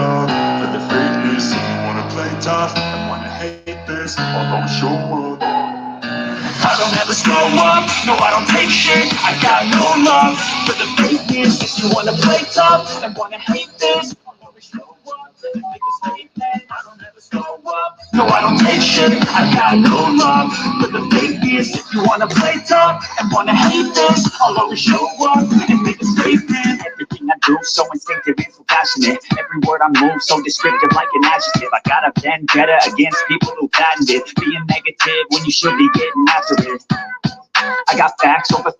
love for the fakeness. If you wanna play tough and wanna hate this, I'll always show up. I don't ever slow up, no I don't take shit. I got no love for the fakeness. If you wanna play tough and wanna hate this, I'll always show up. Make a statement. I don't ever slow up, no I don't take shit. I got no love for the fakeness. If you wanna play tough and wanna hate this, I'll always show up and make a statement. Everything I do so instinctive and so passionate. Every word I move so descriptive like an adjective. I got a vendetta against people who patented being negative when you should be getting after it. I got facts over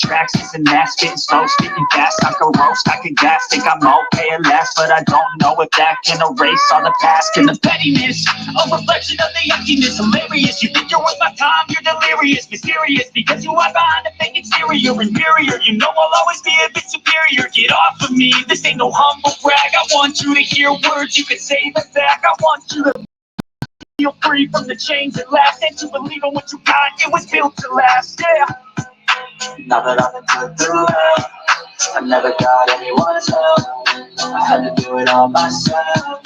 tracks, this and that, spitting slow, speaking fast. I could roast, I could gas, think I'm okay at last, but I don't know if that can erase all the past. And the pettiness, a reflection of the emptiness, hilarious. You think you're worth my time, you're delirious, mysterious, because you hide behind a fake exterior, inferior. You know I'll always be a bit superior. Get off of me, this ain't no humble brag. I want you to hear words you can say them back. I want you to feel free from the chains that last, and to believe in what you got, it was built to last, yeah. Now that I've been put through hell, I never got anyone's help. I had to do it all myself.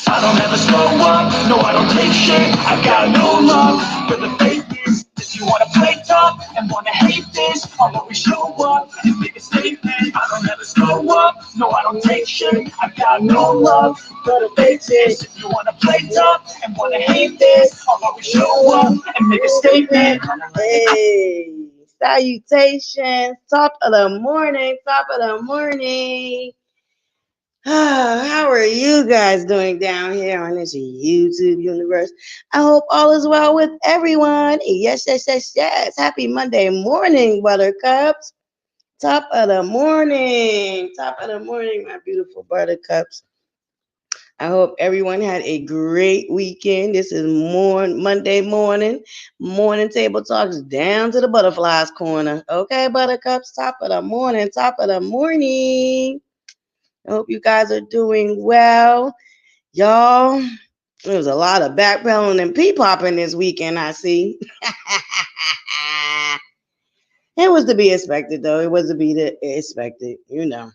I don't ever slow up, no I don't take shit. I got no love for the fakeness. If you wanna play tough and wanna hate this, I'll always show up and make a statement. I don't ever slow up, no I don't take shit. I got no love for the fakeness. If you wanna play tough and wanna hate this, I'll always show up and make a statement. Hey, salutations, top of the morning, top of the morning. How are you guys doing down here on this YouTube universe? I hope all is well with everyone. Yes, yes, yes, yes. Happy Monday morning, Buttercups. Top of the morning, my beautiful Buttercups. I hope everyone had a great weekend. This is Monday morning table talks down to the butterflies corner. Okay, Buttercups, top of the morning, top of the morning. I hope you guys are doing well. Y'all, there was a lot of backpedaling and pee-popping this weekend, I see. It was to be expected, though. It was to be expected, you know.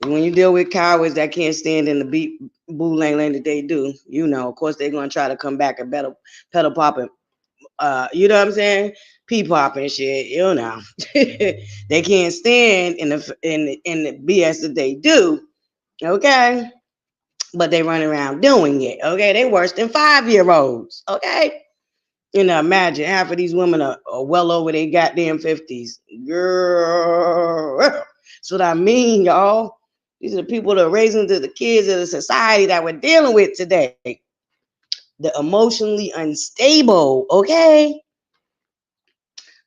When you deal with cowards that can't stand in the boo lane that they do, you know, of course, they're going to try to come back and pedal popping. You know what I'm saying? Pee-popping shit, you know. They can't stand in the BS that they do, okay? But they run around doing it, okay? They worse than 5-year-olds, okay? You know, imagine half of these women are well over their goddamn 50s. Girl, that's what I mean, y'all. These are the people that are raising to the kids of the society that we're dealing with today. The emotionally unstable, okay?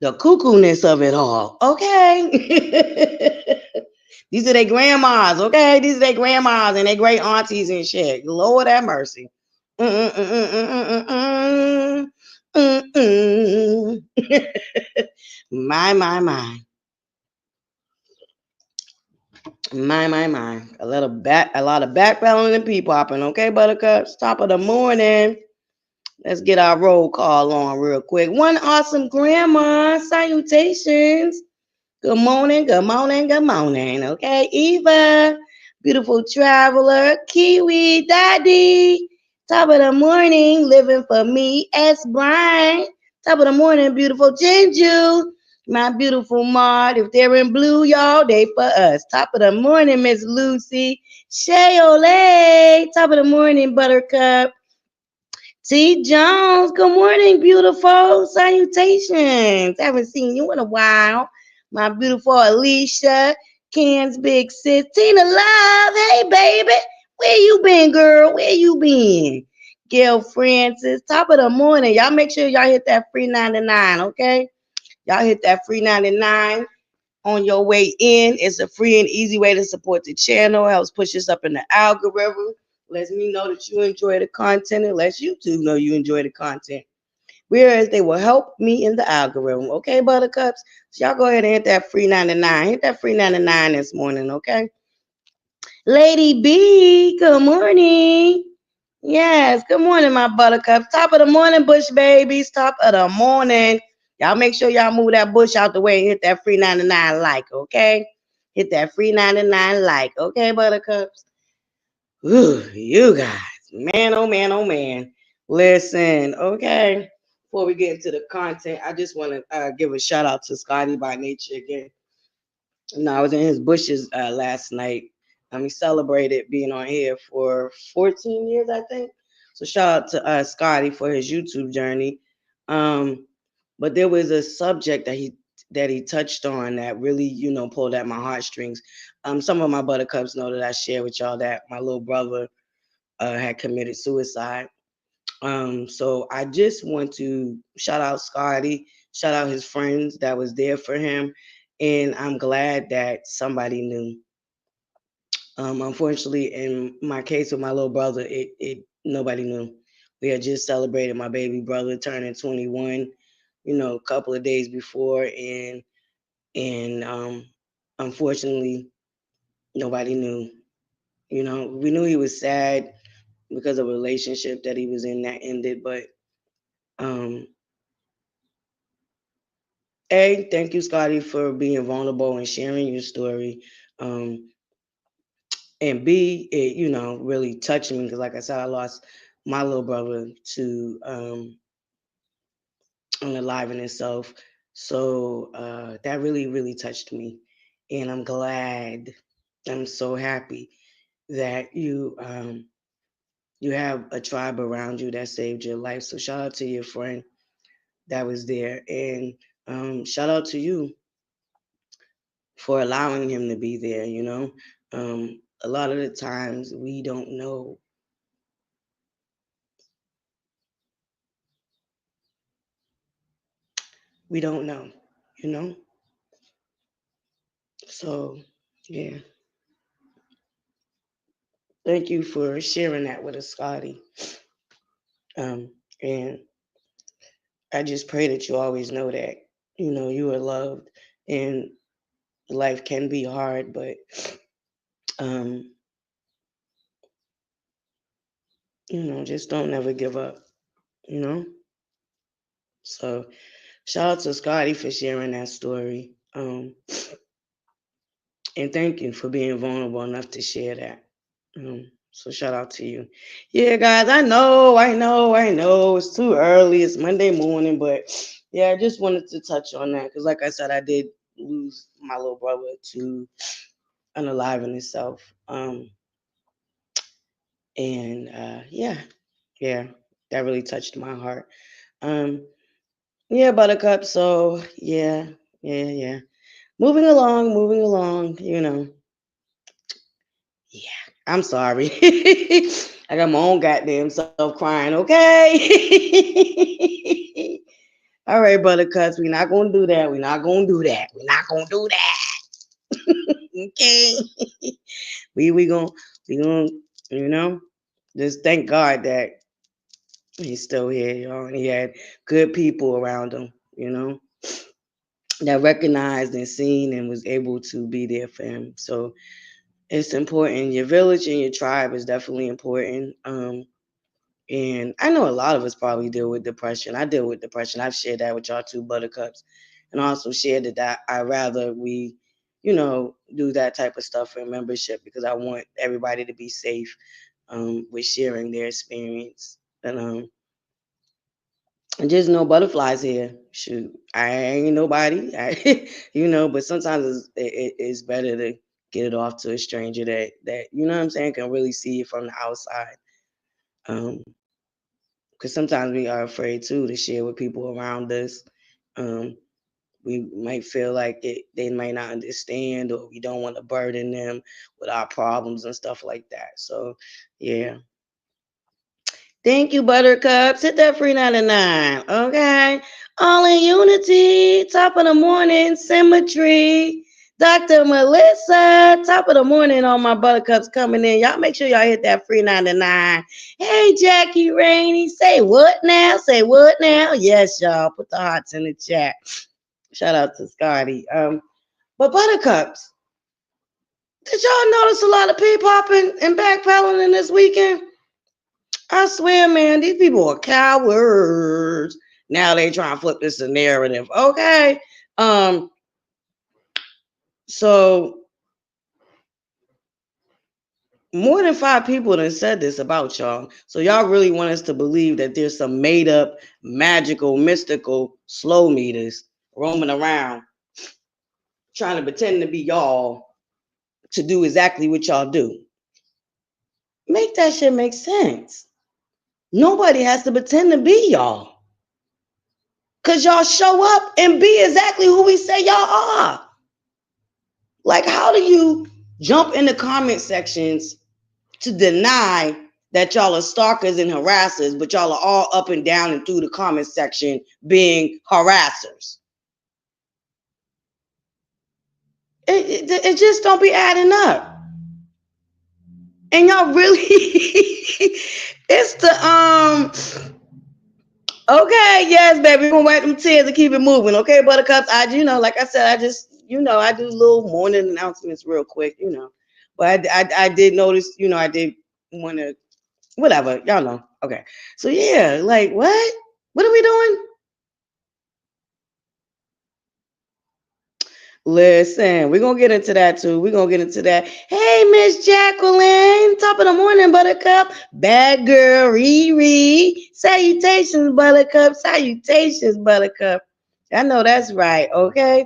The cuckoo-ness of it all, okay? These are their grandmas, okay? These are their grandmas and their great aunties and shit. Lord have mercy. My. My. A lot of backpedaling and pee-popping, okay, Buttercups? Top of the morning. Let's get our roll call on real quick. One awesome grandma. Salutations. Good morning. Okay, Eva. Beautiful traveler. Kiwi Daddy. Top of the morning. Living for me. S. Brian. Top of the morning. Beautiful Jinju. My beautiful Maud. If they're in blue, y'all, they for us. Top of the morning, Miss Lucy. Shay Olay. Top of the morning, Buttercup. T. Jones, good morning, beautiful. Salutations. Haven't seen you in a while. My beautiful Alicia, Ken's big sis. Tina Love, hey, baby. Where you been, girl? Where you been? Gail Francis, top of the morning. Y'all make sure y'all hit that free 99, okay? Y'all hit that free 99 on your way in. It's a free and easy way to support the channel. Helps push us up in the algorithm. Lets me know that you enjoy the content. It lets YouTube know you enjoy the content. Whereas they will help me in the algorithm. Okay, Buttercups? So y'all go ahead and hit that free 99. Hit that free 99 this morning, okay? Lady B, good morning. Yes, good morning, my Buttercups. Top of the morning, Bush babies. Top of the morning. Y'all make sure y'all move that bush out the way and hit that free 99 like, okay? Hit that free 99 like, okay, buttercups? Ooh, you guys, man, oh man, oh man. Listen, okay. Before we get into the content, I just want to give a shout out to Scotty by Nature again. I was in his bushes last night. He celebrated being on here for 14 years, I think. So shout out to Scotty for his YouTube journey. But there was a subject that he touched on that really, pulled at my heartstrings. Some of my buttercups know that I share with y'all that my little brother had committed suicide. So I just want to shout out Scotty, shout out his friends that was there for him, and I'm glad that somebody knew. Unfortunately, in my case with my little brother, it nobody knew. We had just celebrated my baby brother turning 21, a couple of days before, and unfortunately, nobody knew. We knew he was sad because of a relationship that he was in that ended, but um A, thank you, Scotty, for being vulnerable and sharing your story. Um, and B, it, really touched me because, like I said, I lost my little brother to unaliving himself. So that really, really touched me. And I'm glad, I'm so happy that you have a tribe around you that saved your life. So shout out to your friend that was there. And shout out to you for allowing him to be there. A lot of the times we don't know. We don't know, you know? So, yeah. Thank you for sharing that with us, Scotty. And I just pray that you always know that, you are loved and life can be hard, but, um, just don't never give up, you know? So, shout out to Scotty for sharing that story. And thank you for being vulnerable enough to share that. So shout out to you. Yeah, guys, I know. It's too early. It's Monday morning, but yeah, I just wanted to touch on that because, like I said, I did lose my little brother to unaliving himself. And yeah, that really touched my heart. Um, yeah, Buttercup. So yeah. Moving along. Yeah, I'm sorry. I got my own goddamn self crying, okay? All right, buttercups, we're not gonna do that. We're not gonna do that. We're not gonna do that. Okay. We gonna, you know, just thank God that he's still here, y'all. And he had good people around him, that recognized and seen and was able to be there for him. So it's important. Your village and your tribe is definitely important. And I know a lot of us probably deal with depression. I deal with depression. I've shared that with y'all too, buttercups, and also shared that I rather we, do that type of stuff in membership because I want everybody to be safe with sharing their experience. And just know butterflies here. Shoot, I ain't nobody, but sometimes it's better to get it off to a stranger that you know what I'm saying can really see it from the outside. Because sometimes we are afraid too to share with people around us. Um, we might feel like they might not understand, or we don't want to burden them with our problems and stuff like that. So, yeah. Thank you, Buttercups. Hit that free 99. Okay. All in unity. Top of the morning. Symmetry. Dr. Melissa. Top of the morning. All my Buttercups coming in. Y'all make sure y'all hit that free 99. Hey, Jackie Rainey. Say what now? Say what now? Yes, y'all. Put the hearts in the chat. Shout out to Scotty. But Buttercups, did y'all notice a lot of pee popping and backpedaling in this weekend? I swear, man, these people are cowards. Now they trying to flip this narrative. Okay. So more than 5 people done said this about y'all. So y'all really want us to believe that there's some made up, magical, mystical slow meters roaming around trying to pretend to be y'all to do exactly what y'all do. Make that shit make sense. Nobody has to pretend to be y'all. Because y'all show up and be exactly who we say y'all are. Like, how do you jump in the comment sections to deny that y'all are stalkers and harassers, but y'all are all up and down and through the comment section being harassers? It just don't be adding up. And y'all really, it's the, okay, yes, baby, we're gonna wipe them tears and keep it moving. Okay, buttercups, like I said, I do little morning announcements real quick, But I did notice, I did want to, whatever, y'all know. Okay, so yeah, like what? What are we doing? Listen, we're gonna get into that too. We're gonna get into that. Hey, Miss Jacqueline, top of the morning, buttercup. Bad girl, Riri. Salutations, buttercup. Salutations, buttercup. I know that's right, okay?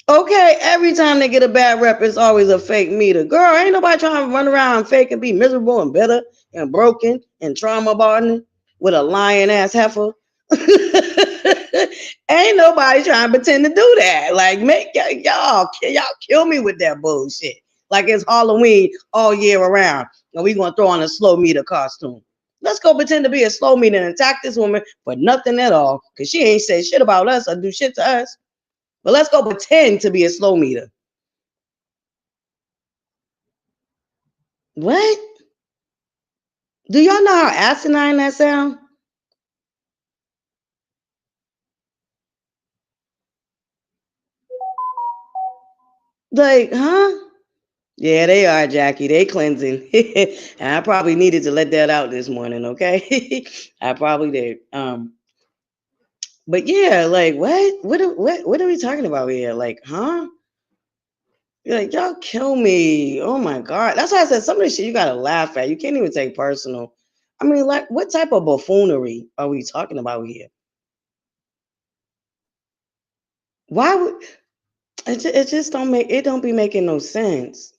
Okay, every time they get a bad rep, it's always a fake meter. Girl, ain't nobody trying to run around fake and be miserable and bitter and broken and trauma bonding with a lying ass heifer. Ain't nobody trying to pretend to do that. Like, make y'all kill me with that bullshit. Like it's Halloween all year around, and we gonna throw on a slow meter costume. Let's go pretend to be a slow meter and attack this woman for nothing at all, cause she ain't said shit about us or do shit to us. But let's go pretend to be a slow meter. What? Do y'all know how asinine that sound? Like, huh? Yeah, they are, Jackie. They cleansing. And I probably needed to let that out this morning, okay? I probably did. But yeah, like what are we talking about here? Like, huh? Like, y'all kill me. Oh my God. That's why I said some of this shit you gotta laugh at. You can't even take personal. I mean, like, what type of buffoonery are we talking about here? Why would it just don't be making no sense.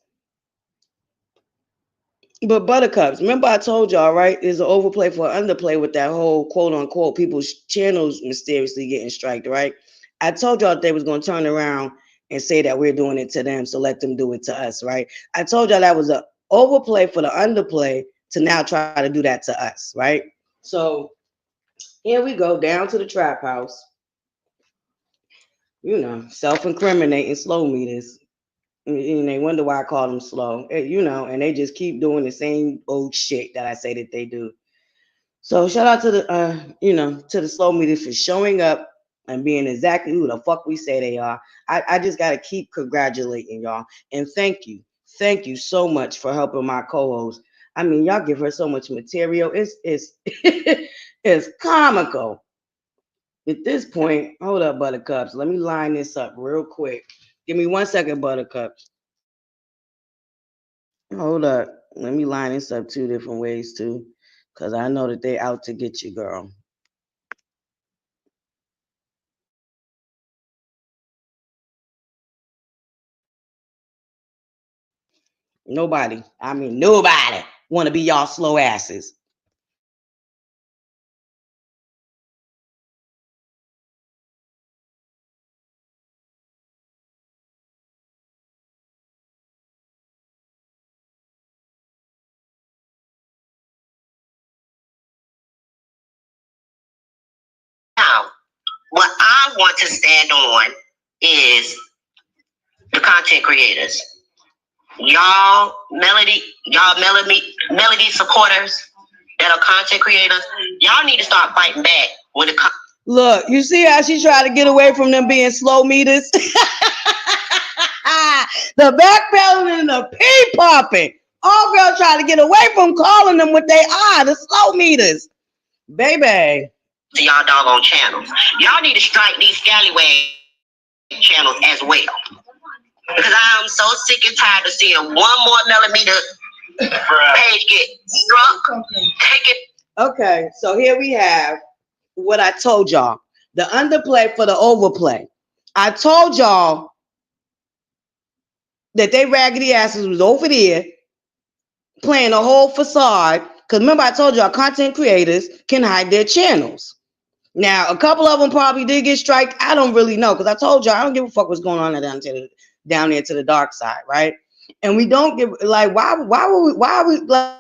But buttercups, remember I told y'all, right? There's an overplay for an underplay with that whole quote unquote people's channels mysteriously getting striked, right? I told y'all they was gonna turn around and say that we're doing it to them, so let them do it to us, right? I told y'all that was an overplay for the underplay to now try to do that to us, right? So here we go down to the trap house. Self-incriminating slow meters. And they wonder why I call them slow, and they just keep doing the same old shit that I say that they do. So shout out to the slow meters for showing up and being exactly who the fuck we say they are. I just gotta keep congratulating y'all and thank you so much for helping my co-host. I mean, y'all give her so much material. It's it's comical. At this point, hold up, buttercups. Let me line this up real quick. Give me 1 second, buttercups. Hold up. Let me line this up 2 different ways too. Cause I know that they out to get you, girl. Nobody want to be y'all slow asses. Now, what I want to stand on is the content creators. Melody supporters that are content creators, y'all need to start fighting back when it comes. Look, you see how she tried to get away from them being slow meters? The backpedaling and the pee popping. All girls try to get away from calling them what they are, the slow meters. Baby. To y'all doggone channels. Y'all need to strike these scallywag channels as well. Because I'm so sick and tired of seeing one more millimeter page get struck. Take it. Okay, so here we have what I told y'all. The underplay for the overplay. I told y'all that they raggedy asses was over there playing a whole facade. Because remember, I told y'all content creators can hide their channels. Now, a couple of them probably did get striked. I don't really know because I told y'all I don't give a fuck what's going on down there to the dark side, right? And we don't give like why are we like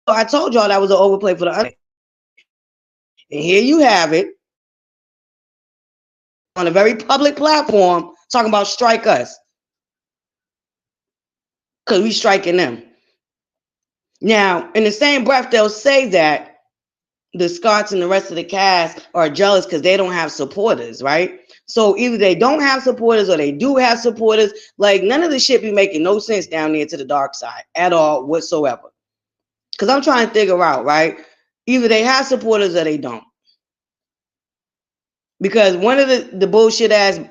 I told y'all that was an overplay for the underplay. And here you have it on a very public platform talking about strike us because we striking them. Now, in the same breath, they'll say that the Scots and the rest of the cast are jealous because they don't have supporters, right? So either they don't have supporters or they do have supporters. Like none of this shit be making no sense down there to the dark side at all whatsoever. Because I'm trying to figure out, right? Either they have supporters or they don't. Because one of the bullshit ass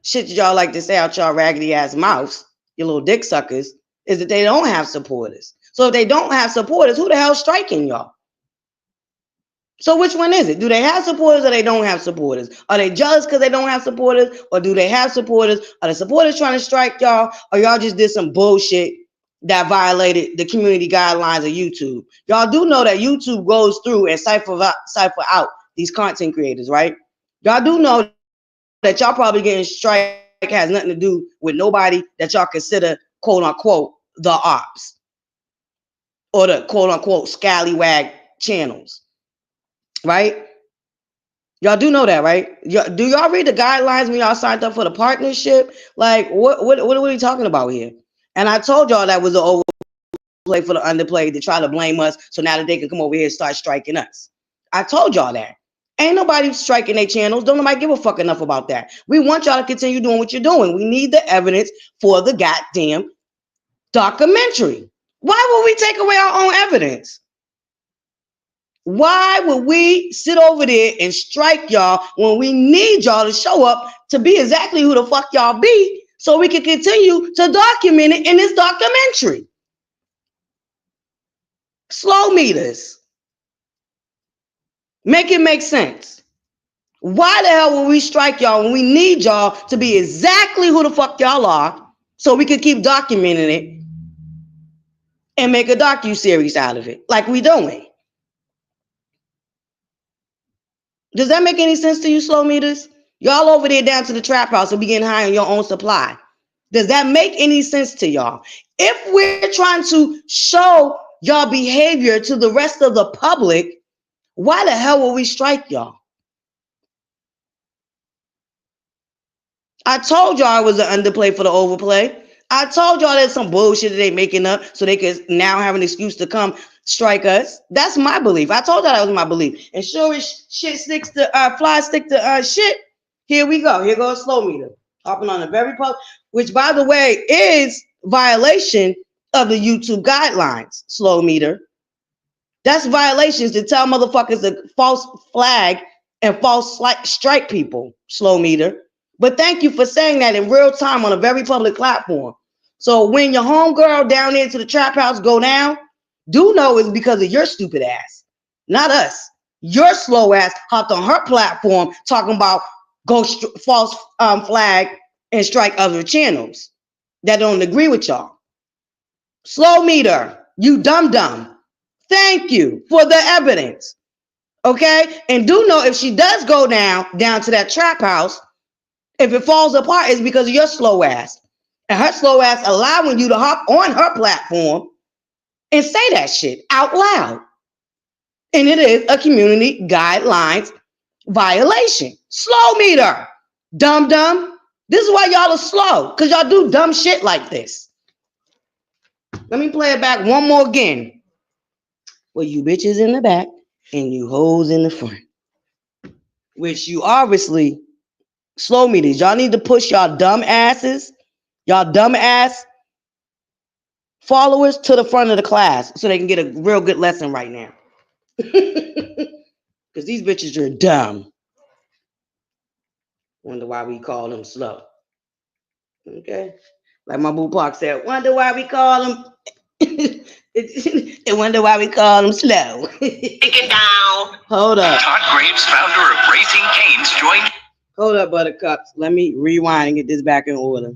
shit y'all like to say out y'all raggedy ass mouths, you little dick suckers, is that they don't have supporters. So if they don't have supporters, who the hell's striking y'all? So which one is it? Do they have supporters or they don't have supporters? Are they jealous because they don't have supporters? Or do they have supporters? Are the supporters trying to strike y'all? Or y'all just did some bullshit that violated the community guidelines of YouTube? Y'all do know that YouTube goes through and cipher out these content creators, right? Y'all do know that y'all probably getting strike has nothing to do with nobody that y'all consider quote unquote the ops or the quote unquote scallywag channels, right? Y'all do know that, right? Do y'all read the guidelines when y'all signed up for the partnership? Like, what are we talking about here? And I told y'all that was an overplay for the underplay to try to blame us so now that they can come over here and start striking us. I told y'all that. Ain't nobody striking their channels. Don't nobody give a fuck enough about that. We want y'all to continue doing what you're doing. We need the evidence for the goddamn documentary. Why would we take away our own evidence? Why would we sit over there and strike y'all when we need y'all to show up to be exactly who the fuck y'all be so we can continue to document it in this documentary? Slow meters. Make it make sense. Why the hell would we strike y'all when we need y'all to be exactly who the fuck y'all are so we can keep documenting it and make a docu-series out of it like we doing? Does that make any sense to you, slow meters? Y'all over there down to the trap house and be getting high on your own supply. Does that make any sense to y'all? If we're trying to show y'all behavior to the rest of the public, why the hell will we strike y'all? I told y'all it was an underplay for the overplay. I told y'all there's some bullshit that they making up so they could now have an excuse to come strike us. That's my belief. I told y'all that was my belief. And sure as shit sticks to fly stick to shit. Here we go. Here goes slow meter. Hopping on a very public, which by the way is violation of the YouTube guidelines. Slow meter. That's violations to tell motherfuckers to false flag and false strike people. Slow meter. But thank you for saying that in real time on a very public platform. So when your homegirl down into the trap house go down, do know it's because of your stupid ass, not us. Your slow ass hopped on her platform talking about go false flag and strike other channels that don't agree with y'all. Slow meter, you dumb. Thank you for the evidence. Okay? And do know if she does go down to that trap house, if it falls apart, it's because of your slow ass. And her slow ass allowing you to hop on her platform and say that shit out loud. And it is a community guidelines violation. Slow meter. Dumb. This is why y'all are slow. Because y'all do dumb shit like this. Let me play it back one more again. Well, you bitches in the back and you hoes in the front. Which you obviously slow meters. Y'all need to push y'all dumb asses, y'all dumb ass followers to the front of the class so they can get a real good lesson right now. Because these bitches are dumb. Wonder why we call them slow. Okay. Like my boo Park said, wonder why we call them. And wonder why we call them slow. Taken down. Hold up. Todd Graves, founder of Raising Cane's, joined. Hold up, Buttercups. Let me rewind and get this back in order.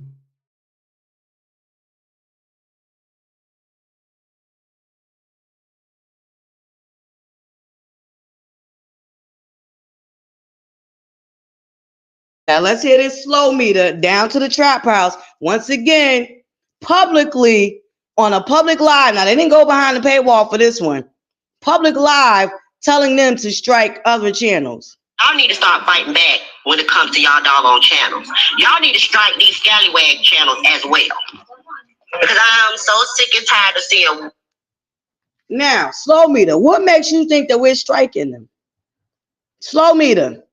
Now let's hear this slow meter down to the trap house once again, publicly on a public live. Now they didn't go behind the paywall for this one. Public live telling them to strike other channels. Y'all need to start fighting back when it comes to y'all doggone channels. Y'all need to strike these scallywag channels as well. Because I'm so sick and tired of seeing. Now, slow meter, what makes you think that we're striking them? Slow meter.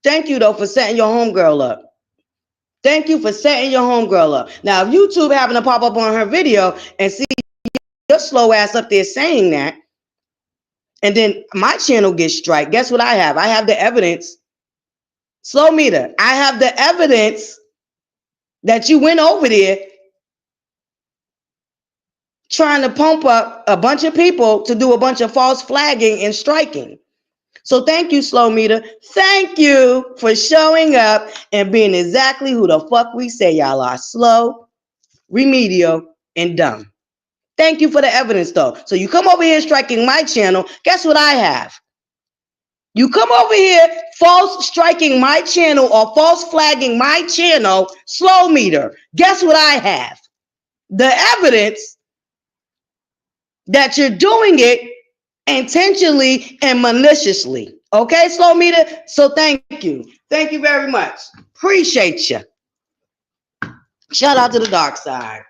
Thank you, though, for setting your homegirl up. Thank you for setting your homegirl up. Now, if YouTube having to pop up on her video and see your slow ass up there saying that, and then my channel gets strike, guess what I have? I have the evidence. Slow meter, I have the evidence that you went over there trying to pump up a bunch of people to do a bunch of false flagging and striking. So thank you, slow meter. Thank you for showing up and being exactly who the fuck we say y'all are. Slow, remedial, and dumb. Thank you for the evidence, though. So you come over here striking my channel. Guess what I have? You come over here false striking my channel or false flagging my channel, slow meter. Guess what I have? The evidence that you're doing it intentionally and maliciously. Okay, slow meter? So thank you. Thank you very much. Appreciate you. Shout out to the dark side.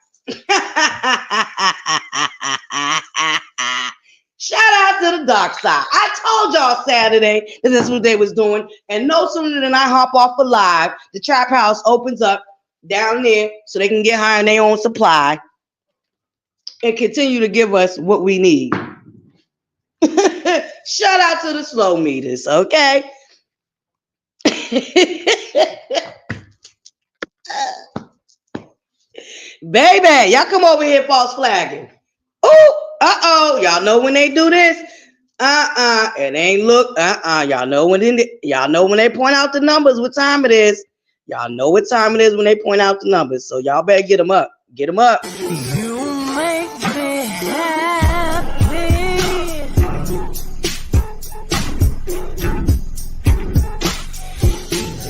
Shout out to the dark side. I told y'all Saturday that that's what they was doing. And no sooner than I hop off a live, the trap house opens up down there so they can get high on their own supply and continue to give us what we need. Shout out to the slow meters, okay? Baby, y'all come over here false flagging. Oh, y'all know when they do this? It ain't look, y'all know when they point out the numbers, what time it is. Y'all know what time it is when they point out the numbers. So y'all better get them up. Get them up. You make me happy.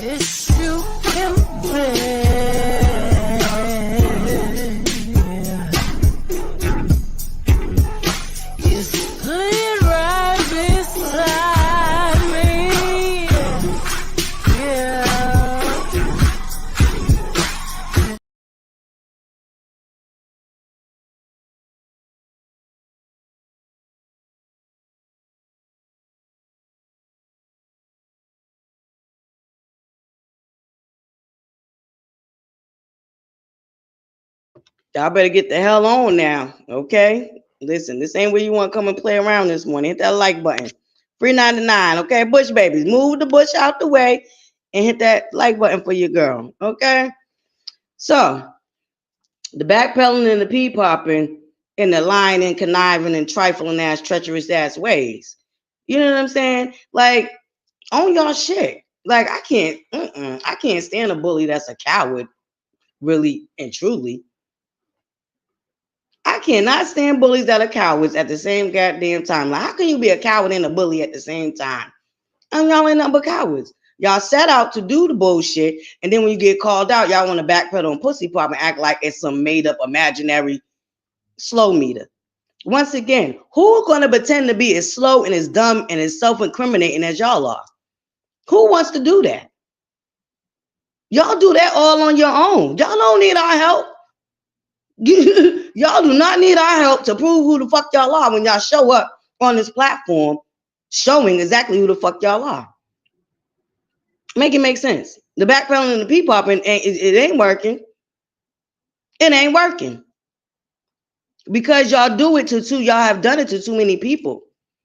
Yes, you can be. Y'all better get the hell on now, okay? Listen, this ain't where you want to come and play around this morning. Hit that like button. $3.99, okay? Bush babies, move the bush out the way and hit that like button for your girl, okay? So, the backpedaling and the pee popping and the lying and conniving and trifling ass, treacherous ass ways. You know what I'm saying? Like, on y'all shit. Like, I can't stand a bully that's a coward, really and truly. I cannot stand bullies that are cowards at the same goddamn time. Like, how can you be a coward and a bully at the same time? And y'all ain't nothing but cowards. Y'all set out to do the bullshit, and then when you get called out, y'all want to backpedal and pussy pop and act like it's some made-up imaginary slow meter. Once again, who's going to pretend to be as slow and as dumb and as self-incriminating as y'all are? Who wants to do that? Y'all do that all on your own. Y'all don't need our help. Y'all do not need our help to prove who the fuck y'all are when y'all show up on this platform showing exactly who the fuck y'all are. Make it make sense. The backpedaling and the pee popping, it ain't working. It ain't working. Because y'all do it to y'all have done it to too many people.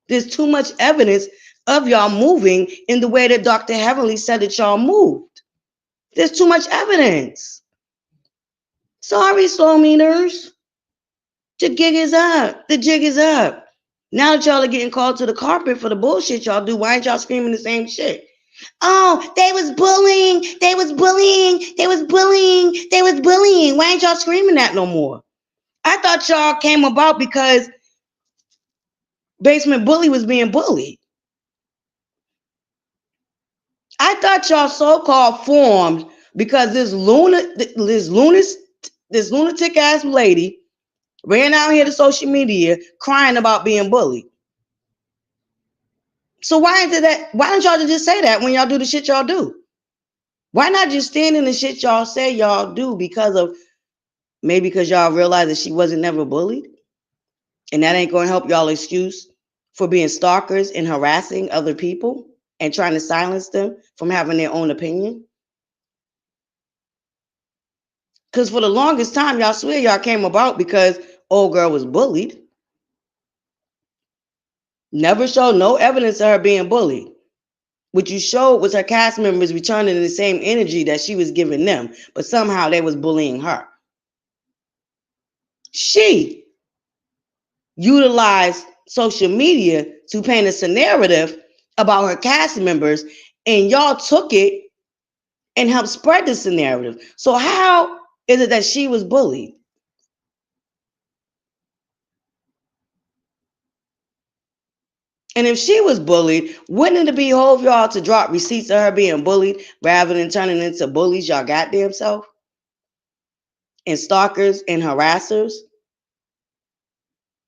There's too much evidence of y'all moving in the way that Dr. Heavenly said that y'all moved. There's too much evidence. Sorry, soul meters. The gig is up. The jig is up. Now that y'all are getting called to the carpet for the bullshit y'all do, why ain't y'all screaming the same shit? Oh, they was bullying. They was bullying. They was bullying. They was bullying. Why ain't y'all screaming that no more? I thought y'all came about because Basement Bully was being bullied. I thought y'all so-called formed because this lunatic ass lady ran out here to social media crying about being bullied. So why don't y'all just say that when y'all do the shit y'all do? Why not just stand in the shit y'all say y'all do maybe because y'all realize that she wasn't never bullied? And that ain't going to help y'all excuse for being stalkers and harassing other people and trying to silence them from having their own opinion? Because for the longest time, y'all swear y'all came about because old girl was bullied. Never showed no evidence of her being bullied. What you showed was her cast members returning the same energy that she was giving them, but somehow they was bullying her. She utilized social media to paint a narrative about her cast members, and y'all took it and helped spread this narrative. So how is it that she was bullied? And if she was bullied, wouldn't it behoove y'all to drop receipts of her being bullied rather than turning into bullies y'all goddamn self? And stalkers and harassers?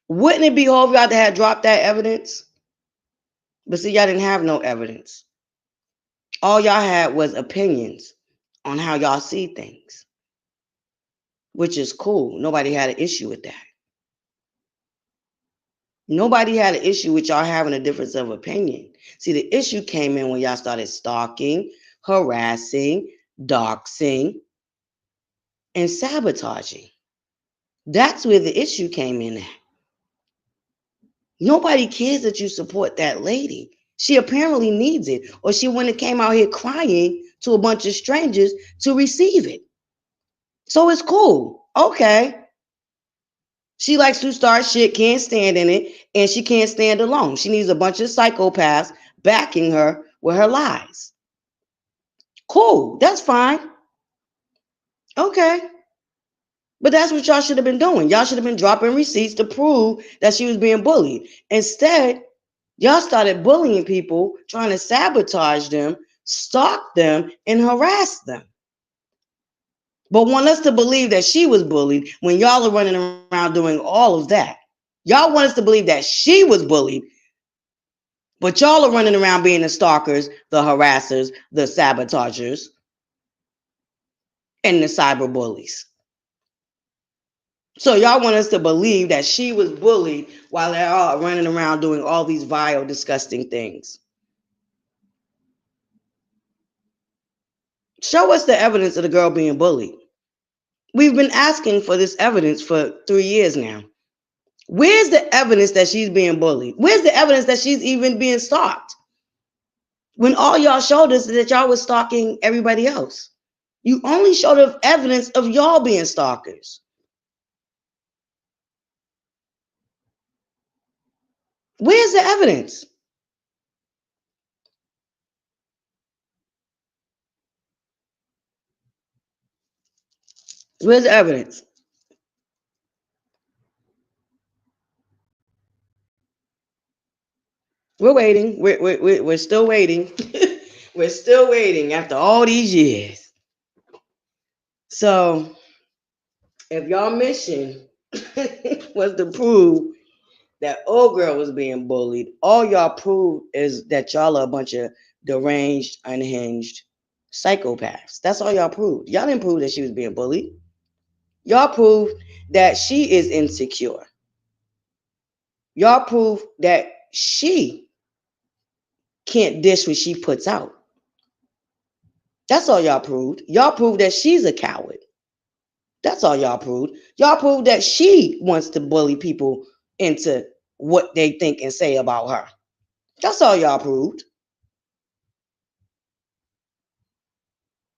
Wouldn't it behoove y'all to have dropped that evidence? But see, y'all didn't have no evidence. All y'all had was opinions on how y'all see things, which is cool. Nobody had an issue with that. Nobody had an issue with y'all having a difference of opinion. See, the issue came in when y'all started stalking, harassing, doxing, and sabotaging. That's where the issue came in at. Nobody cares that you support that lady. She apparently needs it, or she wouldn't have came out here crying to a bunch of strangers to receive it. So it's cool. Okay. She likes to start shit, can't stand in it, and she can't stand alone. She needs a bunch of psychopaths backing her with her lies. Cool. That's fine. Okay. But that's what y'all should have been doing. Y'all should have been dropping receipts to prove that she was being bullied. Instead, y'all started bullying people, trying to sabotage them, stalk them, and harass them. But want us to believe that she was bullied when y'all are running around doing all of that. Y'all want us to believe that she was bullied, but y'all are running around being the stalkers, the harassers, the sabotagers, and the cyber bullies. So y'all want us to believe that she was bullied while they're all running around doing all these vile, disgusting things. Show us the evidence of the girl being bullied. We've been asking for this evidence for 3 years now. Where's the evidence that she's being bullied? Where's the evidence that she's even being stalked? When all y'all showed us that y'all was stalking everybody else. You only showed us evidence of y'all being stalkers. Where's the evidence? Where's the evidence? We're waiting. We're still waiting. We're still waiting after all these years. So, if y'all mission was to prove that old girl was being bullied, all y'all prove is that y'all are a bunch of deranged, unhinged psychopaths. That's all y'all proved. Y'all didn't prove that she was being bullied. Y'all proved that she is insecure. Y'all proved that she can't dish what she puts out. That's all y'all proved. Y'all proved that she's a coward. That's all y'all proved. Y'all proved that she wants to bully people into what they think and say about her. That's all y'all proved.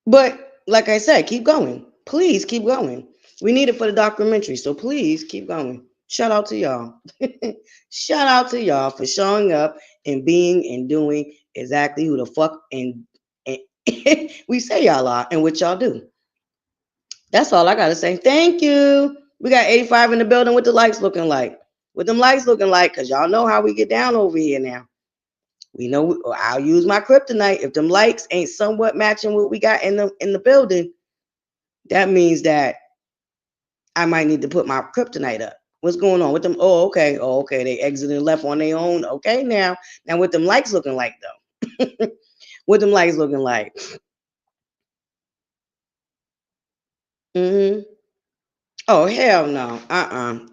But like I said, keep going. Please keep going. We need it for the documentary, so please keep going. Shout out to y'all. Shout out to y'all for showing up and being and doing exactly who the fuck and we say y'all are and what y'all do. That's all I gotta say. Thank you. We got 85 in the building. What the likes looking like? What them likes looking like? Because y'all know how we get down over here now. We know I'll use my kryptonite. If them likes ain't somewhat matching what we got in the building, that means that I might need to put my kryptonite up. What's going on with them? Oh, okay. Oh, okay. They exited and left on their own. Okay, now what them likes looking like though? What them likes looking like? Mm-hmm. Oh, hell no.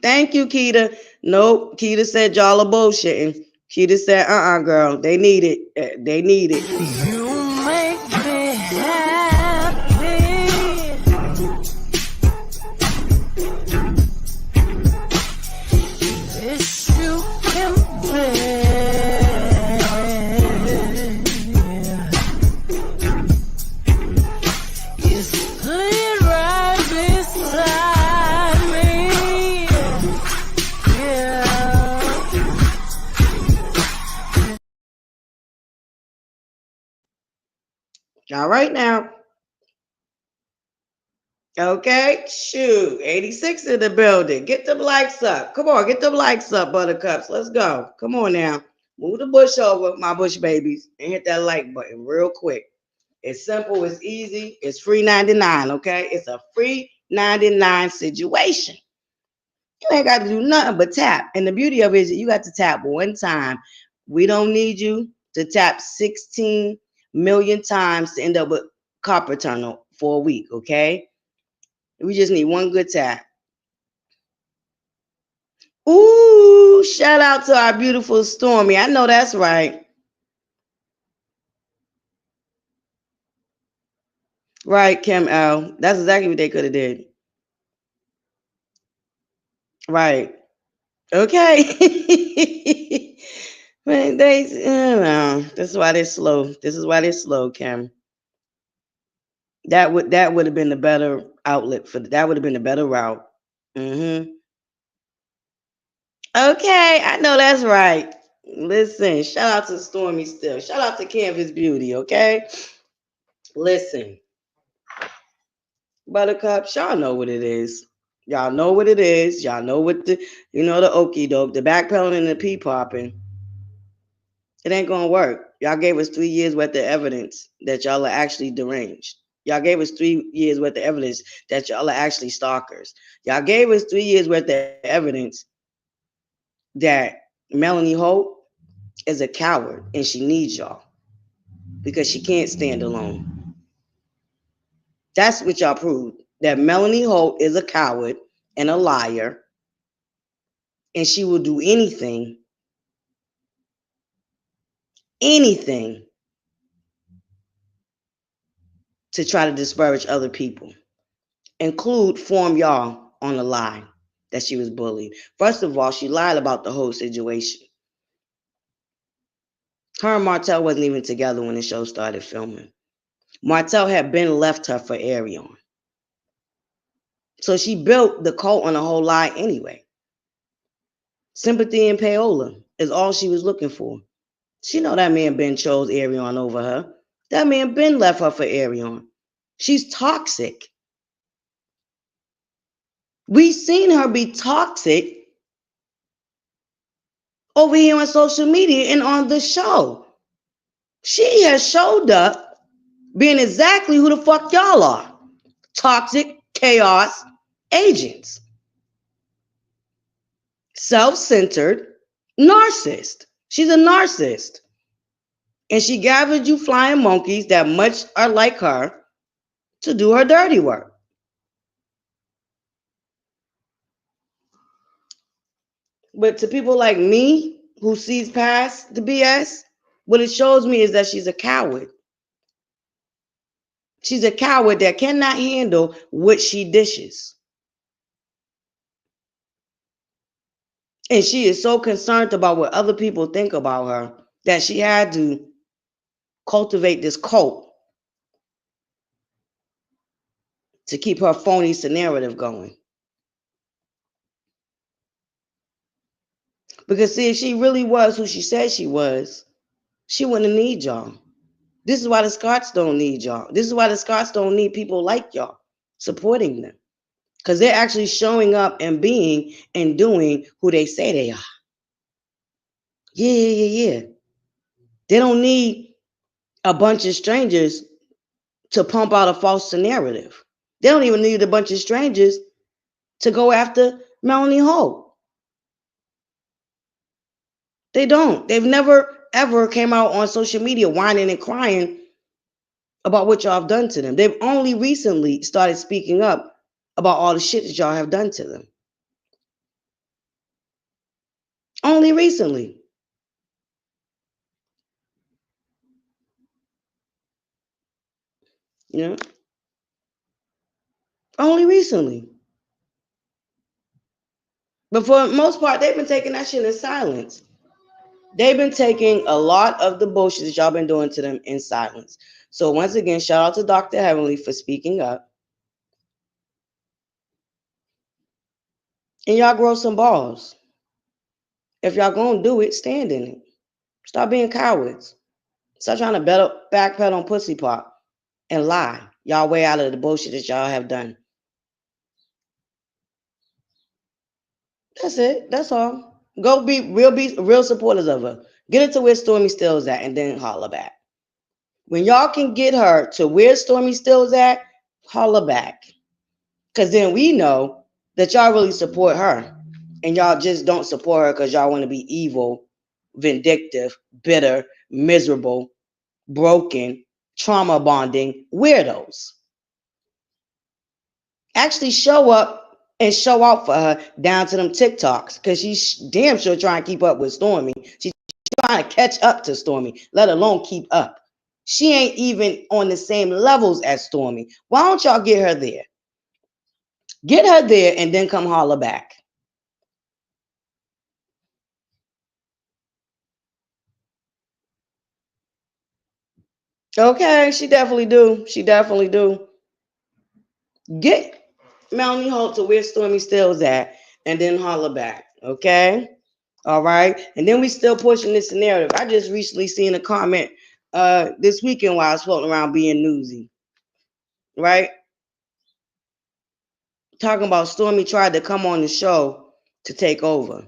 Thank you, Keita. Nope. Keita said y'all are bullshitting. Keita said, girl. They need it. They need it. You make me happy. This you can bear. You sleep right beside me. Yeah. All right now. Okay, shoot. 86 in the building. Get them likes up. Come on, get them likes up, buttercups. Let's go. Come on now. Move the bush over, my bush babies, and hit that like button real quick. It's simple, it's easy, it's free 99, okay? It's a free 99 situation. You ain't got to do nothing but tap. And the beauty of it is you got to tap one time. We don't need you to tap 16 million times to end up with copper tunnel for a week, okay? We just need one good tap. Ooh, shout out to our beautiful Stormy. I know that's right. Right, Kim L. That's exactly what they could have did. Right. Okay. Man, that's why they're slow. This is why they're slow, Kim. That would have been the better outlet for that would have been the better route. Okay, I know that's right. Listen, shout out to Stormy still. Shout out to Canvas Beauty, okay? Listen, Buttercups, y'all know what it is. Y'all know what it is. Y'all know what the okie doke, the backpedaling and the pee popping. It ain't gonna work. Y'all gave us 3 years worth of evidence that y'all are actually deranged. Y'all gave us 3 years worth of evidence that y'all are actually stalkers. Y'all gave us 3 years worth of evidence that Melanie Holt is a coward and she needs y'all because she can't stand alone. That's what y'all proved. That Melanie Holt is a coward and a liar, and she will do anything to try to disparage other people, include form y'all on a lie that she was bullied. First of all, she lied about the whole situation. Her and Martell wasn't even together when the show started filming. Martell had been left her for Arion. So she built the cult on a whole lie anyway. Sympathy and payola is all she was looking for. She know that man Ben chose Arion over her. That man Ben left her for Arion. She's toxic. We've seen her be toxic over here on social media and on the show. She has showed up being exactly who the fuck y'all are. Toxic chaos agents. Self-centered narcissist. She's a narcissist. And she gathered you flying monkeys that much are like her to do her dirty work. But to people like me who sees past the BS, what it shows me is that she's a coward. She's a coward that cannot handle what she dishes. And she is so concerned about what other people think about her that she had to cultivate this cult to keep her phony narrative going. Because see, if she really was who she said she was, she wouldn't need y'all. This is why the Scots don't need y'all. This is why the Scots don't need people like y'all supporting them. Because they're actually showing up and being and doing who they say they are. Yeah. They don't need a bunch of strangers to pump out a false narrative. They don't even need a bunch of strangers to go after Melanie Holt. They don't. They've never, ever came out on social media whining and crying about what y'all have done to them. They've only recently started speaking up about all the shit that y'all have done to them. Only recently. You know? Only recently. But for the most part, they've been taking that shit in silence. They've been taking a lot of the bullshit that y'all been doing to them in silence. So once again, shout out to Dr. Heavenly for speaking up. And y'all grow some balls. If y'all gonna do it, stand in it. Stop being cowards. Stop trying to backpedal on pussy pop and lie y'all way out of the bullshit that y'all have done. That's it. That's all. Go be real supporters of her. Get her to where Stormy Still's at and then holler back. When y'all can get her to where Stormy Still's at, holler back. Because then we know that y'all really support her. And y'all just don't support her because y'all want to be evil, vindictive, bitter, miserable, broken, trauma bonding weirdos. Actually show up and show out for her down to them TikToks because she's damn sure trying to keep up with Stormy. She's trying to catch up to Stormy, let alone keep up. She ain't even on the same levels as Stormy. Why don't y'all get her there? Get her there and then come holler back. Okay, she definitely do. She definitely do. Get Melanie Holt to where Stormy Still's at and then holler back. Okay? All right. And then we still pushing this narrative. I just recently seen a comment this weekend while I was floating around being newsy. Right? Talking about Stormy tried to come on the show to take over.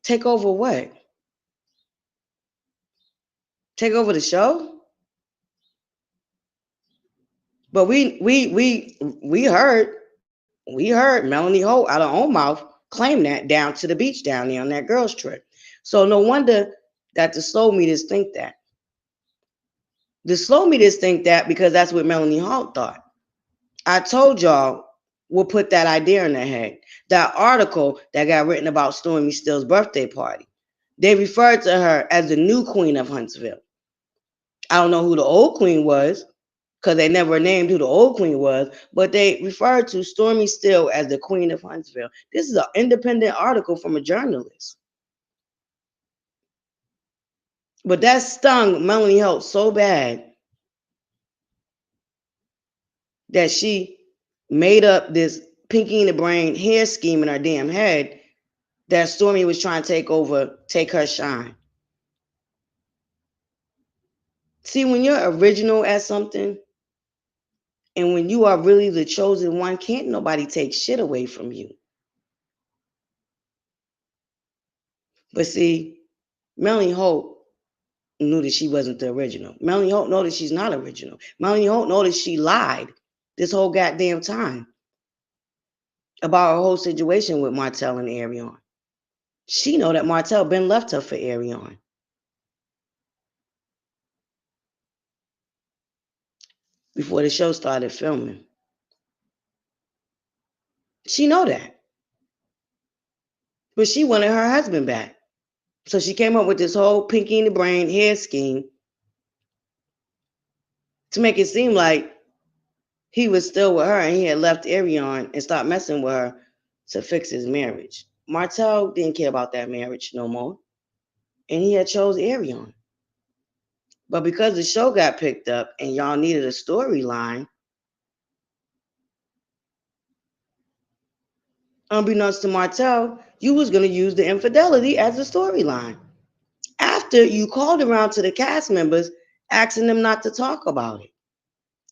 Take over what? Take over the show? But we heard Melanie Holt out of her own mouth claim that down to the beach down there on that girls trip. So no wonder that the slow meters think that. The slow meters think that because that's what Melanie Holt thought. I told y'all we'll put that idea in their head. That article that got written about Stormy Still's birthday party, they referred to her as the new queen of Huntsville. I don't know who the old queen was because they never named who the old queen was, but they referred to Stormy Still as the queen of Huntsville. This is an independent article from a journalist. But that stung Melanie Holt so bad that she made up this pinky in the brain hair scheme in her damn head that Stormy was trying to take her shine. See, when you're original at something and when you are really the chosen one, can't nobody take shit away from you. But see, Melanie Holt knew that she wasn't the original. Melanie Holt know that she's not original. Melanie Holt know that she lied this whole goddamn time about her whole situation with Martell and Arion. She know that Martell been left her for Arion. Before the show started filming. She know that. But she wanted her husband back. So she came up with this whole pinky in the brain hair scheme to make it seem like he was still with her and he had left Arion and stopped messing with her to fix his marriage. Martell didn't care about that marriage no more. And he had chose Arion. But because the show got picked up and y'all needed a storyline, unbeknownst to Martell, you was going to use the infidelity as a storyline. After you called around to the cast members asking them not to talk about it.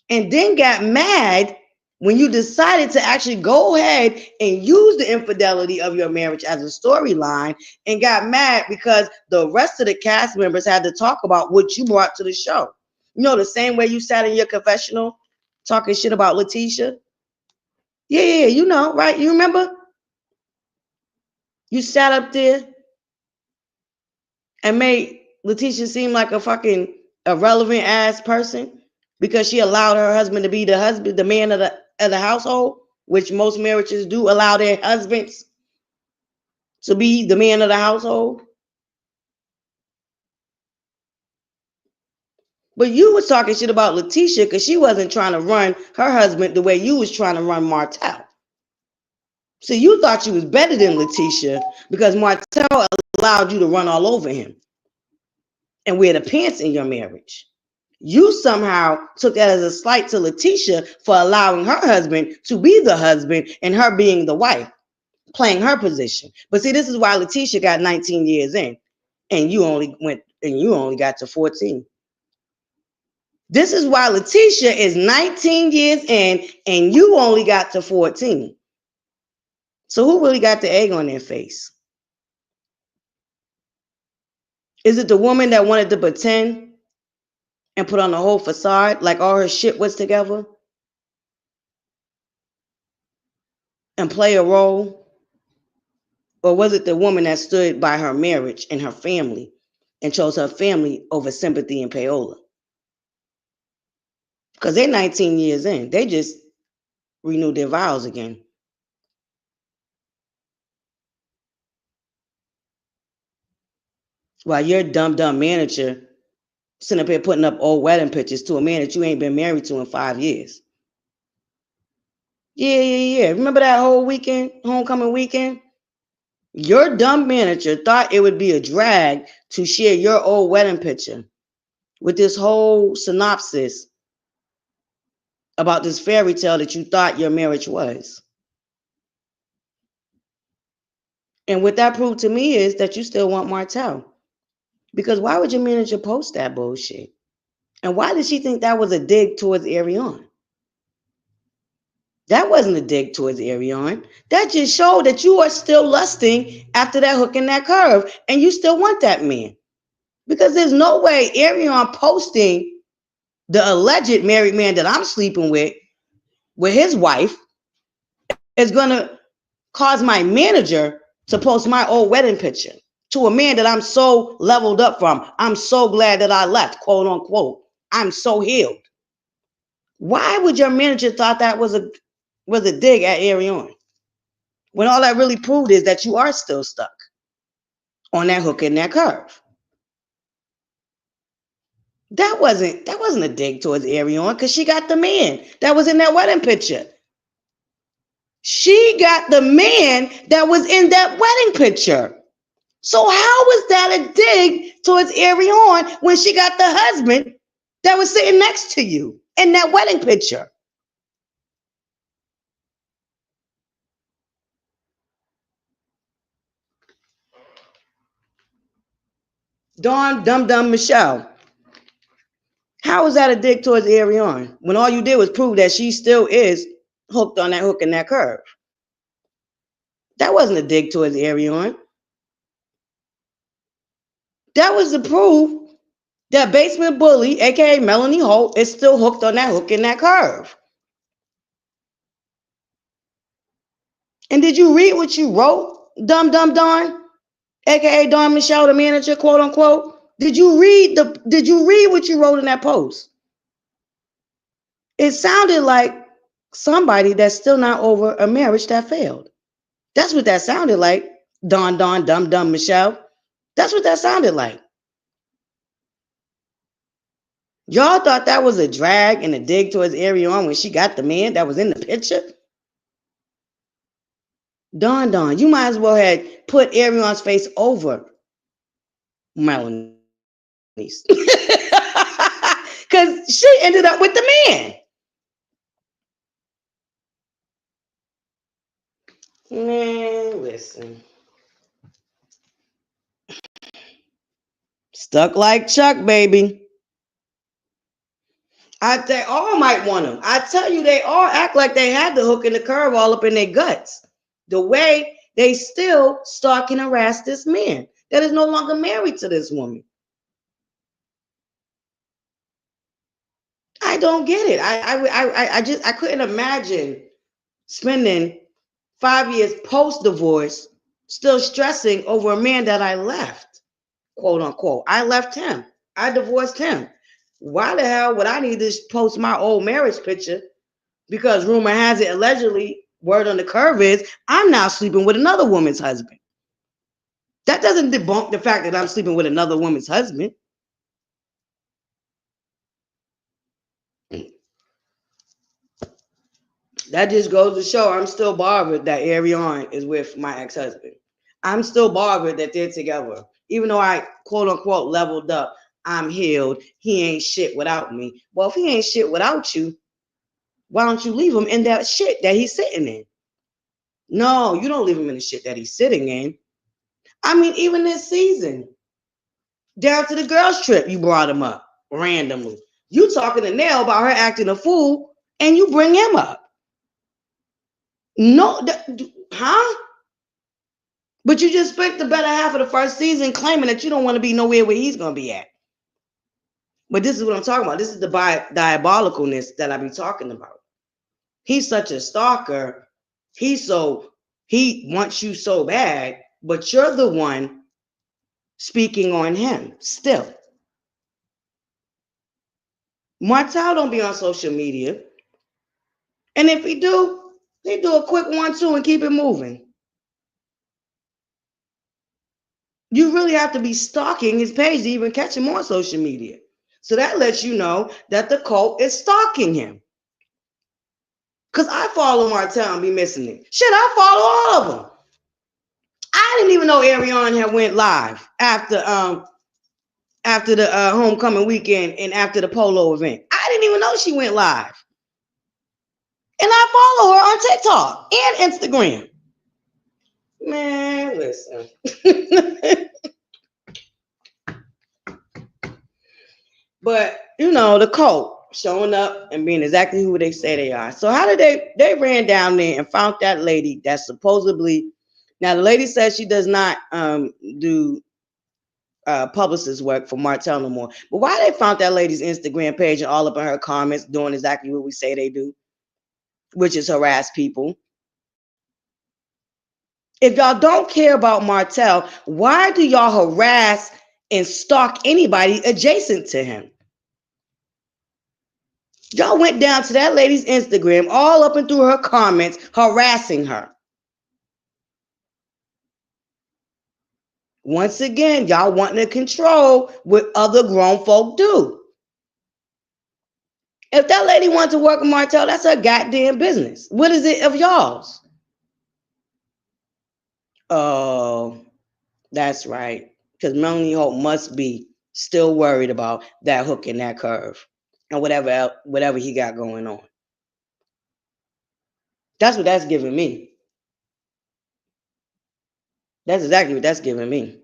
And then got mad when you decided to actually go ahead and use the infidelity of your marriage as a storyline, and got mad because the rest of the cast members had to talk about what you brought to the show. You know, the same way you sat in your confessional talking shit about Letitia? Yeah, you know, right? You remember? You sat up there and made Letitia seem like a fucking irrelevant ass person because she allowed her husband to be the husband, the man of the household, which most marriages do allow their husbands to be the man of the household. But you was talking shit about Letitia because she wasn't trying to run her husband the way you was trying to run Martell. So you thought you was better than Letitia because Martell allowed you to run all over him and wear the pants in your marriage. You somehow took that as a slight to Letitia for allowing her husband to be the husband and her being the wife, playing her position. But see, this is why Letitia got 19 years in and you only got to 14. This is why Letitia is 19 years in and you only got to 14. So who really got the egg on their face? Is it the woman that wanted to pretend and put on a whole facade like all her shit was together and play a role? Or was it the woman that stood by her marriage and her family and chose her family over sympathy and payola? Because they're 19 years in. They just renewed their vows again. While your dumb manager sitting up here putting up old wedding pictures to a man that you ain't been married to in 5 years. Yeah. Remember that whole weekend, homecoming weekend? Your dumb manager thought it would be a drag to share your old wedding picture with this whole synopsis about this fairy tale that you thought your marriage was. And what that proved to me is that you still want Martell. Because why would your manager post that bullshit? And why did she think that was a dig towards Arion? That wasn't a dig towards Arion. That just showed that you are still lusting after that hook and that curve, and you still want that man. Because there's no way Arion posting the alleged married man that I'm sleeping with his wife, is going to cause my manager to post my old wedding picture to a man that I'm so leveled up from. I'm so glad that I left, quote unquote. I'm so healed. Why would your manager thought that was a dig at Arion? When all that really proved is that you are still stuck on that hook and that curve. That wasn't a dig towards Arion because she got the man that was in that wedding picture. She got the man that was in that wedding picture. So how was that a dig towards Arion when she got the husband that was sitting next to you in that wedding picture? Dawn, dumb Michelle. How is that a dig towards Arion when all you did was prove that she still is hooked on that hook and that curve? That wasn't a dig towards Arion. That was to prove that basement bully, aka Melanie Holt, is still hooked on that hook and that curve. And did you read what you wrote, dumb Dawn, aka Dawn Michelle, the manager, quote unquote? Did you read what you wrote in that post? It sounded like somebody that's still not over a marriage that failed. That's what that sounded like. Dawn, dumb Michelle. That's what that sounded like. Y'all thought that was a drag and a dig towards Arion when she got the man that was in the picture? Don, you might as well have put Arion's face over Melanie's. Because she ended up with the man. Man, listen. Stuck like Chuck, baby. They all might want him. I tell you, they all act like they had the hook and the curve all up in their guts. The way they still stalk and harass this man that is no longer married to this woman. I don't get it. I couldn't imagine spending 5 years post-divorce still stressing over a man that I left, quote unquote. I left him. I divorced him. Why the hell would I need to post my old marriage picture? Because rumor has it, allegedly, word on the curve is, I'm now sleeping with another woman's husband. That doesn't debunk the fact that I'm sleeping with another woman's husband. That just goes to show I'm still bothered that Arion is with my ex-husband. I'm still bothered that they're together. Even though I, quote unquote, leveled up, I'm healed, he ain't shit without me. Well, if he ain't shit without you, why don't you leave him in that shit that he's sitting in? No, you don't leave him in the shit that he's sitting in. I mean, even this season, down to the girls' trip, you brought him up randomly. You talking to Nell about her acting a fool, and you bring him up. No, huh? But you just spent the better half of the first season claiming that you don't want to be nowhere where he's going to be at. But this is what I'm talking about. This is the diabolicalness that I be talking about. He's such a stalker. He wants you so bad, but you're the one speaking on him still. Martell don't be on social media. And if he do, they do a quick 1-2 and keep it moving. You really have to be stalking his page to even catch him on social media. So that lets you know that the cult is stalking him. Because I follow Martell and be missing it. Shit, I follow all of them. I didn't even know Arion had went live after the homecoming weekend and after the polo event. I didn't even know she went live. And I follow her on TikTok and Instagram. Man, listen. But, you know, the cult showing up and being exactly who they say they are. So how did they ran down there and found that lady that supposedly, now the lady says she does not do publicist work for Martell no more. But why they found that lady's Instagram page and all up in her comments doing exactly what we say they do, which is harass people. If y'all don't care about Martell, why do y'all harass and stalk anybody adjacent to him? Y'all went down to that lady's Instagram, all up and through her comments, harassing her. Once again, y'all wanting to control what other grown folk do. If that lady wants to work with Martell, that's her goddamn business. What is it of y'all's? Oh, that's right. Because Melanie Hope must be still worried about that hook and that curve and whatever he got going on. That's what that's giving me. That's exactly what that's giving me.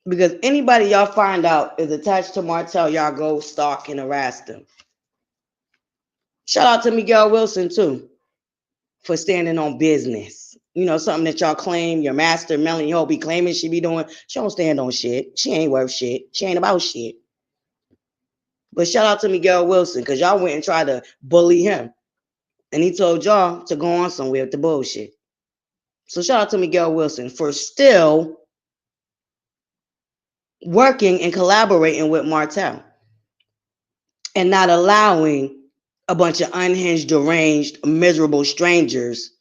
Because anybody y'all find out is attached to Martell, y'all go stalk and harass them. Shout out to Miguel Wilson, too, for standing on business. You know, something that y'all claim your master, Melanie Hope, be claiming she be doing. She don't stand on shit. She ain't worth shit. She ain't about shit. But shout out to Miguel Wilson, because y'all went and tried to bully him. And he told y'all to go on somewhere with the bullshit. So shout out to Miguel Wilson for still working and collaborating with Martell and not allowing a bunch of unhinged, deranged, miserable strangers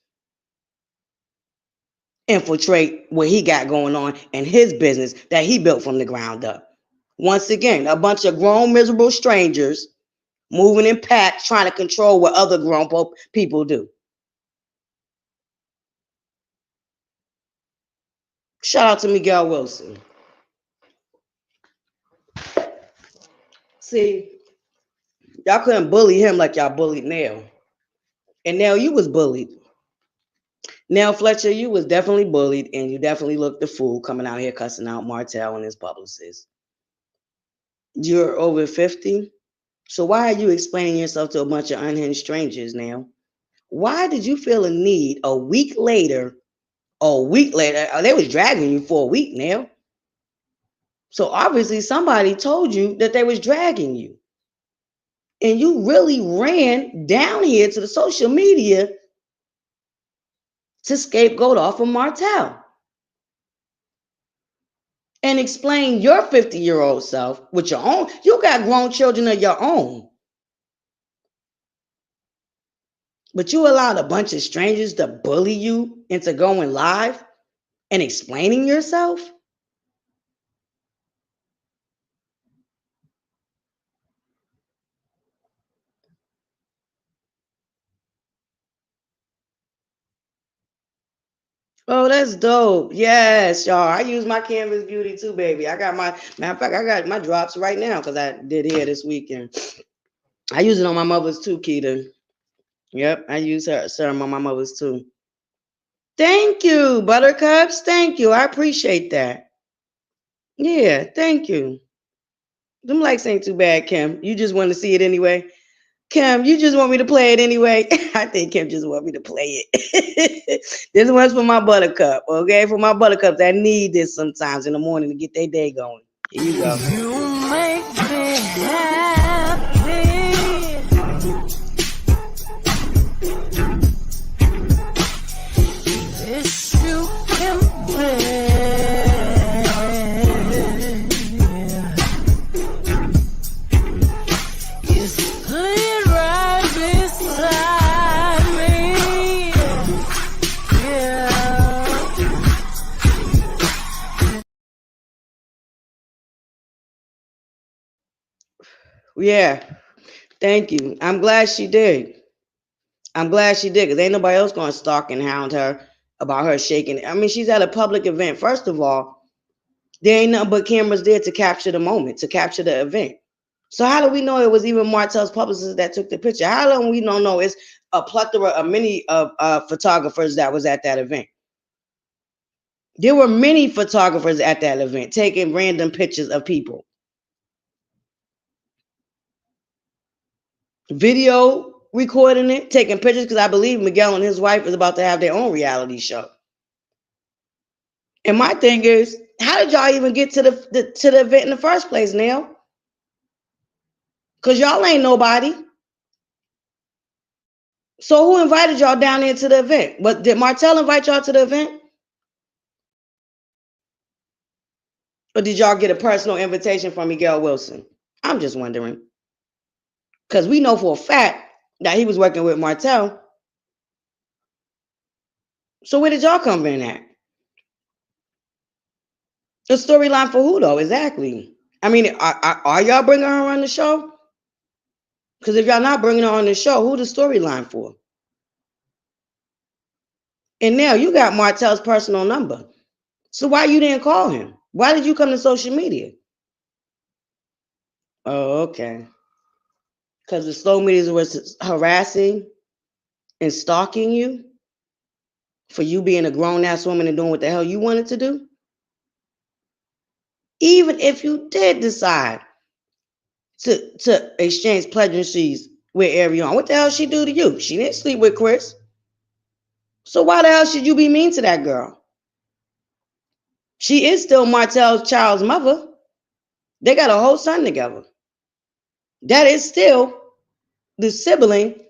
infiltrate what he got going on in his business that he built from the ground up. Once again, a bunch of grown, miserable strangers moving in packs, trying to control what other grown people do. Shout out to Miguel Wilson. See, y'all couldn't bully him like y'all bullied Nell. And Nell, you was bullied. Nell Fletcher, you was definitely bullied, and you definitely looked the fool coming out here cussing out Martell and his publicist. You're over 50, so why are you explaining yourself to a bunch of unhinged strangers now? Why did you feel a need a week later, they was dragging you for a week now. So obviously somebody told you that they was dragging you. And you really ran down here to the social media to scapegoat off of Martell. And explain your 50-year-old self with your own. You got grown children of your own. But you allowed a bunch of strangers to bully you into going live and explaining yourself? Oh, that's dope. Yes, y'all. I use my Canvas Beauty too, baby. I got matter of fact, I got my drops right now because I did hair this weekend. I use it on my mother's too, Keita. Yep, I use her serum on my mother's too. Thank you, Buttercups. Thank you. I appreciate that. Yeah, thank you. Them likes ain't too bad, Kim. You just want to see it anyway. Kim, you just want me to play it anyway? I think Kim just want me to play it. This one's for my buttercup, okay? For my buttercups that need this sometimes in the morning to get their day going. Here you go. You make me happy. This you can bear. You slid right beside me. Yeah. Yeah, thank you. I'm glad she did. I'm glad she did because ain't nobody else going to stalk and hound her about her shaking. I mean, she's at a public event. First of all, there ain't nothing but cameras there to capture the moment, to capture the event. So how do we know it was even Martell's publicist that took the picture? How do we don't know it's a plethora, a many of photographers that was at that event? There were many photographers at that event taking random pictures of people. Video recording it, taking pictures, because I believe Miguel and his wife is about to have their own reality show. And my thing is, how did y'all even get to the event in the first place, Neil? Because y'all ain't nobody. So who invited y'all down there to the event? But did Martell invite y'all to the event? Or did y'all get a personal invitation from Miguel Wilson? I'm just wondering. Because we know for a fact that he was working with Martell. So where did y'all come in at? The storyline for who, though? Exactly. I mean, are y'all bringing her on the show? Because if y'all not bringing her on the show, who the storyline for? And now you got Martell's personal number. So why you didn't call him? Why did you come to social media? Oh, okay. Because the slow media was harassing and stalking you for you being a grown-ass woman and doing what the hell you wanted to do? Even if you did decide to exchange pleasantries with Ariana, what the hell she do to you? She didn't sleep with Chris. So why the hell should you be mean to that girl? She is still Martell's child's mother. They got a whole son together. That is still the sibling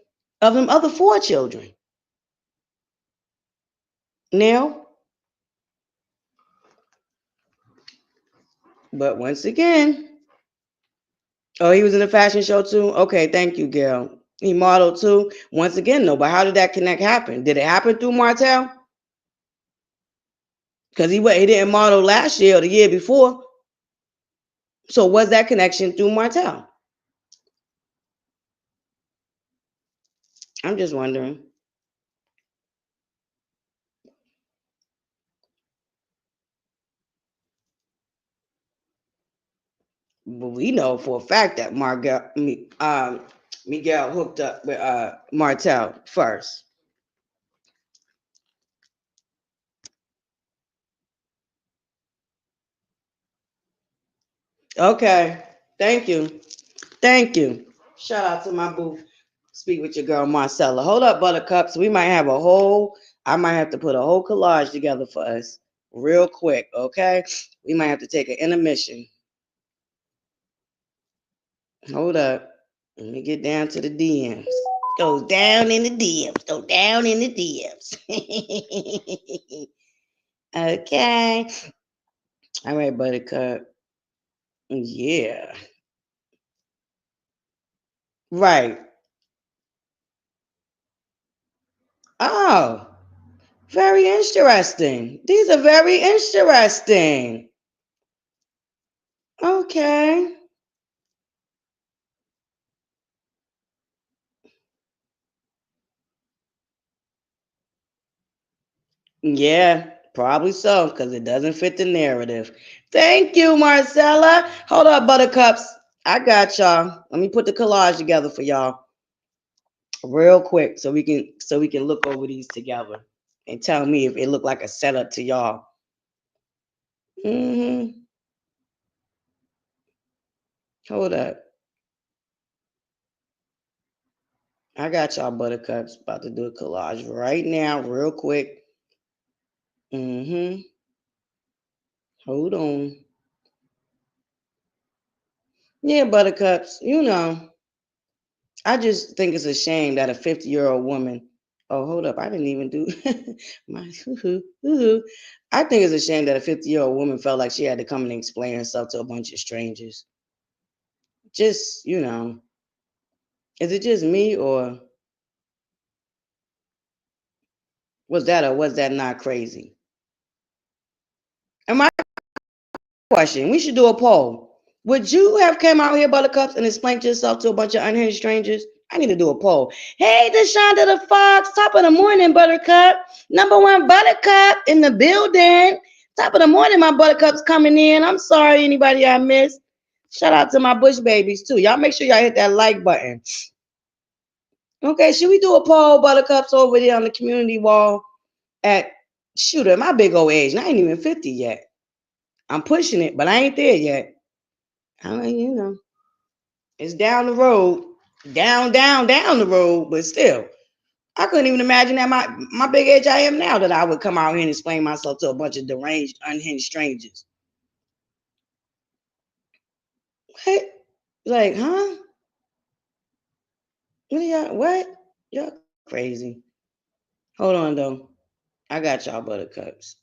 of them other 4 children. Now, but once again, oh, he was in a fashion show too? Okay, thank you, Gail. He modeled too. Once again, no, but how did that connect happen? Did it happen through Martell? Because he didn't model last year or the year before. So was that connection through Martell? I'm just wondering. But we know for a fact that Miguel hooked up with Martell first. Okay. Thank you. Thank you. Shout out to my boo. Speak with your girl Marcella. Hold up, Buttercups. We might have I might have to put a whole collage together for us real quick, okay? We might have to take an intermission. Hold up. Let me get down to the DMs. Go down in the DMs. Go down in the DMs. Okay. All right, Buttercup. Yeah. Right. Oh, very interesting. These are very interesting. Okay. Yeah, probably so, because it doesn't fit the narrative. Thank you, Marcella. Hold up, Buttercups. I got y'all. Let me put the collage together for y'all real quick so we can look over these together and tell me if it looked like a setup to y'all. Hold up. I got y'all, Buttercups. About to do a collage right now, real quick. Hold on. Yeah, Buttercups, I just think it's a shame that a 50-year-old woman. Oh, hold up. I didn't even do my I think it's a shame that a 50-year-old woman felt like she had to come and explain herself to a bunch of strangers. Just, is it just me or was that not crazy? And my question, we should do a poll. Would you have came out here, Buttercups, and explained yourself to a bunch of unhinged strangers? I need to do a poll. Hey, Deshaunda the Fox, top of the morning, Buttercup. Number one Buttercup in the building. Top of the morning, my Buttercups coming in. I'm sorry, anybody I missed. Shout out to my Bush babies, too. Y'all make sure y'all hit that like button. Okay, should we do a poll, Buttercups, over there on the community wall at my big old age? And I ain't even 50 yet. I'm pushing it, but I ain't there yet. I mean, it's down the road, down the road, but still, I couldn't even imagine at my big age I am now that I would come out here and explain myself to a bunch of deranged, unhinged strangers. What? Like, huh? What are y'all? What? Y'all crazy. Hold on, though. I got y'all, Buttercups.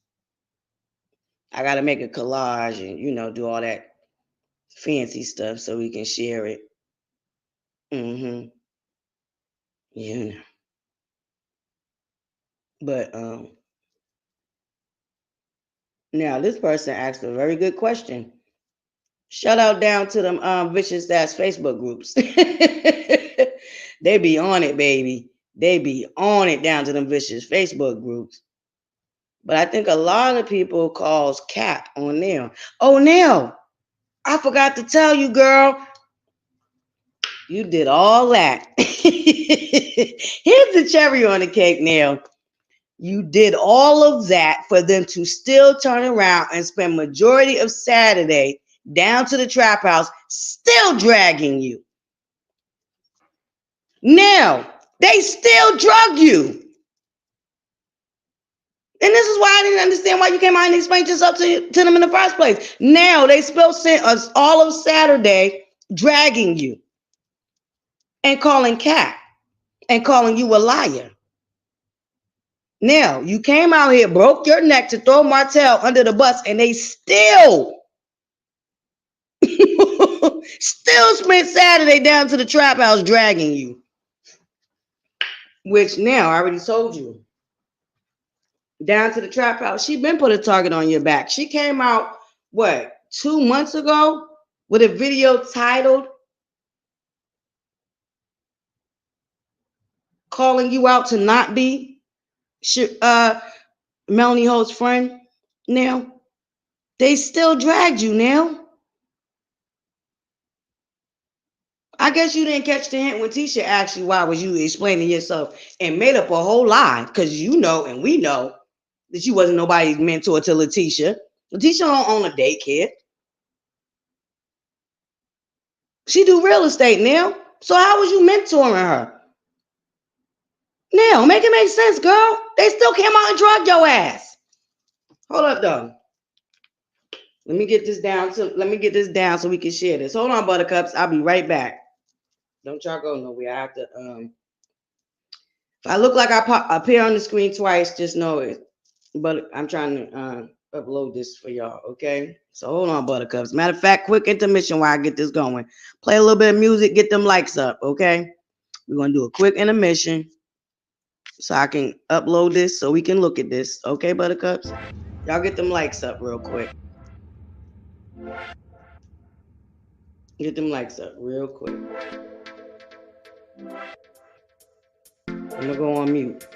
I got to make a collage and, do all that fancy stuff so we can share it. But now this person asked a very good question. Shout out down to them vicious ass Facebook groups. They be on it, baby. They be on it down to them vicious Facebook groups. But I think a lot of people calls cap on Nell. Oh, Nell, I forgot to tell you, girl. You did all that. Here's the cherry on the cake, Nell. You did all of that for them to still turn around and spend majority of Saturday down to the trap house, still dragging you. Now, they still drug you. And this is why I didn't understand why you came out and explained yourself to them in the first place. Now, they still sent us all of Saturday dragging you and calling Cat and calling you a liar. Now, you came out here, broke your neck to throw Martell under the bus, and they still spent Saturday down to the trap house dragging you. Which now, I already told you. Down to the trap house. She been put a target on your back. She came out, 2 months ago with a video titled calling you out to not be Melanie Holt's friend now. They still dragged you now. I guess you didn't catch the hint when Tisha asked you why was you explaining yourself and made up a whole lie because you know and we know that you wasn't nobody's mentor to Letitia. Letitia don't own a daycare. She do real estate now. So how was you mentoring her? Now, make it make sense, girl. They still came out and drugged your ass. Hold up, though. Let me get this down so we can share this. Hold on, Buttercups. I'll be right back. Don't y'all go nowhere. I have to if I look like I appear on the screen twice, just know it. But I'm trying to upload this for y'all, okay? So hold on, Buttercups. Matter of fact, quick intermission while I get this going. Play a little bit of music, get them likes up, okay? We're gonna do a quick intermission so I can upload this so we can look at this, okay, Buttercups? Y'all get them likes up real quick. Get them likes up real quick. I'm gonna go on mute.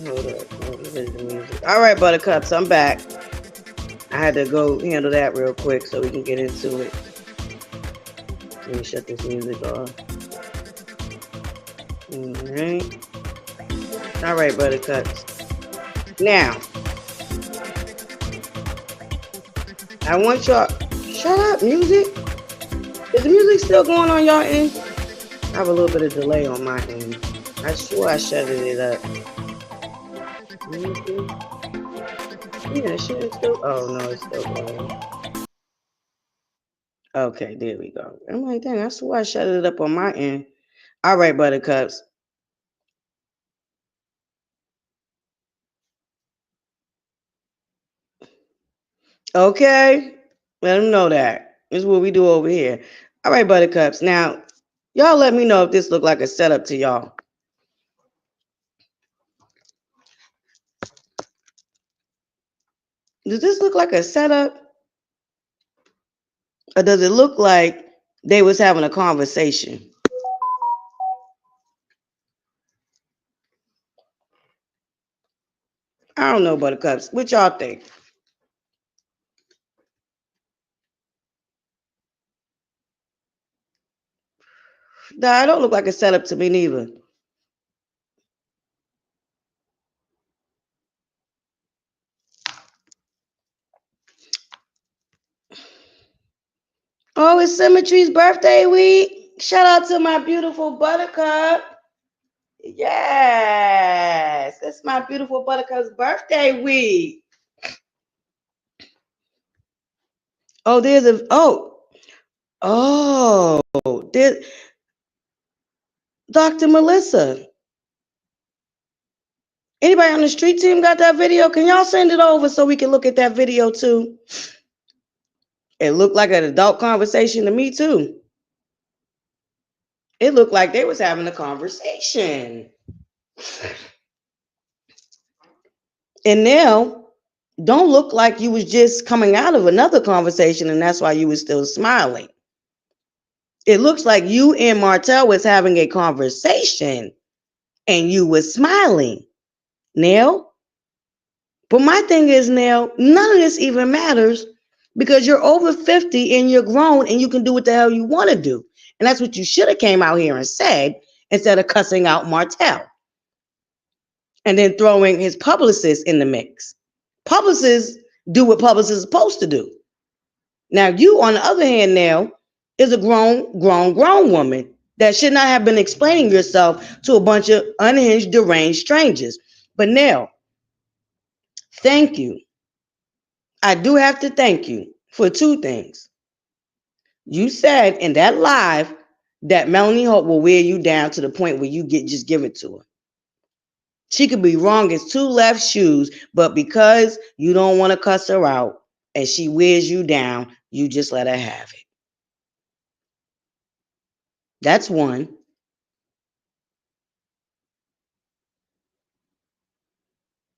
Hold up. Where's the music? All right, Buttercups, I'm back. I had to go handle that real quick so we can get into it. Let me shut this music off. All right, Buttercups. Now, I want y'all. Shut up, music. Is the music still going on y'all end? I have a little bit of delay on my end. I swear I shutted it up. Yeah, shit still. Oh no, it's still going. Okay, there we go. I'm like, dang, I swear I shut it up on my end. All right, Buttercups. Okay, let them know that. This is what we do over here. All right, Buttercups. Now, y'all let me know if this look like a setup to y'all. Does this look like a setup? Or does it look like they was having a conversation? I don't know, Buttercups. What y'all think? Nah, it don't look like a setup to me neither. Oh, it's Symmetry's birthday week. Shout out to my beautiful Buttercup. Yes, it's my beautiful Buttercup's birthday week. Oh, there's a there's Dr. Melissa. Anybody on the street team got that video? Can y'all send it over so we can look at that video too? It looked like an adult conversation to me too. It looked like they was having a conversation. And now, don't look like you was just coming out of another conversation and that's why you was still smiling. It looks like you and Martell was having a conversation and you was smiling. Nell? But my thing is, Nell, none of this even matters because you're over 50 and you're grown and you can do what the hell you want to do. And that's what you should have came out here and said instead of cussing out Martell. And then throwing his publicist in the mix. Publicists do what publicists are supposed to do. Now, you, on the other hand, now, is a grown woman that should not have been explaining yourself to a bunch of unhinged, deranged strangers. But now, thank you. I do have to thank you for two things. You said in that live that Melanie Hope will wear you down to the point where you just give it to her. She could be wrong as two left shoes, but because you don't want to cuss her out and she wears you down, you just let her have it. That's one.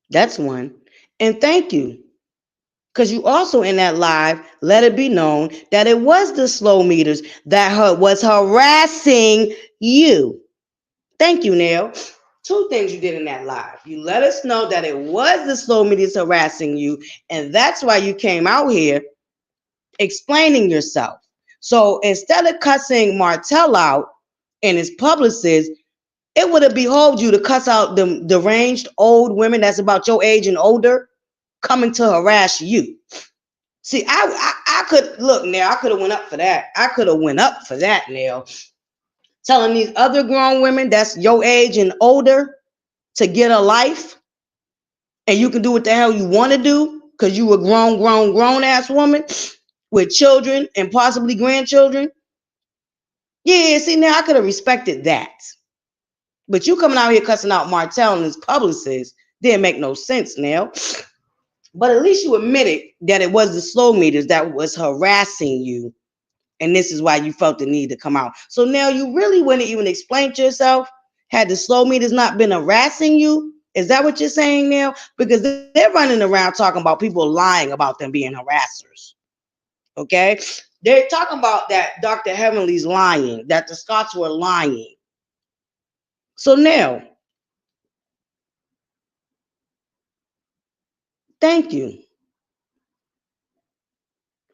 That's one. And thank you. Because you also in that live let it be known that it was the slow meters that was harassing you. Thank you, Nell. Two things you did in that live. You let us know that it was the slow meters harassing you, and that's why you came out here explaining yourself. So instead of cussing Martell out and his publicist, it would have behoved you to cuss out the deranged old women that's about your age and older coming to harass you. See, I could look now. I could have went up for that. I could have went up for that now. Telling these other grown women that's your age and older to get a life, and you can do what the hell you want to do because you a grown ass woman with children and possibly grandchildren. Yeah, see, now I could have respected that. But you coming out here cussing out Martell and his publicist didn't make no sense now. But at least you admitted that it was the slow meters that was harassing you. And this is why you felt the need to come out. So now you really wouldn't even explain to yourself had the slow meters not been harassing you. Is that what you're saying now? Because they're running around talking about people lying about them being harassers. Okay? They're talking about that Dr. Heavenly's lying, that the Scots were lying. So now, thank you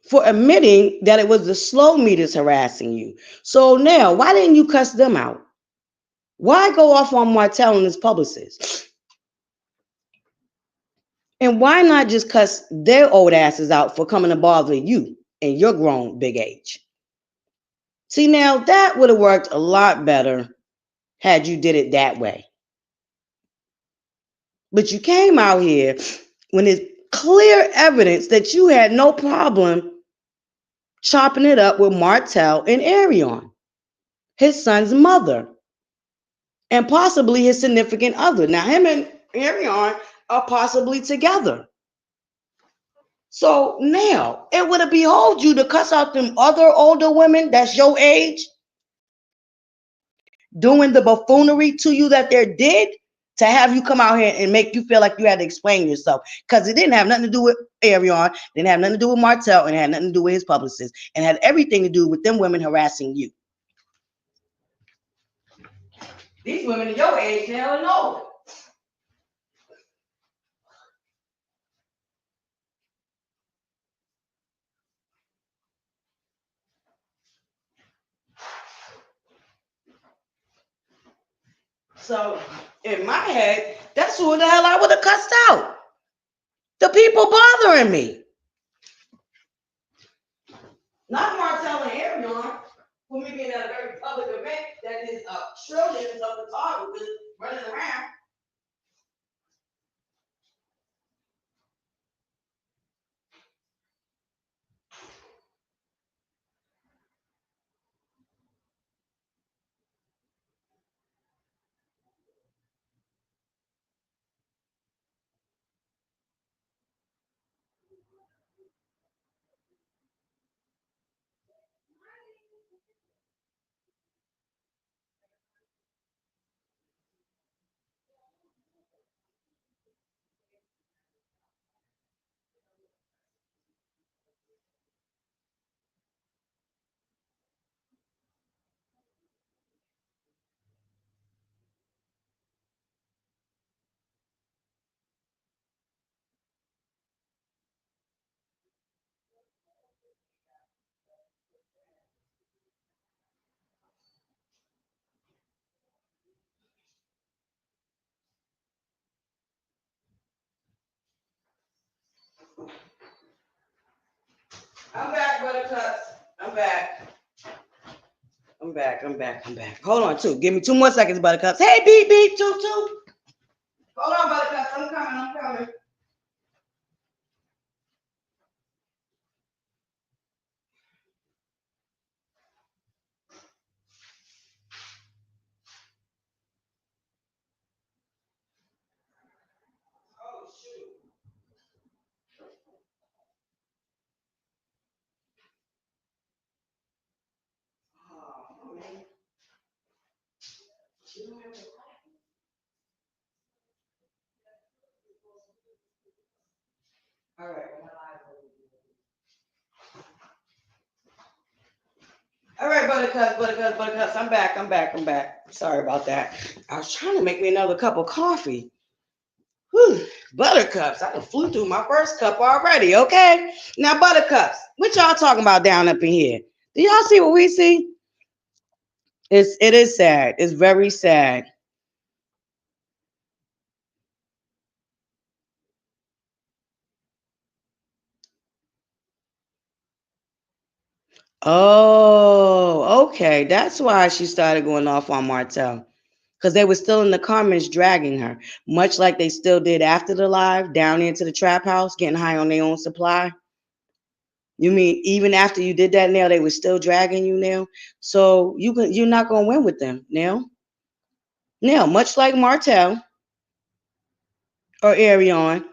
for admitting that it was the slow meters harassing you. So now, why didn't you cuss them out? Why go off on Martell and his publicist? And why not just cuss their old asses out for coming to bother you and your grown big age? See, now that would have worked a lot better had you did it that way. But you came out here when there's clear evidence that you had no problem chopping it up with Martell and Arion, his son's mother, and possibly his significant other. Now, him and Arion are possibly together. So now it would have behoved you to cuss out them other older women that's your age, doing the buffoonery to you that they did, to have you come out here and make you feel like you had to explain yourself. Because it didn't have nothing to do with Arion, didn't have nothing to do with Martell, and it had nothing to do with his publicist, and had everything to do with them women harassing you. These women are your age now and older. So in my head, that's who the hell I would have cussed out. The people bothering me. Not Martell and Arion, for me being at a very public event that is trillions of photographers running around. I'm back, Buttercups. I'm back. Hold on, too. Give me 2 more seconds, Buttercups. Hey, beep, beep, toot, toot. Hold on, Buttercups. I'm coming. Oh, shoot. Oh, man. All right. All right, Buttercups. I'm back. Sorry about that. I was trying to make me another cup of coffee. Whew. Buttercups. I done flew through my first cup already, okay? Now, Buttercups, what y'all talking about down up in here? Do y'all see what we see? It is sad. It's very sad. Oh, okay. That's why she started going off on Martell. Because they were still in the comments dragging her, much like they still did after the live, down into the trap house, getting high on their own supply. You mean even after you did that, Nell, they were still dragging you, Nell? So you're not gonna win with them, Nell. Nell, much like Martell or Arion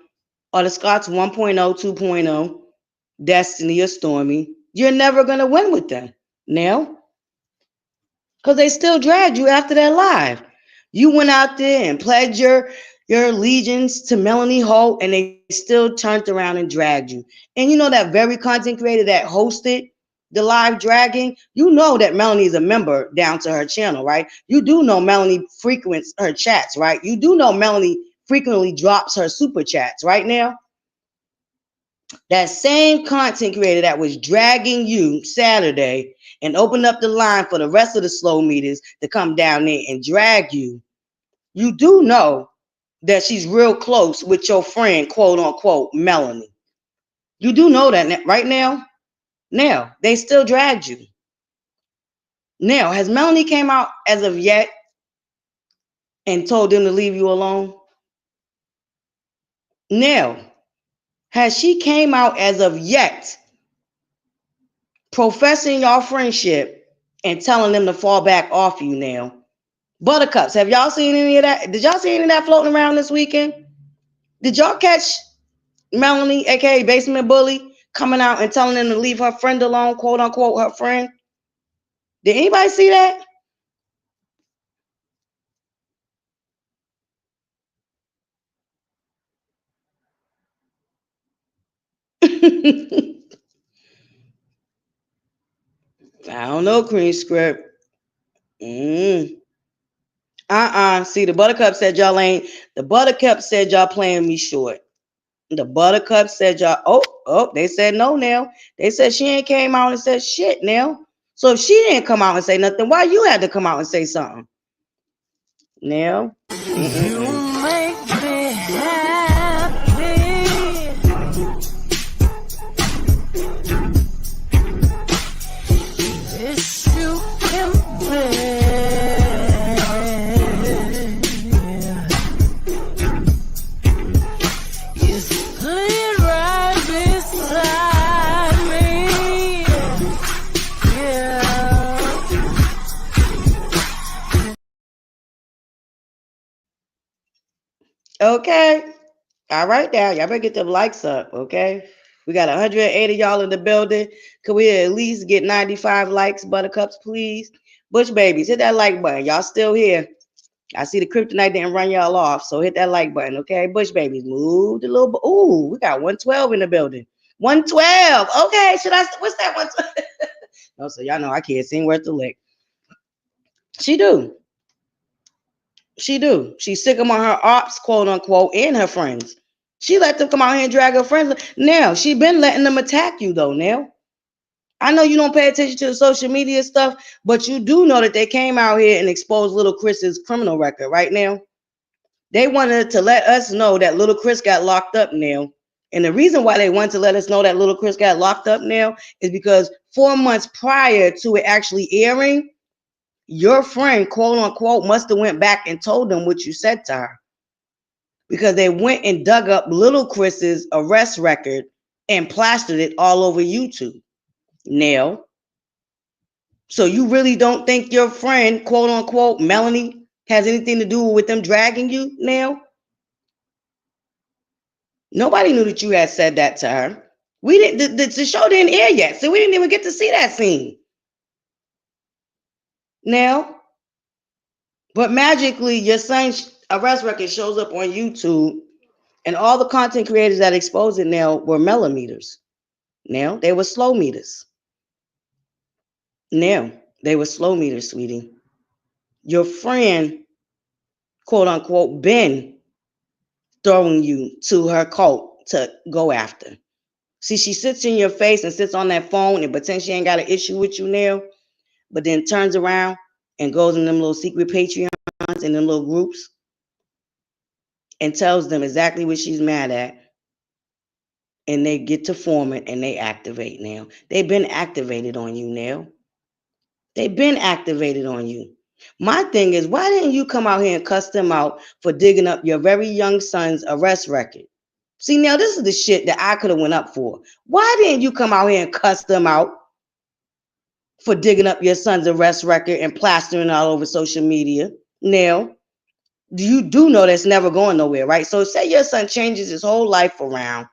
or the Scots 1.0, 2.0, Destiny or Stormy, you're never gonna win with them, Nell. Because they still dragged you after that live. You went out there and pledged your allegiance to Melanie Holt, and they still turned around and dragged you. And you know that very content creator that hosted the live dragging, you know that Melanie is a member down to her channel, right? You do know Melanie frequents her chats, right? You do know Melanie frequently drops her super chats, right now? That same content creator that was dragging you Saturday and opened up the line for the rest of the slow meters to come down there and drag you, you do know that she's real close with your friend, quote unquote, Melanie. You do know that right now? Now, they still dragged you. Now, has Melanie came out as of yet and told them to leave you alone? Now, has she came out as of yet professing your friendship and telling them to fall back off you now? Buttercups, have y'all seen any of that? Did y'all see any of that floating around this weekend? Did y'all catch Melanie, aka Basement Bully, coming out and telling them to leave her friend alone, quote unquote, her friend? Did anybody see that? I don't know, Cream Script. See, the Buttercup said y'all ain't. The Buttercup said y'all playing me short. The Buttercup said y'all. Oh, they said no now. They said she ain't came out and said shit now. So if she didn't come out and say nothing, why you had to come out and say something? Now. You make me happy. Okay. All right now. Y'all better get them likes up, okay? We got 180 y'all in the building. Could we at least get 95 likes, buttercups, please? Bush babies, hit that like button. Y'all still here. I see the kryptonite didn't run y'all off, so hit that like button, okay? Bush babies, move the little. Ooh, we got 112 in the building. 112. Okay, what's that 112? No, so y'all know I can't sing worth the lick. She do. She do. She's sick among her ops, quote unquote, and her friends. She let them come out here and drag her friends. Now, she been letting them attack you, though, now. I know you don't pay attention to the social media stuff, but you do know that they came out here and exposed little Chris's criminal record right now. They wanted to let us know that little Chris got locked up now. And the reason why they wanted to let us know that little Chris got locked up now is because 4 months prior to it actually airing, your friend, quote unquote, must have went back and told them what you said to her. Because they went and dug up little Chris's arrest record and plastered it all over YouTube. Now, so you really don't think your friend, quote unquote, Melanie, has anything to do with them dragging you now? Nobody knew that you had said that to her. We didn't. The show didn't air yet, so we didn't even get to see that scene. Now, but magically, your son's arrest record shows up on YouTube, and all the content creators that exposed it now were millimeters. Now they were slow meters. Now they were slow meters, sweetie. Your friend, quote unquote, been throwing you to her cult to go after. See, she sits in your face and sits on that phone and pretends she ain't got an issue with you now, but then turns around and goes in them little secret Patreons and them little groups and tells them exactly what she's mad at. And they get to form it and they activate now. They've been activated on you now. They've been activated on you. My thing is, why didn't you come out here and cuss them out for digging up your very young son's arrest record? See, now this is the shit that I could have went up for. Why didn't you come out here and cuss them out for digging up your son's arrest record and plastering it all over social media? Now, you do know that's never going nowhere, right? So say your son changes his whole life around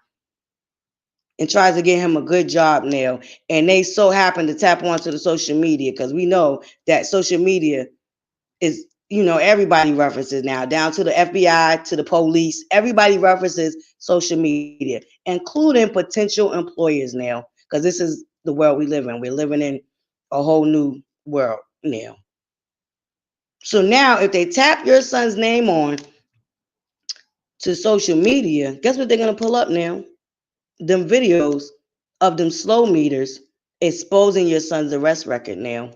and tries to get him a good job now, and they so happen to tap onto the social media, because we know that social media is, everybody references now, down to the FBI, to the police. Everybody references social media, including potential employers now, because this is the world we live in. We're living in a whole new world now. So now if they tap your son's name on to social media, guess what they're going to pull up now? Them videos of them slow meters exposing your son's arrest record now.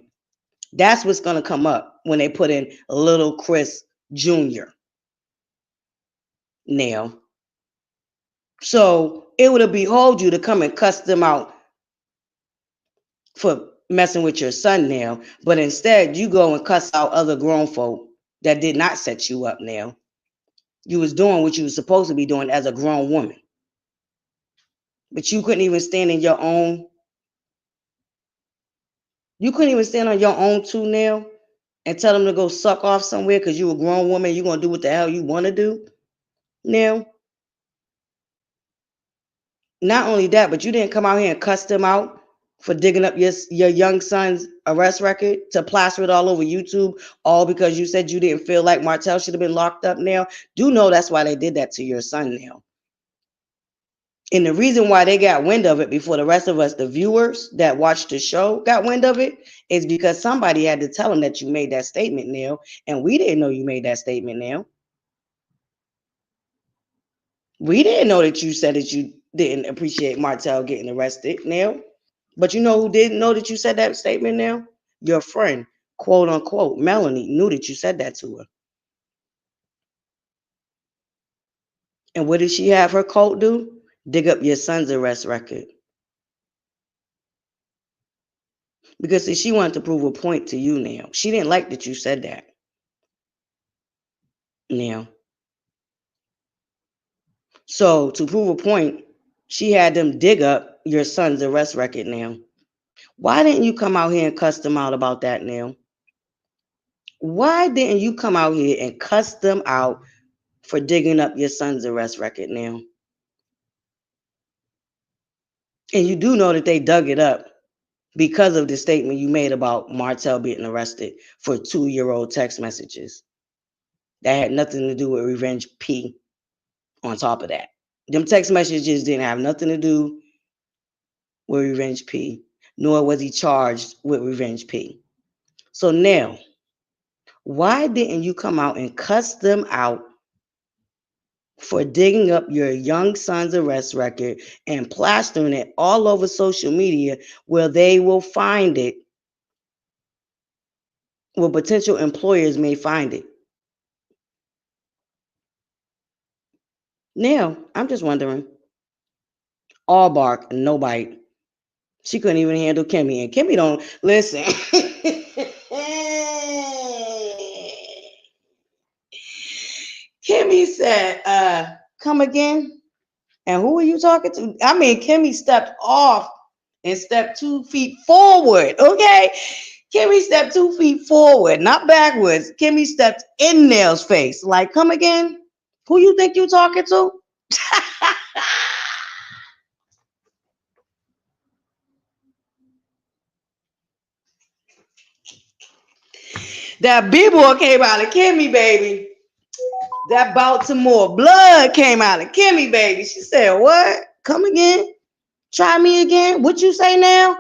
That's what's going to come up when they put in little Chris Jr. now. So it would behold you to come and cuss them out for messing with your son now, but instead you go and cuss out other grown folk that did not set you up now. You was doing what you was supposed to be doing as a grown woman. But you couldn't even stand in your own. You couldn't even stand on your own two now and tell them to go suck off somewhere because you a grown woman. You're going to do what the hell you want to do now. Not only that, but you didn't come out here and cuss them out for digging up your young son's arrest record to plaster it all over YouTube, all because you said you didn't feel like Martell should have been locked up now. Do know that's why they did that to your son now. And the reason why they got wind of it before the rest of us, the viewers that watched the show, got wind of it is because somebody had to tell them that you made that statement, Neil. And we didn't know you made that statement, Neil. We didn't know that you said that you didn't appreciate Martell getting arrested, Neil. But you know who didn't know that you said that statement, Neil? Your friend, quote unquote, Melanie, knew that you said that to her. And what did she have her cult do? Dig up your son's arrest record. Because see, she wanted to prove a point to you now. She didn't like that you said that. Now. So to prove a point, she had them dig up your son's arrest record now. Why didn't you come out here and cuss them out about that, Neil? Why didn't you come out here and cuss them out for digging up your son's arrest record, Neil? And you do know that they dug it up because of the statement you made about Martell being arrested for 2-year-old text messages. That had nothing to do with Revenge P on top of that. Them text messages didn't have nothing to do with Revenge P, nor was he charged with Revenge P. So now, why didn't you come out and cuss them out for digging up your young son's arrest record and plastering it all over social media where they will find it, where potential employers may find it? Now, I'm just wondering. All bark, no bite. She couldn't even handle Kimmy, and Kimmy don't listen. Kimmy said, come again? And who are you talking to? I mean, Kimmy stepped off and stepped 2 feet forward, okay? Kimmy stepped 2 feet forward, not backwards. Kimmy stepped in Nell's face. Like, come again? Who you think you talking to? That B-boy came out of Kimmy, baby. That Baltimore blood came out of Kimmy, baby. She said, what? Come again? Try me again? What you say now?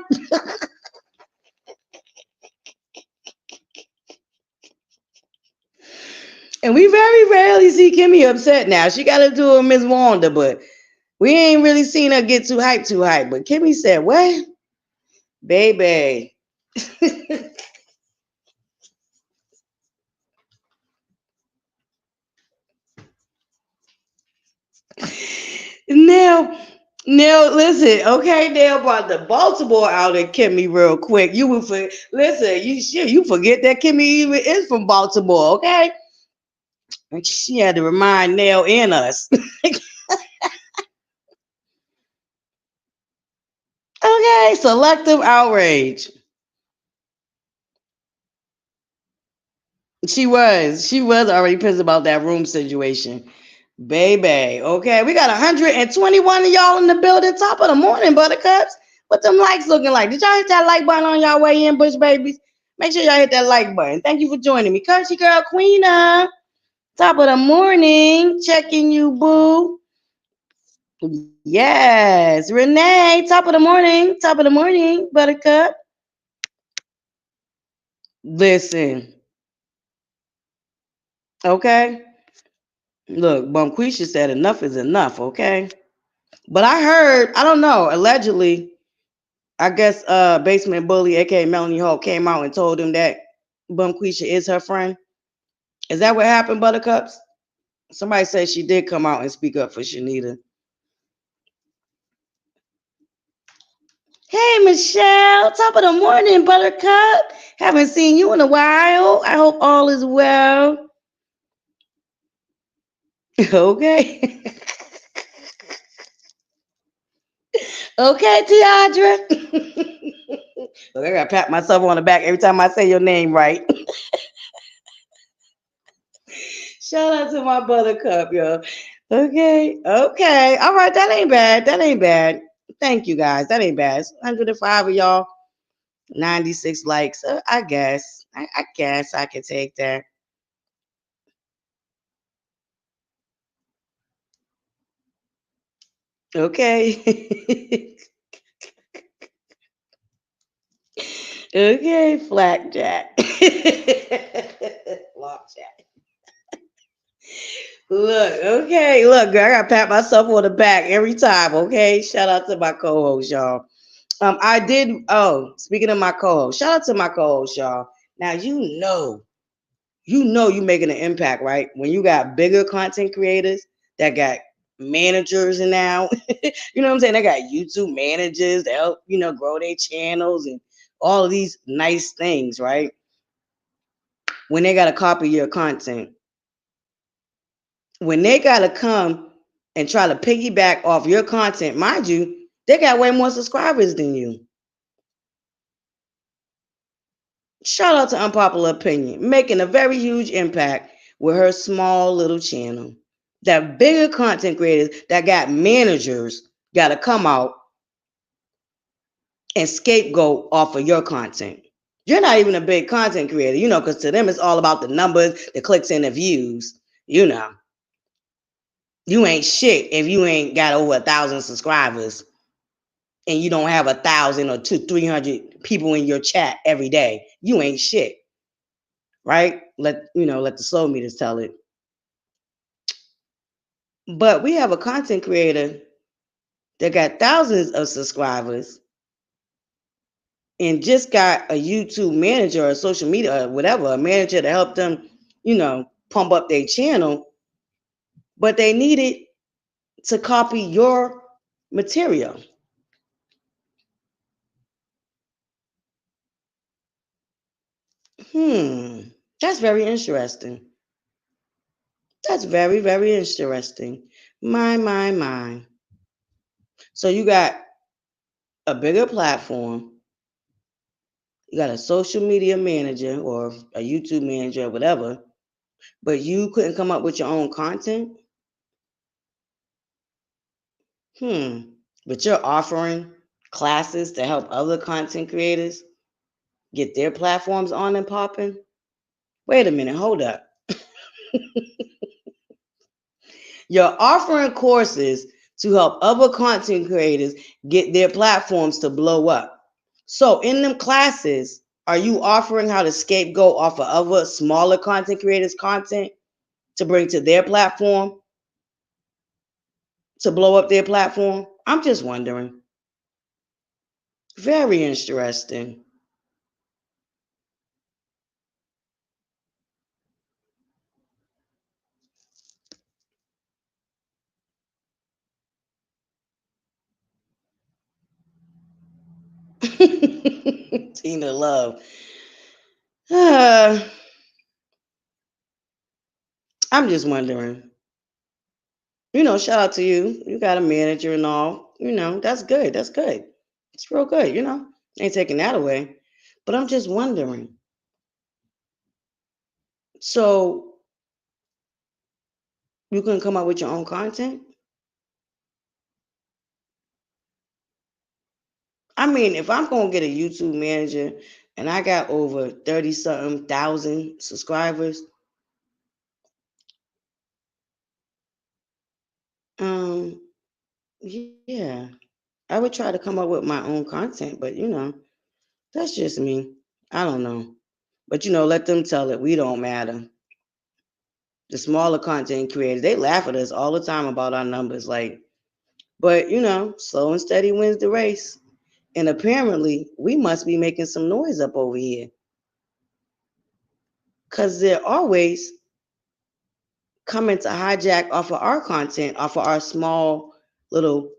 And we very rarely see Kimmy upset now. She got to do a Miss Wanda, but we ain't really seen her get too hyped. But Kimmy said, what? Baby. Now, listen, okay, Nell brought the Baltimore out at Kimmy real quick. You would listen, you forget that Kimmy even is from Baltimore, okay? And she had to remind Nell and us. Okay, selective outrage. She was already pissed about that room situation. Baby, okay, we got 121 of y'all in the building. Top of the morning, buttercups. What them likes looking like? Did y'all hit that like button on y'all way in, Bush babies? Make sure y'all hit that like button. Thank you for joining me. Country Girl Queena. Top of the morning. Checking you, boo. Yes. Renee, top of the morning. Top of the morning, buttercup. Listen. Okay. Look, Bumquisha said enough is enough, okay? But I heard, I don't know, allegedly, I guess Basement Bully, aka Melanie Hope, came out and told him that Bumquisha is her friend. Is that what happened, Buttercups? Somebody said she did come out and speak up for Shanita. Hey, Michelle, top of the morning, Buttercup. Haven't seen you in a while. I hope all is well. Okay. Okay, Tiandra. Look, I gotta pat myself on the back every time I say your name right. Shout out to my buttercup, yo. Okay. All right, that ain't bad. Thank you, guys. That ain't bad. It's 105 of y'all, 96 likes. I guess. I guess I can take that. Okay. Okay, Flapjack. Flapjack. Look, girl, I gotta pat myself on the back every time, okay? Shout out to my co-host, y'all. Speaking of my co-host, shout out to my co-host, y'all. Now, you making an impact, right? When you got bigger content creators that got managers and now, you know what I'm saying? They got YouTube managers to help, grow their channels and all of these nice things, right? When they got to copy your content, when they got to come and try to piggyback off your content, mind you, they got way more subscribers than you. Shout out to Unpopular Opinion, making a very huge impact with her small little channel. That bigger content creators that got managers got to come out and scapegoat off of your content. You're not even a big content creator, because to them it's all about the numbers, the clicks, and the views. You ain't shit if you ain't got over 1,000 subscribers and you don't have 1,000 or 300 people in your chat every day. You ain't shit, right? Let the slow meters tell it. But we have a content creator that got thousands of subscribers and just got a YouTube manager or social media or whatever, a manager to help them, pump up their channel. But they needed to copy your material. That's very interesting. That's very, very interesting. My. So you got a bigger platform. You got a social media manager or a YouTube manager or whatever, but you couldn't come up with your own content? But you're offering classes to help other content creators get their platforms on and popping? Wait a minute, hold up. You're offering courses to help other content creators get their platforms to blow up. So in them classes, are you offering how to scapegoat off of other smaller content creators' content to bring to their platform, to blow up their platform? I'm just wondering. Very interesting. Tina Love. I'm just wondering. Shout out to you. You got a manager and all. That's good. That's good. It's real good. Ain't taking that away. But I'm just wondering. So you can come up with your own content? I mean, if I'm going to get a YouTube manager and I got over 30-something thousand subscribers, yeah, I would try to come up with my own content, but that's just me. I don't know. But let them tell it. We don't matter. The smaller content creators, they laugh at us all the time about our numbers. But slow and steady wins the race. And apparently, we must be making some noise up over here. Because they're always coming to hijack off of our content, off of our small, little,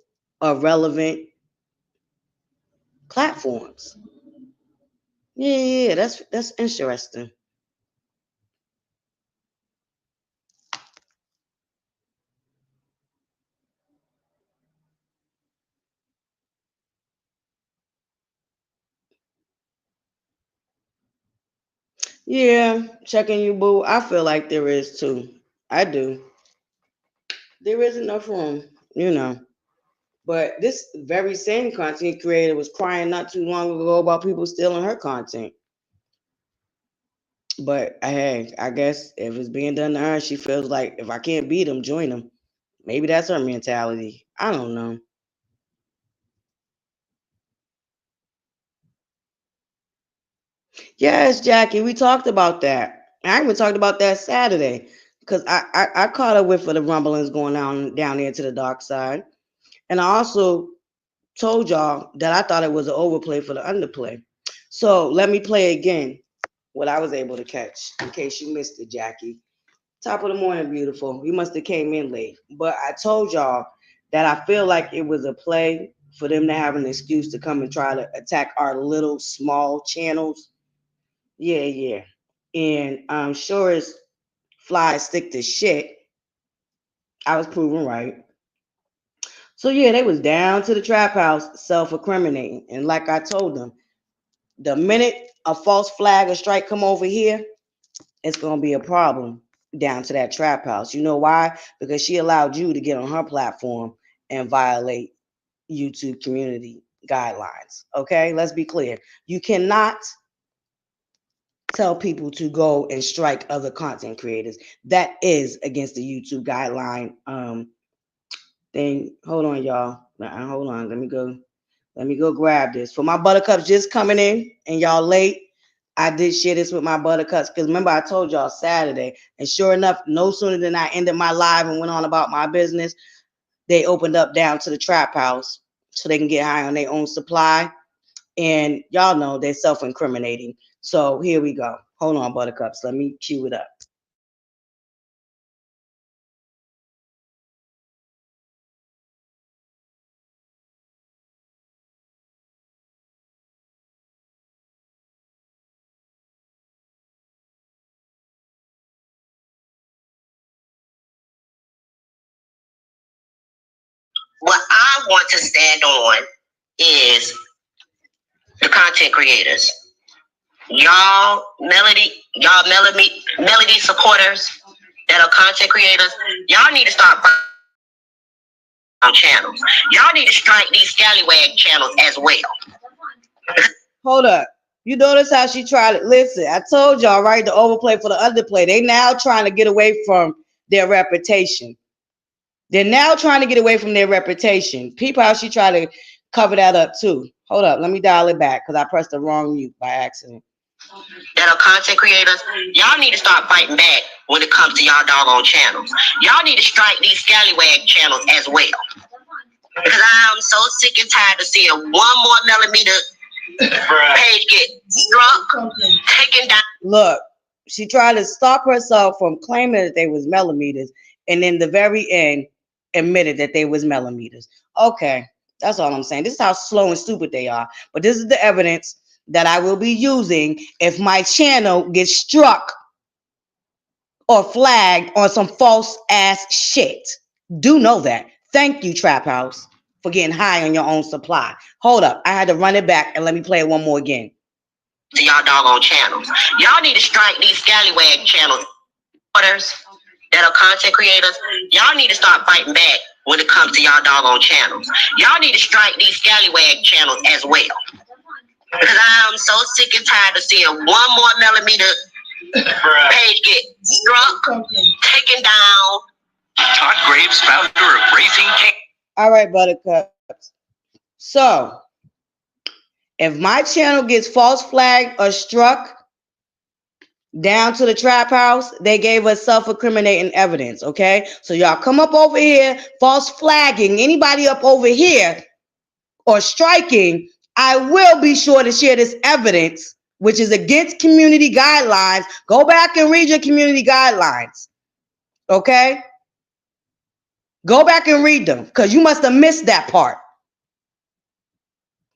irrelevant platforms. Yeah, that's interesting. Yeah, checking you, boo. I feel like there is too. I do. There is enough room. But this very same content creator was crying not too long ago about people stealing her content. But hey, I guess if it's being done to her, she feels like if I can't beat them, join them. Maybe that's her mentality. I don't know. Yes, Jackie, we talked about that. I even talked about that Saturday because I caught up with for the rumblings going on down there to the dark side. And I also told y'all that I thought it was an overplay for the underplay. So let me play again what I was able to catch in case you missed it, Jackie. Top of the morning, beautiful. You must have came in late. But I told y'all that I feel like it was a play for them to have an excuse to come and try to attack our little small channels. Yeah. And I'm sure as flies stick to shit, I was proven right. So yeah, they was down to the trap house self-incriminating. And like I told them, The minute a false flag or strike come over here, it's gonna be a problem down to that trap house. You know why? Because she allowed you to get on her platform and violate YouTube community guidelines. Okay, let's be clear. You cannot tell people to go and strike other content creators. That is against the YouTube guideline thing. Hold on, y'all. Hold on. Let me go grab this. For my buttercups just coming in and y'all late, I did share this with my buttercups because remember I told y'all Saturday, and sure enough, no sooner than I ended my live and went on about my business, they opened up down to the trap house so they can get high on their own supply. And y'all know they're self-incriminating. So here we go. Hold on, buttercups. Let me cue it up. What I want to stand on is the content creators. Melody supporters that are content creators, y'all need to start on channels. Y'all need to strike these scallywag channels as well. Hold up. You notice how she tried it? Listen, I told y'all, right? The overplay for the underplay. They now trying to get away from their reputation. They're now trying to get away from their reputation. People, how she tried to cover that up too. Hold up. Let me dial it back because I pressed the wrong mute by accident. That are content creators, y'all need to start fighting back when it comes to y'all doggone channels. Y'all need to strike these scallywag channels as well. Because I'm so sick and tired of seeing one more millimeter page get struck, taken down. Look, she tried to stop herself from claiming that they was millimeters, and in the very end, admitted that they was millimeters. Okay, that's all I'm saying. This is how slow and stupid they are. But this is the evidence that I will be using if my channel gets struck or flagged on some false ass shit. Do know that. Thank you, Trap House, for getting high on your own supply. Hold up. I had to run it back and let me play it one more again. To y'all doggone channels. Y'all need to strike these scallywag channels. That are content creators, y'all need to start fighting back when it comes to y'all doggone channels. Y'all need to strike these scallywag channels as well. Because I'm so sick and tired of seeing one more millimeter page get struck, taken down. Todd Graves, founder of Raising King. All right, buttercups. So, if my channel gets false flagged or struck down to the trap house, they gave us self-incriminating evidence, okay? So y'all come up over here, false flagging anybody up over here or striking, I will be sure to share this evidence, which is against community guidelines. Go back and read your community guidelines, okay? Go back and read them because you must have missed that part.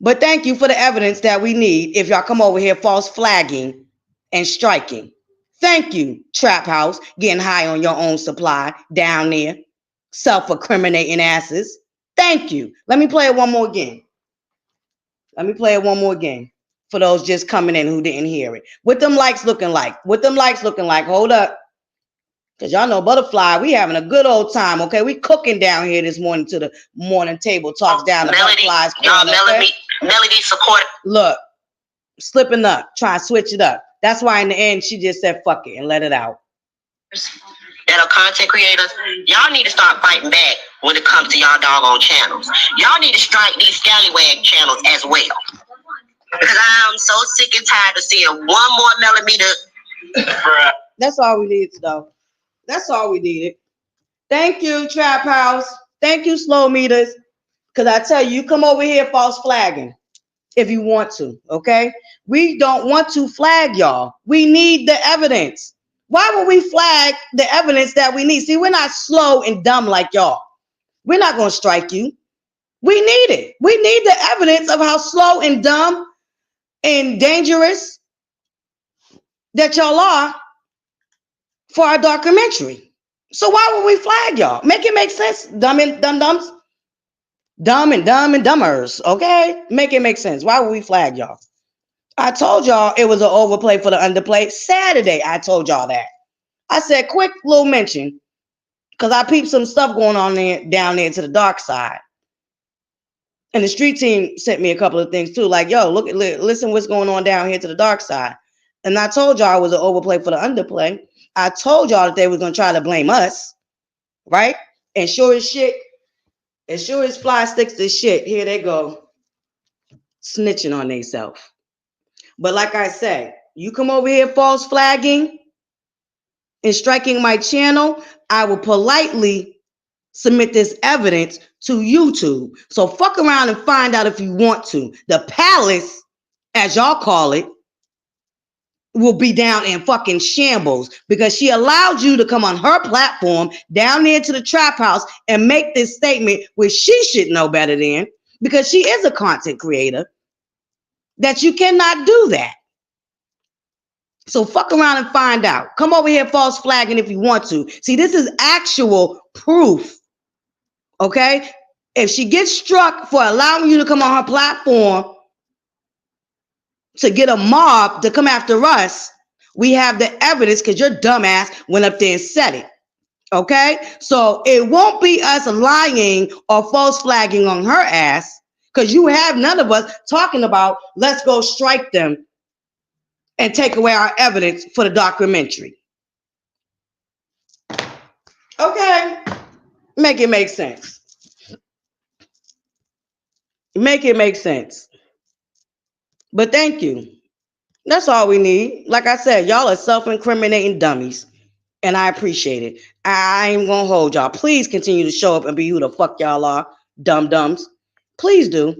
But thank you for the evidence that we need if y'all come over here false flagging and striking. Thank you, Trap House, getting high on your own supply down there, self-incriminating asses. Thank you. Let me play it one more again. Let me play it one more again for those just coming in who didn't hear it. What them likes looking like? What them likes looking like? Hold up. Because y'all know ButterFlii, we having a good old time, okay? We cooking down here this morning to the morning table talks down the ButterFlii's corner, okay? Melody support. Look, slipping up, trying to switch it up. That's why in the end, she just said, fuck it and let it out. That are content creators, y'all need to start fighting back when it comes to y'all doggone channels. Y'all need to strike these scallywag channels as well. Because I'm so sick and tired of seeing one more millimeter. That's all we needed, though. That's all we needed. Thank you, Trap House. Thank you, Slow Meters. Because I tell you, you come over here false flagging if you want to, okay? We don't want to flag y'all. We need the evidence. Why would we flag the evidence that we need? See, we're not slow and dumb like y'all. We're not going to strike you. We need it. We need the evidence of how slow and dumb and dangerous that y'all are for our documentary. So why would we flag y'all? Make it make sense, dumb and dum-dums. Dumb and dumbers, okay? Make it make sense. Why would we flag y'all? I told y'all it was an overplay for the underplay. Saturday, I told y'all that. I said, quick little mention, because I peeped some stuff going on there down there to the dark side. And the street team sent me a couple of things too, like, yo, listen what's going on down here to the dark side. And I told y'all it was an overplay for the underplay. I told y'all that they was gonna try to blame us, right? And sure as shit, as sure as fly sticks to shit, here they go, snitching on themselves. But like I said, you come over here false flagging and striking my channel, I will politely submit this evidence to YouTube. So fuck around and find out if you want to. The palace, as y'all call it, will be down in fucking shambles because she allowed you to come on her platform down there to the trap house and make this statement, which she should know better than, because she is a content creator, that you cannot do that. So fuck around and find out. Come over here false flagging if you want to. See, this is actual proof. Okay? If she gets struck for allowing you to come on her platform to get a mob to come after us, we have the evidence because your dumbass went up there and said it. Okay? So it won't be us lying or false flagging on her ass because you have none of us talking about let's go strike them and take away our evidence for the documentary. Okay? Make it make sense. Make it make sense. But thank you. That's all we need. Like I said, y'all are self-incriminating dummies. And I appreciate it. I ain't gonna hold y'all. Please continue to show up and be who the fuck y'all are, dum-dums. Please do.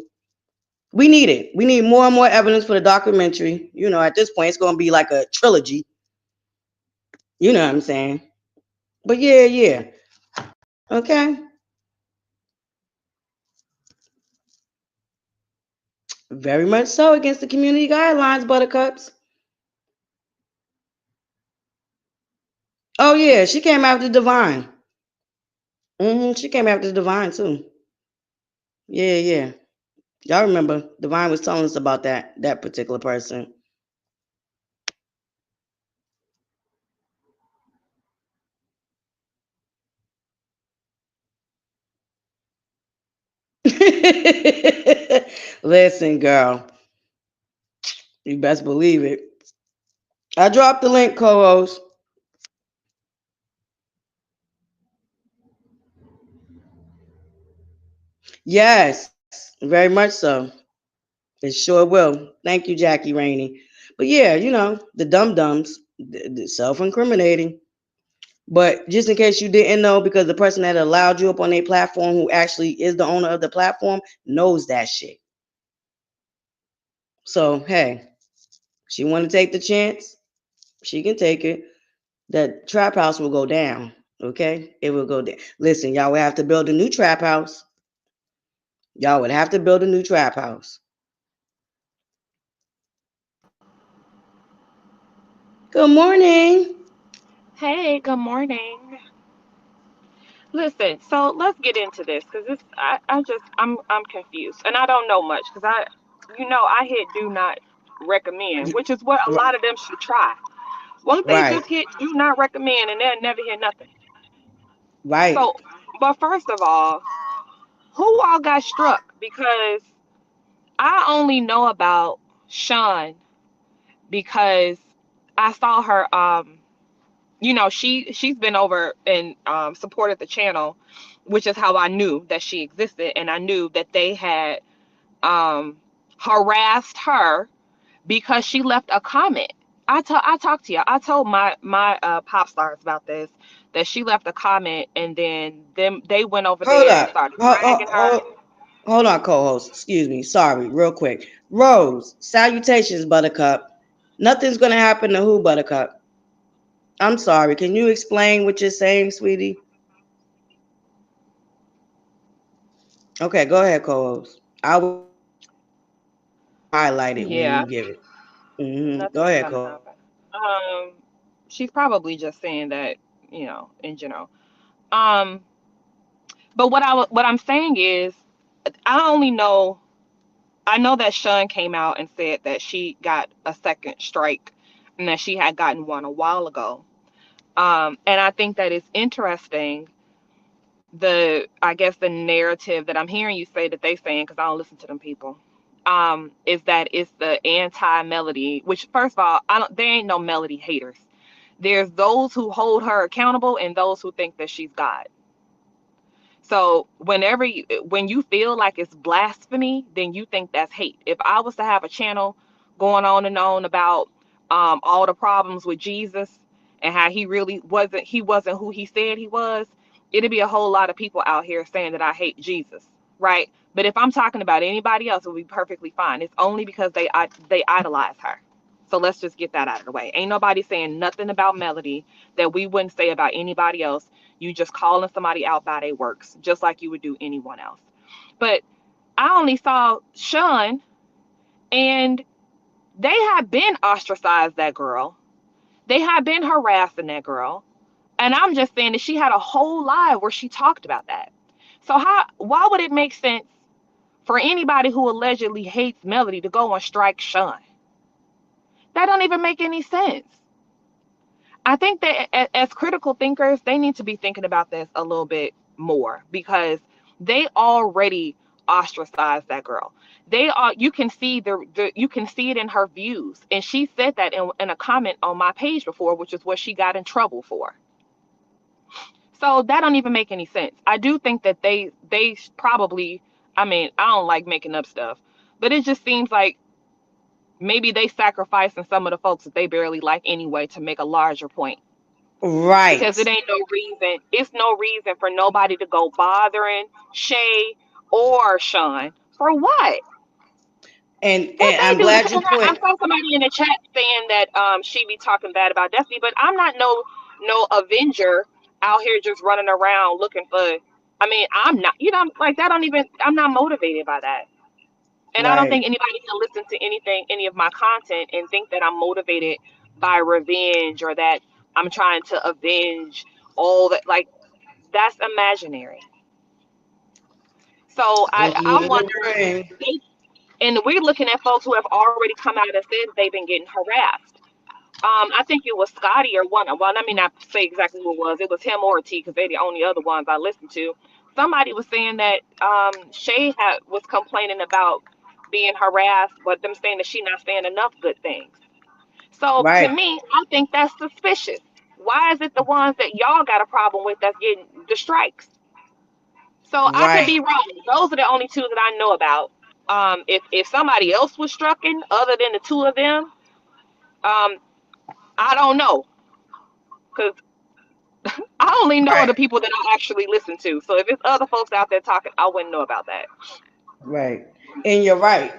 We need it. We need more and more evidence for the documentary. You know, at this point, it's gonna be like a trilogy. You know what I'm saying? But yeah. Okay. Very much so against the community guidelines, Buttercups. Oh yeah, she came after Divine. She came after Divine too. Yeah. Y'all remember Divine was telling us about that particular person. Listen, girl, you best believe it. I dropped the link, co-host. Yes, very much so. It sure will. Thank you, Jackie Rainey. But yeah, you know, the dum-dums, the self-incriminating. But just in case you didn't know, because the person that allowed you up on their platform, who actually is the owner of the platform, knows that shit. So, hey, she want to take the chance, she can take it. That trap house will go down. Okay, it will go down. Listen, y'all would have to build a new trap house. Y'all would have to build a new trap house. Good morning. Hey, good morning. Listen, so let's get into this because I'm confused and I don't know much because I hit do not recommend, which is what a lot of them should try. Won't they Right, just hit do not recommend and they'll never hear nothing? right. So, but first of all, who all got struck? Because I only know about Sean because I saw her she's been over and supported the channel, which is how I knew that she existed, and I knew that they had um harassed her because she left a comment. I talked to you. I told my pop stars about this, that she left a comment and then they went over Hold there and up. started dragging her. Hold on, co-host. Excuse me. Sorry, real quick. Rose, salutations, Buttercup. Nothing's gonna happen to who, Buttercup? I'm sorry. Can you explain what you're saying, sweetie? Okay, go ahead, co-host. I will highlight it when Yeah, you give it. Go nothing's ahead, gonna co. happen. She's probably just saying that, in general. But what I'm saying is, I only know I know that Sean came out and said that she got a second strike and that she had gotten one a while ago. And I think that it's interesting I guess the narrative that I'm hearing you say that they saying, because I don't listen to them people, is that it's the anti-Melody, which first of all, there ain't no Melody haters. There's those who hold her accountable and those who think that she's God. So when you feel like it's blasphemy, then you think that's hate. If I was to have a channel going on and on about all the problems with Jesus and how he wasn't who he said he was, it'd be a whole lot of people out here saying that I hate Jesus, right? But if I'm talking about anybody else, it'll be perfectly fine. It's only because they idolize her. So let's just get that out of the way. Ain't nobody saying nothing about Melody that we wouldn't say about anybody else. You just calling somebody out by their works, just like you would do anyone else. But I only saw Sean, and they had been ostracized that girl. They had been harassing that girl. And I'm just saying that she had a whole live where she talked about that. So why would it make sense for anybody who allegedly hates Melody to go and strike Sean? That don't even make any sense. I think that as critical thinkers, they need to be thinking about this a little bit more because they already ostracized that girl. You can see you can see it in her views, and she said that in a comment on my page before, which is what she got in trouble for. So that don't even make any sense. I do think that they probably, I mean, I don't like making up stuff, but it just seems like maybe they sacrificing some of the folks that they barely like anyway to make a larger point. Because Right. it ain't no reason. It's no reason for nobody to go bothering Shay or Sean for what? And What they I'm do? glad Because you I point. saw somebody in the chat saying that she be talking bad about Destiny, but I'm not no Avenger out here just running around looking for. I mean, I'm not. Like that. Don't even. I'm not motivated by that, and I don't Right. think anybody can listen to any of my content, and think that I'm motivated by revenge or that I'm trying to avenge all that. Like that's imaginary. So I Including the wonder, brain. and we're looking at folks who have already come out and said they've been getting harassed. I think it was Scotty or one. Well, let me not say exactly who it was. It was him or T because they're the only other ones I listened to. Somebody was saying that Shay was complaining about being harassed, but them saying that she not saying enough good things. So to Right. me, I think that's suspicious. Why is it the ones that y'all got a problem with that's getting the strikes? So I could Right. be wrong. Those are the only two that I know about. If somebody else was stricken other than the two of them, um, I don't know because I only know Right. the people that I actually listen to. So if it's other folks out there talking, I wouldn't know about that. Right. And you're right.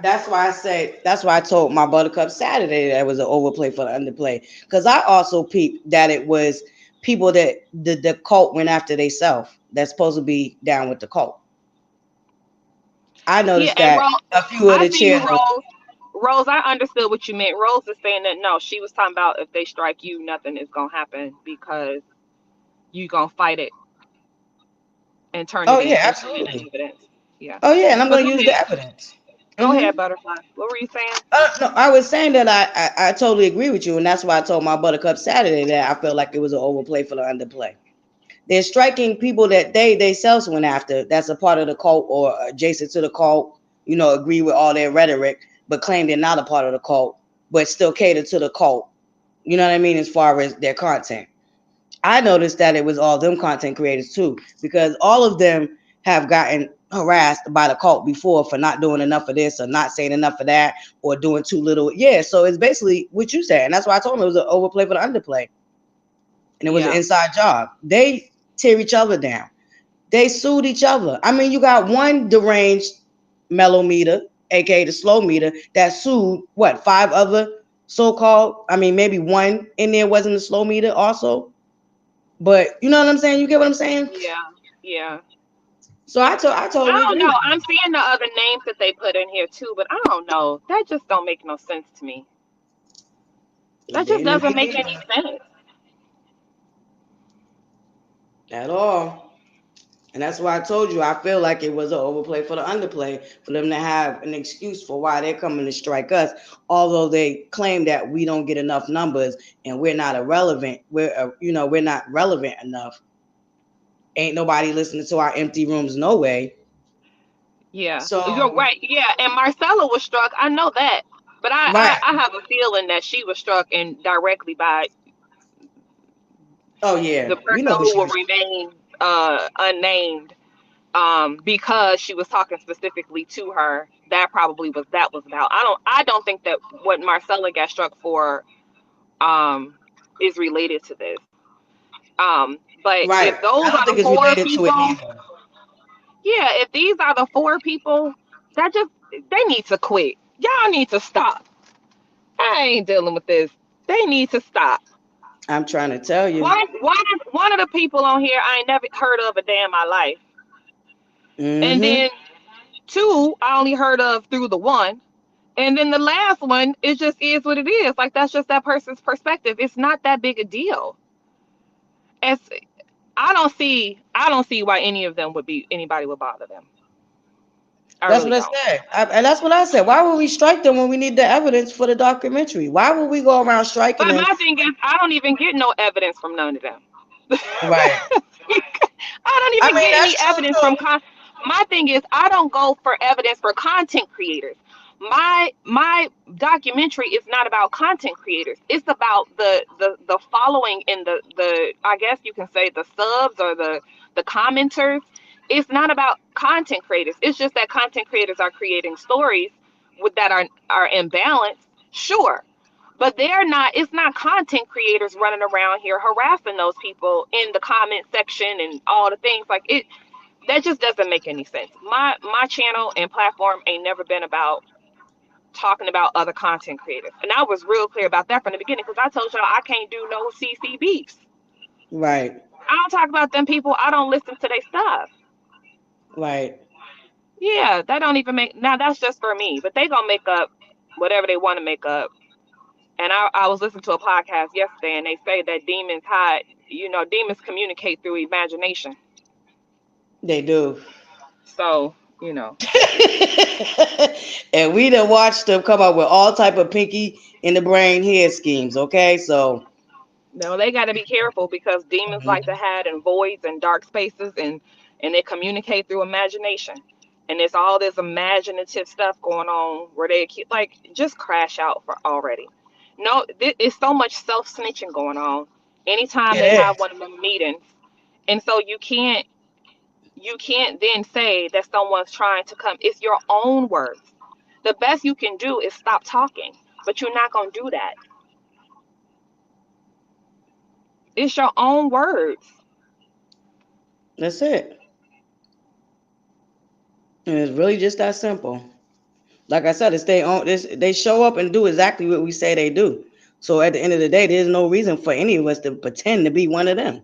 That's why I say, that's why I told my Buttercup Saturday that it was an overplay for the underplay. Because I also peeped that it was people that the cult went after themselves that's supposed to be down with the cult. I Yeah, noticed and that Rose, a few of I the see you, channels. Rose. Rose, I understood what you meant. Rose is saying that no, she was talking about if they strike you, nothing is gonna happen because you gonna fight it and turn Oh it yeah, into absolutely. evidence. Yeah, Oh yeah, and I'm but going go to use the ahead, evidence. go Mm-hmm. ahead, Butterfly. What were you saying? No, I was saying that I totally agree with you, and that's why I told my Buttercup Saturday that I felt like it was an overplay for the underplay. They're striking people that they themselves went after. That's a part of the cult or adjacent to the cult. Agree with all their rhetoric, but claim they're not a part of the cult, but still cater to the cult. You know what I mean? As far as their content, I noticed that it was all them content creators too, because all of them have gotten harassed by the cult before for not doing enough of this or not saying enough of that or doing too little. Yeah, so it's basically what you said, and that's why I told them it was an overplay for the underplay, and it was an Yeah, inside job. They tear each other down. They sued each other. I mean, you got one deranged mellow meter, aka the slow meter, that sued what, 5 other so-called. I mean, maybe one in there wasn't a slow meter also. But you know what I'm saying? You get what I'm saying? yeah, yeah. So I I totally don't agree know. with I'm seeing the other names that they put in here too, but I don't know. That just don't make no sense to me. you. That It just ain't to doesn't me make any neither sense. at all. And that's why I told you I feel like it was an overplay for the underplay, for them to have an excuse for why they're coming to strike us, although they claim that we don't get enough numbers and we're not irrelevant. We're not relevant enough. Ain't nobody listening to our empty rooms, no way. Yeah, you're So right. Yeah, and Marcella was struck. I know that, but right. I have a feeling that she was struck indirectly by Oh yeah, the we person know who who she will was. remain unnamed, because she was talking specifically to her. That probably was about. I don't think that what Marcella got struck for um is related to this. But Right. if those I don't are the think it's four related to it people, neither. yeah, if these are the four people, that just they need to quit. Y'all need to stop. I ain't dealing with this. They need to stop. I'm trying to tell you. One of the people on here I ain't never heard of a day in my life. And Mm-hmm. then two I only heard of through the one. And then the last one, it just is what it is. Like that's just that person's perspective. It's not that big a deal. As I don't see why anybody would bother them. I That's really what I don't. said. And that's what I said. Why would we strike them when we need the evidence for the documentary? Why would we go around striking But them? my thing is I don't even get no evidence from none of them. Right. I don't I even mean, get that's any true evidence from too. my thing is I don't go for evidence for content creators. My documentary is not about content creators. It's about the following and the I guess you can say the subs or the commenters. It's not about content creators. It's just that content creators are creating stories with that are imbalanced. Sure, but they're not, it's not content creators running around here harassing those people in the comment section and all the things like it. That just doesn't make any sense. My channel and platform ain't never been about talking about other content creators, and I was real clear about that from the beginning because I told y'all I can't do no CC beefs. Right. I don't talk about them people. I don't listen to their stuff. Right. Yeah, that don't even make, now that's just for me, but they gonna make up whatever they want to make up. And I was listening to a podcast yesterday, and they say that demons hide, demons communicate through imagination. They do. So, And we done watched them come up with all type of pinky in the brain head schemes. Okay, so no, they got to be careful because demons like to mhm. hide in voids and dark spaces, and they communicate through imagination. And it's all this imaginative stuff going on where they keep, like, just crash out for already. No, it's so much self snitching going on anytime It they have is. one of them meetings. And so you can't then say that someone's trying to come. It's your own words. The best you can do is stop talking, but you're not going to do that. It's your own words. That's it. And it's really just that simple. Like I said, it's they own this. They show up and do exactly what we say they do. So at the end of the day, there's no reason for any of us to pretend to be one of them.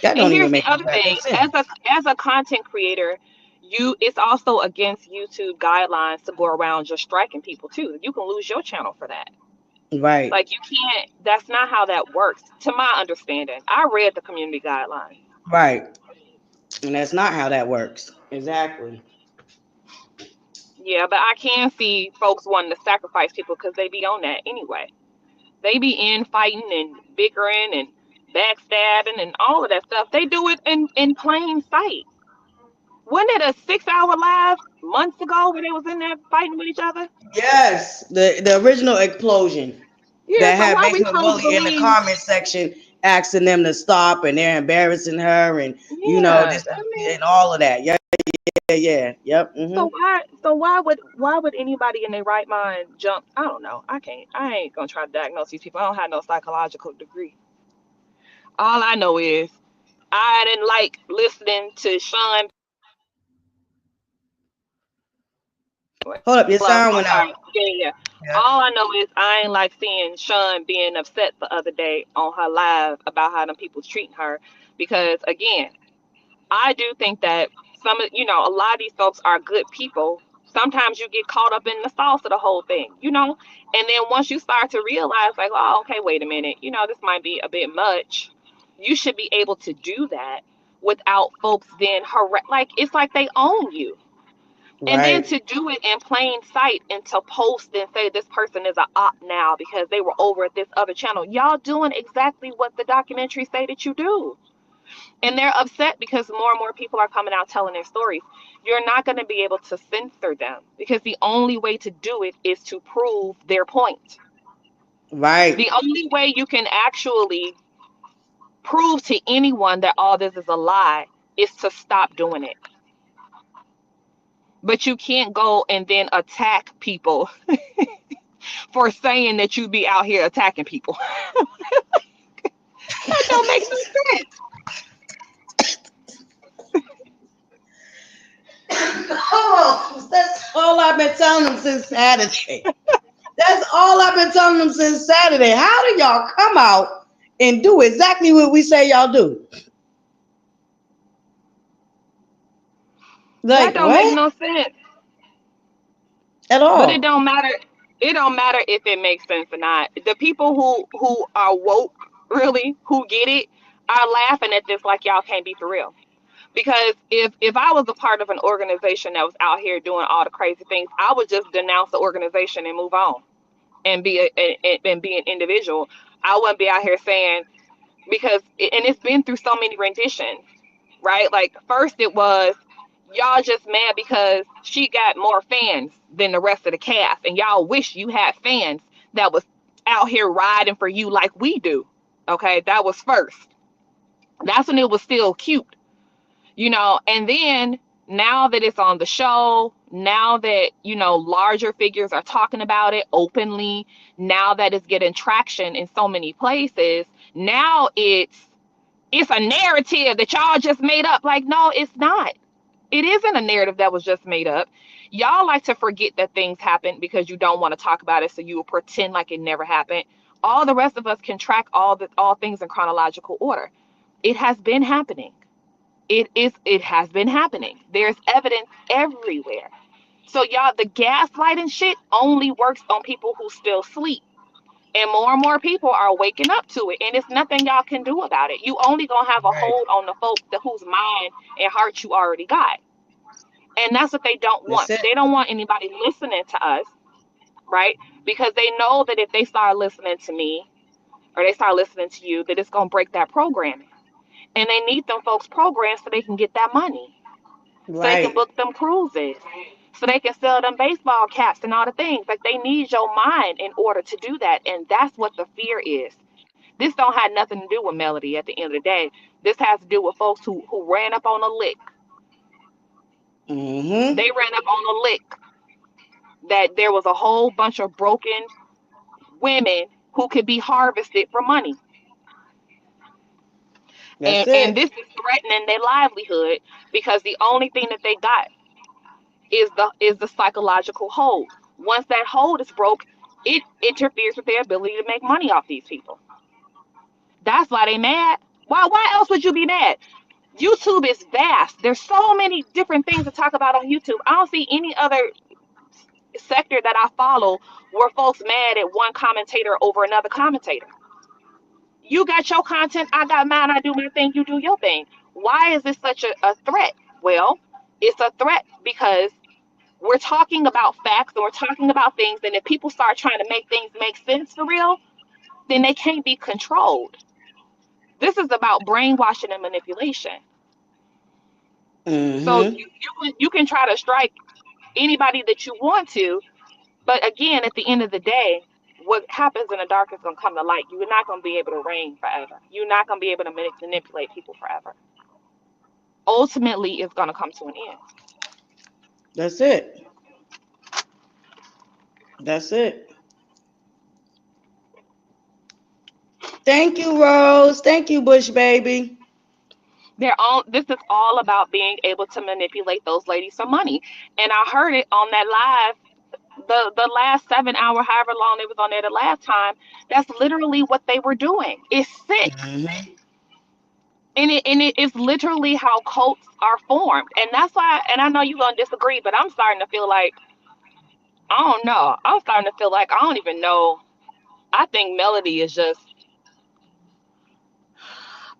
That And don't even here's the make no other goddamn thing: sense. as a content creator, it's also against YouTube guidelines to go around just striking people too. You can lose your channel for that. Right. Like you can't. That's not how that works, to my understanding. I read the community guidelines. Right. And that's not how that works. Exactly. Yeah, but I can see folks wanting to sacrifice people because they be on that anyway. They be in fighting and bickering and backstabbing and all of that stuff. They do it in plain sight. Wasn't it a 6 hour live months ago where they was in there fighting with each other? Yes. The original explosion Yeah, that so had why we Basement supposed to Bully in the believe? comment section asking them to stop and they're embarrassing her and Yeah, this I mean, and all of that. Yeah, yeah. Yep. why would anybody in their right mind jump? I don't know. I ain't gonna try to diagnose these people. I don't have no psychological degree. All I know is I didn't like listening to Sean. Hold up, your Hello, sound I'm went out. sorry. Yeah. Yeah. All I know is I ain't like seeing Sean being upset the other day on her live about how them people treating her. Because again, I do think that a lot of these folks are good people. Sometimes you get caught up in the sauce of the whole thing. And then once you start to realize, like, oh, okay, wait a minute, this might be a bit much. You should be able to do that. without folks then like it's like they own you. And then Right. to do it in plain sight and to post and say this person is a op now because they were over at this other channel. Y'all doing exactly what the documentaries say that you do. And they're upset because more and more people are coming out telling their stories. You're not going to be able to censor them because the only way to do it is to prove their point. Right. The only way you can actually prove to anyone that all this is a lie is to stop doing it. But you can't go and then attack people for saying that you be out here attacking people. That don't make no sense. Oh, that's all I've been telling them since Saturday. That's all I've been telling them since Saturday. How do y'all come out and do exactly what we say y'all do? That Like don't make what? no sense. At But it all. don't matter. It don't matter if it makes sense or not. The people who are woke, really, who get it, are laughing at this like y'all can't be for real. Because if I was a part of an organization that was out here doing all the crazy things, I would just denounce the organization and move on and be an individual. I wouldn't be out here saying because and it's been through so many renditions, right? Like first it was y'all just mad because she got more fans than the rest of the cast, and y'all wish you had fans that was out here riding for you like we do. Okay, that was first. That's when it was still cute, and then now that it's on the show, now that larger figures are talking about it openly, now that it's getting traction in so many places, now it's a narrative that y'all just made up. Like, no, it's not. It isn't a narrative that was just made up. Y'all like to forget that things happened because you don't want to talk about it, so you will pretend like it never happened. All the rest of us can track all things in chronological order. It has been happening. It has been happening. There's evidence everywhere. So y'all, the gaslighting shit only works on people who still sleep. And more people are waking up to it. And it's nothing y'all can do about it. You only gonna have a Right. hold on the folks whose mind and heart you already got. And that's what they don't That's want. it. They don't want anybody listening to us, right? Because they know that if they start listening to me or they start listening to you, that it's gonna break that programming. And they need them folks programmed so they can get that money. So they can Right. book them cruises. So they can sell them baseball caps and all the things. Like they need your mind in order to do that. And that's what the fear is. This don't have nothing to do with Melody at the end of the day. This has to do with folks who ran up on a lick. Mm-hmm. They ran up on a lick that there was a whole bunch of broken women who could be harvested for money. That's And it. this is threatening their livelihood because the only thing that they got is the psychological hold. Once that hold is broke, it interferes with their ability to make money off these people. That's why they mad. Why else would you be mad? YouTube is vast. There's so many different things to talk about on YouTube. I don't see any other sector that I follow where folks mad at one commentator over another commentator. You got your content, I got mine, I do my thing, you do your thing. Why is this such a threat? Well, it's a threat because we're talking about facts and we're talking about things, and if people start trying to make things make sense for real, then they can't be controlled. This is about brainwashing and manipulation. So Mm-hmm. you can try to strike anybody that you want to, but again, at the end of the day, what happens in the dark is going to come to light. You're not going to be able to reign forever. You're not going to be able to manipulate people forever. Ultimately, it's going to come to an end. That's it. That's it. Thank you, Rose. Thank you, Bush baby. This is all about being able to manipulate those ladies for money. And I heard it on that live, the last 7 hour, however long they was on there the last time. That's literally what they were doing. It's sick. Mm-hmm. And it is literally how cults are formed. And that's why, and I know you're gonna disagree, but I'm starting to feel like, I don't know. I'm starting to feel like I don't even know. I think Melody is just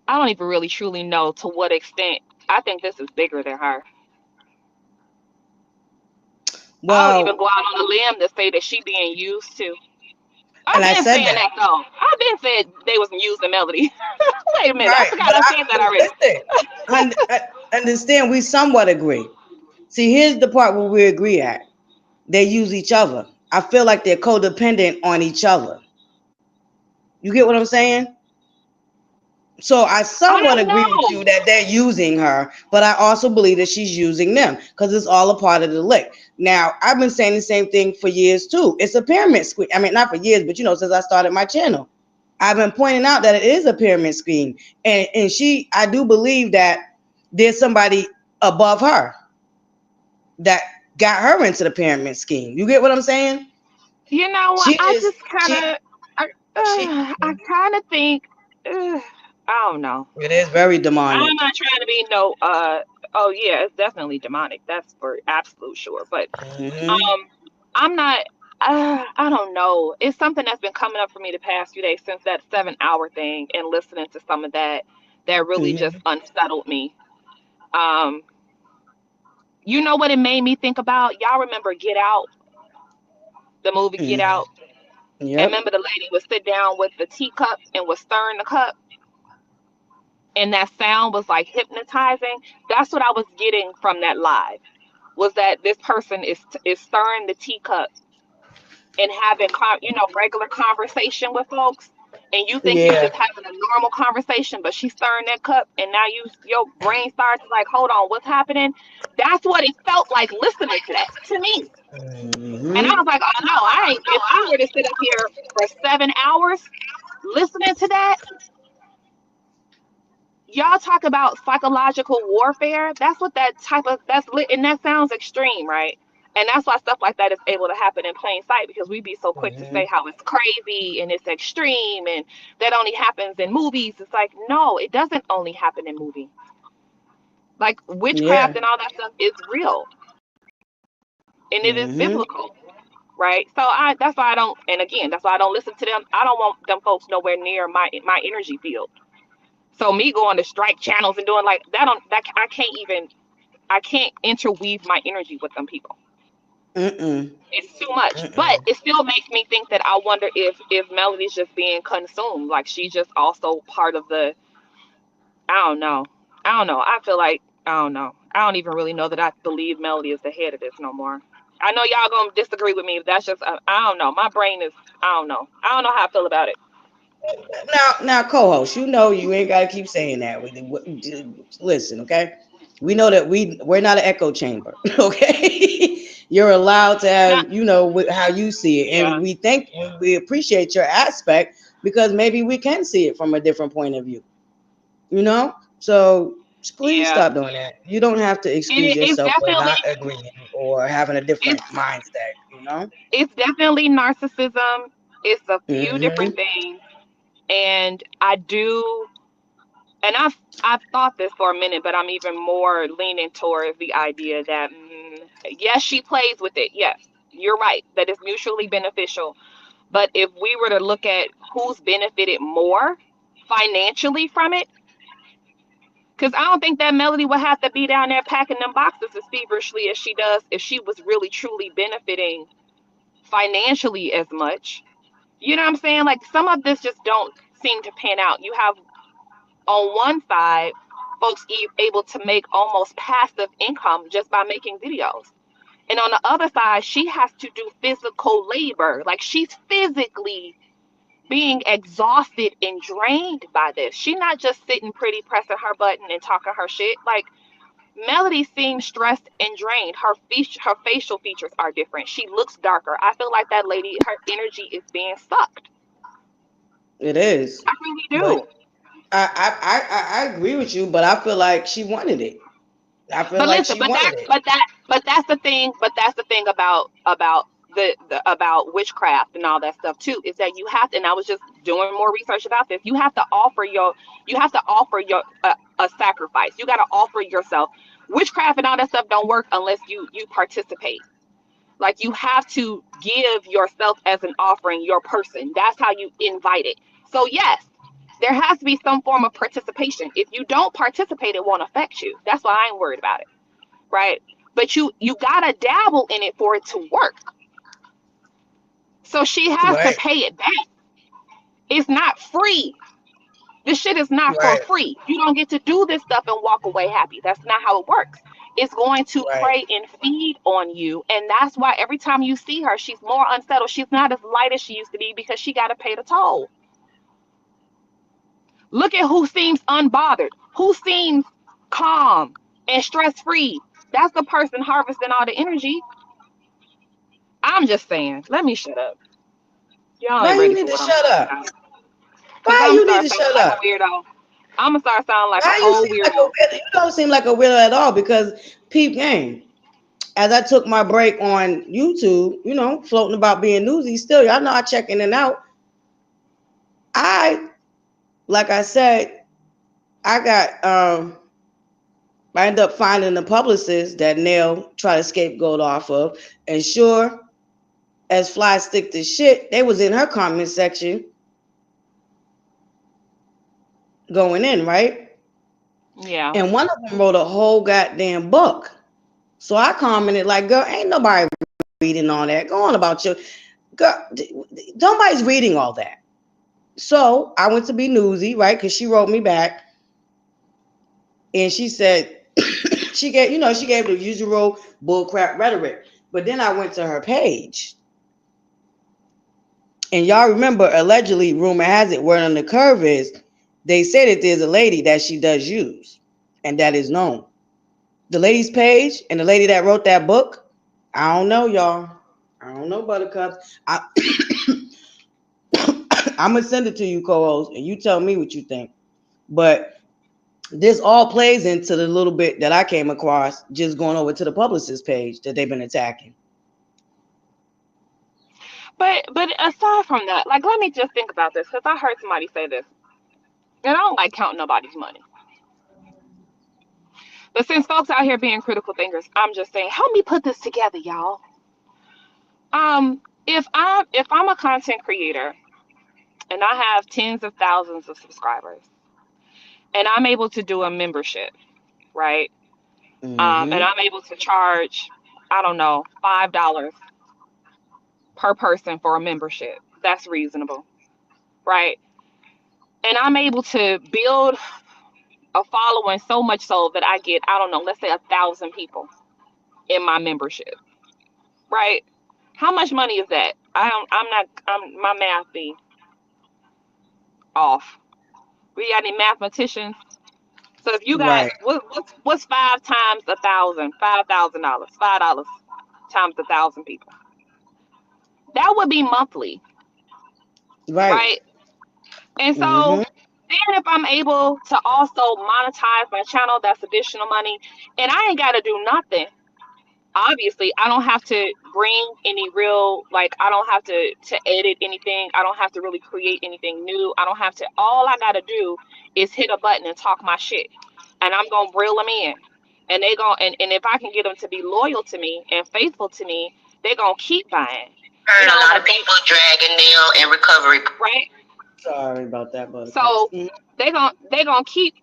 I don't even really truly know to what extent. I think this is bigger than her. I'll even Well, go out on a limb to say that she being used too. I've and I been said saying that. that though. I've been saying they was using Melody. Wait a minute, I Right. forgot But I said that already. listen, I understand we somewhat agree. See, here's the part where we agree at. They use each other. I feel like they're codependent on each other. You get what I'm saying? So I I somewhat don't agree with know. you that they're using her, but I also believe that she's using them because it's all a part of the lick. Now, I've been saying the same thing for years too. It's a pyramid scheme. I mean, not for years, but since I started my channel, I've been pointing out that it is a pyramid scheme. And I do believe that there's somebody above her that got her into the pyramid scheme. You get what I'm saying? You know what? She I is, just kind she, of, she, I kind of think, I don't know. it is very I'm demonic. not trying to be no. Oh yeah, it's definitely demonic. That's for absolute sure. But Mm-hmm. um, I'm not. I don't know. It's something that's been coming up for me the past few days since that 7 hour thing and listening to some of that really just Mm-hmm. unsettled me. Um, you know what it made me think about? Y'all remember Get Out, the movie Get Mm-hmm. Out? And Yep. remember the lady would sit down with the teacup and would stir in the cup, and that sound was like hypnotizing. That's what I was getting from that live. Was that this person is stirring the teacup and having regular conversation with folks, and you think you Yeah. just having a normal conversation, but she's stirring that cup, and now your brain starts like, hold on, what's happening? That's what it felt like listening to that to me. And I Mm-hmm. was like, oh no, I ain't. If I were to sit up here for 7 hours listening to that, y'all talk about psychological warfare. That's what that type of that's lit, and that sounds extreme, right? And that's why stuff like that is able to happen in plain sight because we be so quick to Mm-hmm. say how it's crazy and it's extreme and that only happens in movies. It's like, no, it doesn't only happen in movies. Like Yeah. witchcraft and all that stuff is real and it is Mm-hmm. biblical, right? So I that's why I don't, and again, that's why I don't listen to them. I don't want them folks nowhere near my energy field. So me going to strike channels and doing like that on that I can't interweave my energy with them people. Mm-mm. It's too much. But Mm-mm. it still makes me think that I wonder if Melody's just being consumed. Like she's just also part of the I don't know. I don't know. I feel like I don't know. I don't even really know that I believe Melody is the head of this no more. I know y'all gonna disagree with me, but that's just I don't know. My brain is I don't know. I don't know how I feel about it. Now, co-host, you ain't gotta keep saying that. Listen, okay? We know that we're not an echo chamber, okay? You're allowed to Not have, how you see it, yeah. and we appreciate your aspect because maybe we can see it from a different point of view, you know. So please Yeah. stop doing that. You don't have to excuse It's yourself for definitely not agreeing or having a different it's mindset, it's definitely narcissism. It's a few different Mm-hmm. things. And I do and I've thought this for a minute, but I'm even more leaning towards the idea that yes, she plays with it. Yes, you're right. That is mutually beneficial. But if we were to look at who's benefited more financially from it, because I don't think that Melody would have to be down there packing them boxes as feverishly as she does if she was really truly benefiting financially as much. You know what I'm saying? Like some of this just don't seem to pan out. You have on one side folks able to make almost passive income just by making videos. And on the other side, she has to do physical labor. Like she's physically being exhausted and drained by this. She's not just sitting pretty, pressing her button and talking her shit. Like Melody seems stressed and drained. Her facial features are different. She looks darker. I feel like that lady, her energy is being sucked. It is, I really but do. I agree with you, but I feel like she wanted it. I feel But like listen, she wanted it. but that's the thing. But that's the thing about the about witchcraft and all that stuff too is that you have to. And I was just doing more research about this. You have to offer your a sacrifice. You got to offer yourself. Witchcraft and all that stuff don't work unless you participate. Like you have to give yourself as an offering, your person. That's how you invite it. So yes, There has to be some form of participation. If you don't participate, it won't affect you. That's why I ain't worried about it, right? But you gotta dabble in it for it to work. So she has to Right. pay it back. It's not free. This shit is not for Right. free. You don't get to do this stuff and walk away happy. That's not how it works. It's going to Right. prey and feed on you. And that's why every time you see her, she's more unsettled. She's not as light as she used to be because she got to pay the toll. Look at who seems unbothered, who seems calm and stress free. That's the person harvesting all the energy. I'm just saying, let me shut up. Y'all Why ain't you ready need for to what I'm shut talking up? about. Because Why I'm you need start to sounding shut like up? a weirdo. I'm going to start sounding like a Why you whole seem like a weirdo. weirdo? You don't seem like a weirdo at all because peep game. As I took my break on YouTube, floating about being newsy, still, y'all know I check in and out. Like I said, I got I ended up finding the publicist that Nell tried to scapegoat off of. And sure as fly stick to shit, they was in her comment section going in, right? Yeah. And one of them wrote a whole goddamn book. So I commented like, girl, ain't nobody reading all that. Go on about your girl. Nobody's reading all that. So I went to be newsy, right? Because she wrote me back. And she said, she gave the usual bullcrap rhetoric. But then I went to her page. And y'all remember, allegedly, rumor has it, word on the curve is, they say that there's a lady that she does use. And that is known. The lady's page and the lady that wrote that book, I don't know, y'all. I don't know, Buttercups. I'm going to send it to you, co-host, and you tell me what you think. But this all plays into the little bit that I came across just going over to the publicist page that they've been attacking. But aside from that, like, let me just think about this because I heard somebody say this. And I don't like counting nobody's money. But since folks out here being critical thinkers, I'm just saying, help me put this together, y'all. If I'm a content creator and I have tens of thousands of subscribers and I'm able to do a membership, right? And Mm-hmm. I'm able to charge, I don't know, $5 per person for a membership. That's reasonable, right? And I'm able to build a following so much so that I get, I don't know, let's say 1,000 people in my membership, right? How much money is that? My math be off. We got any mathematicians? So if you got Right. what's 5 times 1,000? $5,000. $5 times 1,000 people. That would be monthly, Right. right? And so Mm-hmm. then if I'm able to also monetize my channel, that's additional money. And I ain't gotta do nothing. Obviously, I don't have to bring any real, like, I don't have to edit anything. I don't have to really create anything new. I don't have to, all I gotta do is hit a button and talk my shit. And I'm gonna reel them in. And they gon' and if I can get them to be loyal to me and faithful to me, they gonna keep buying. Heard a lot Like, of people dragging Nell and recovery. right? Sorry about that, Buttercups. So they gonna keep.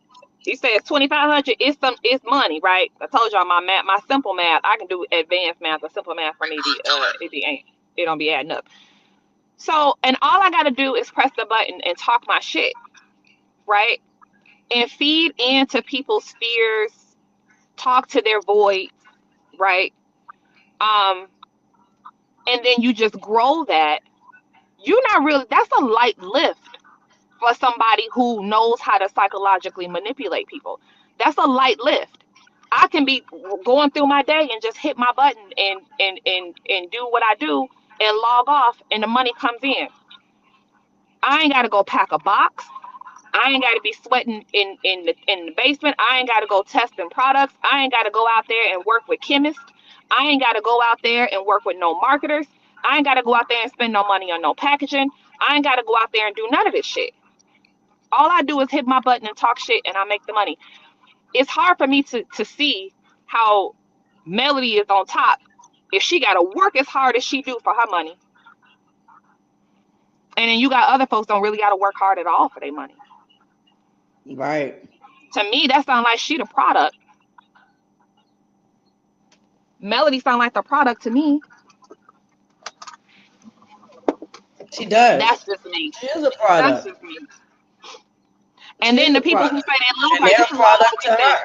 You say it's 2,500. It's money, right? I told y'all my simple math. I can do advanced math. The simple math for me it don't be adding up. So, and all I gotta do is press the button and talk my shit, right? And feed into people's fears, talk to their voids, right? Um, and then you just grow that. You're not really. That's a light lift for somebody who knows how to psychologically manipulate people. That's a light lift. I can be going through my day and just hit my button and do what I do and log off and the money comes in. I ain't gotta go pack a box. I ain't gotta be sweating in the basement. I ain't gotta go testing products. I ain't gotta go out there and work with chemists. I ain't gotta go out there and work with no marketers. I ain't gotta go out there and spend no money on no packaging. I ain't gotta go out there and do none of this shit. All I do is hit my button and talk shit and I make the money. It's hard for me to see how Melody is on top if she got to work as hard as she do for her money. And then you got other folks don't really got to work hard at all for their money. Right. To me, that sounds like she the product. Melody sound like the product to me. She does. That's just me. She is a That's product. just me. She And then is the a people who product. say they love And her, they're this a is why I product always to say, her.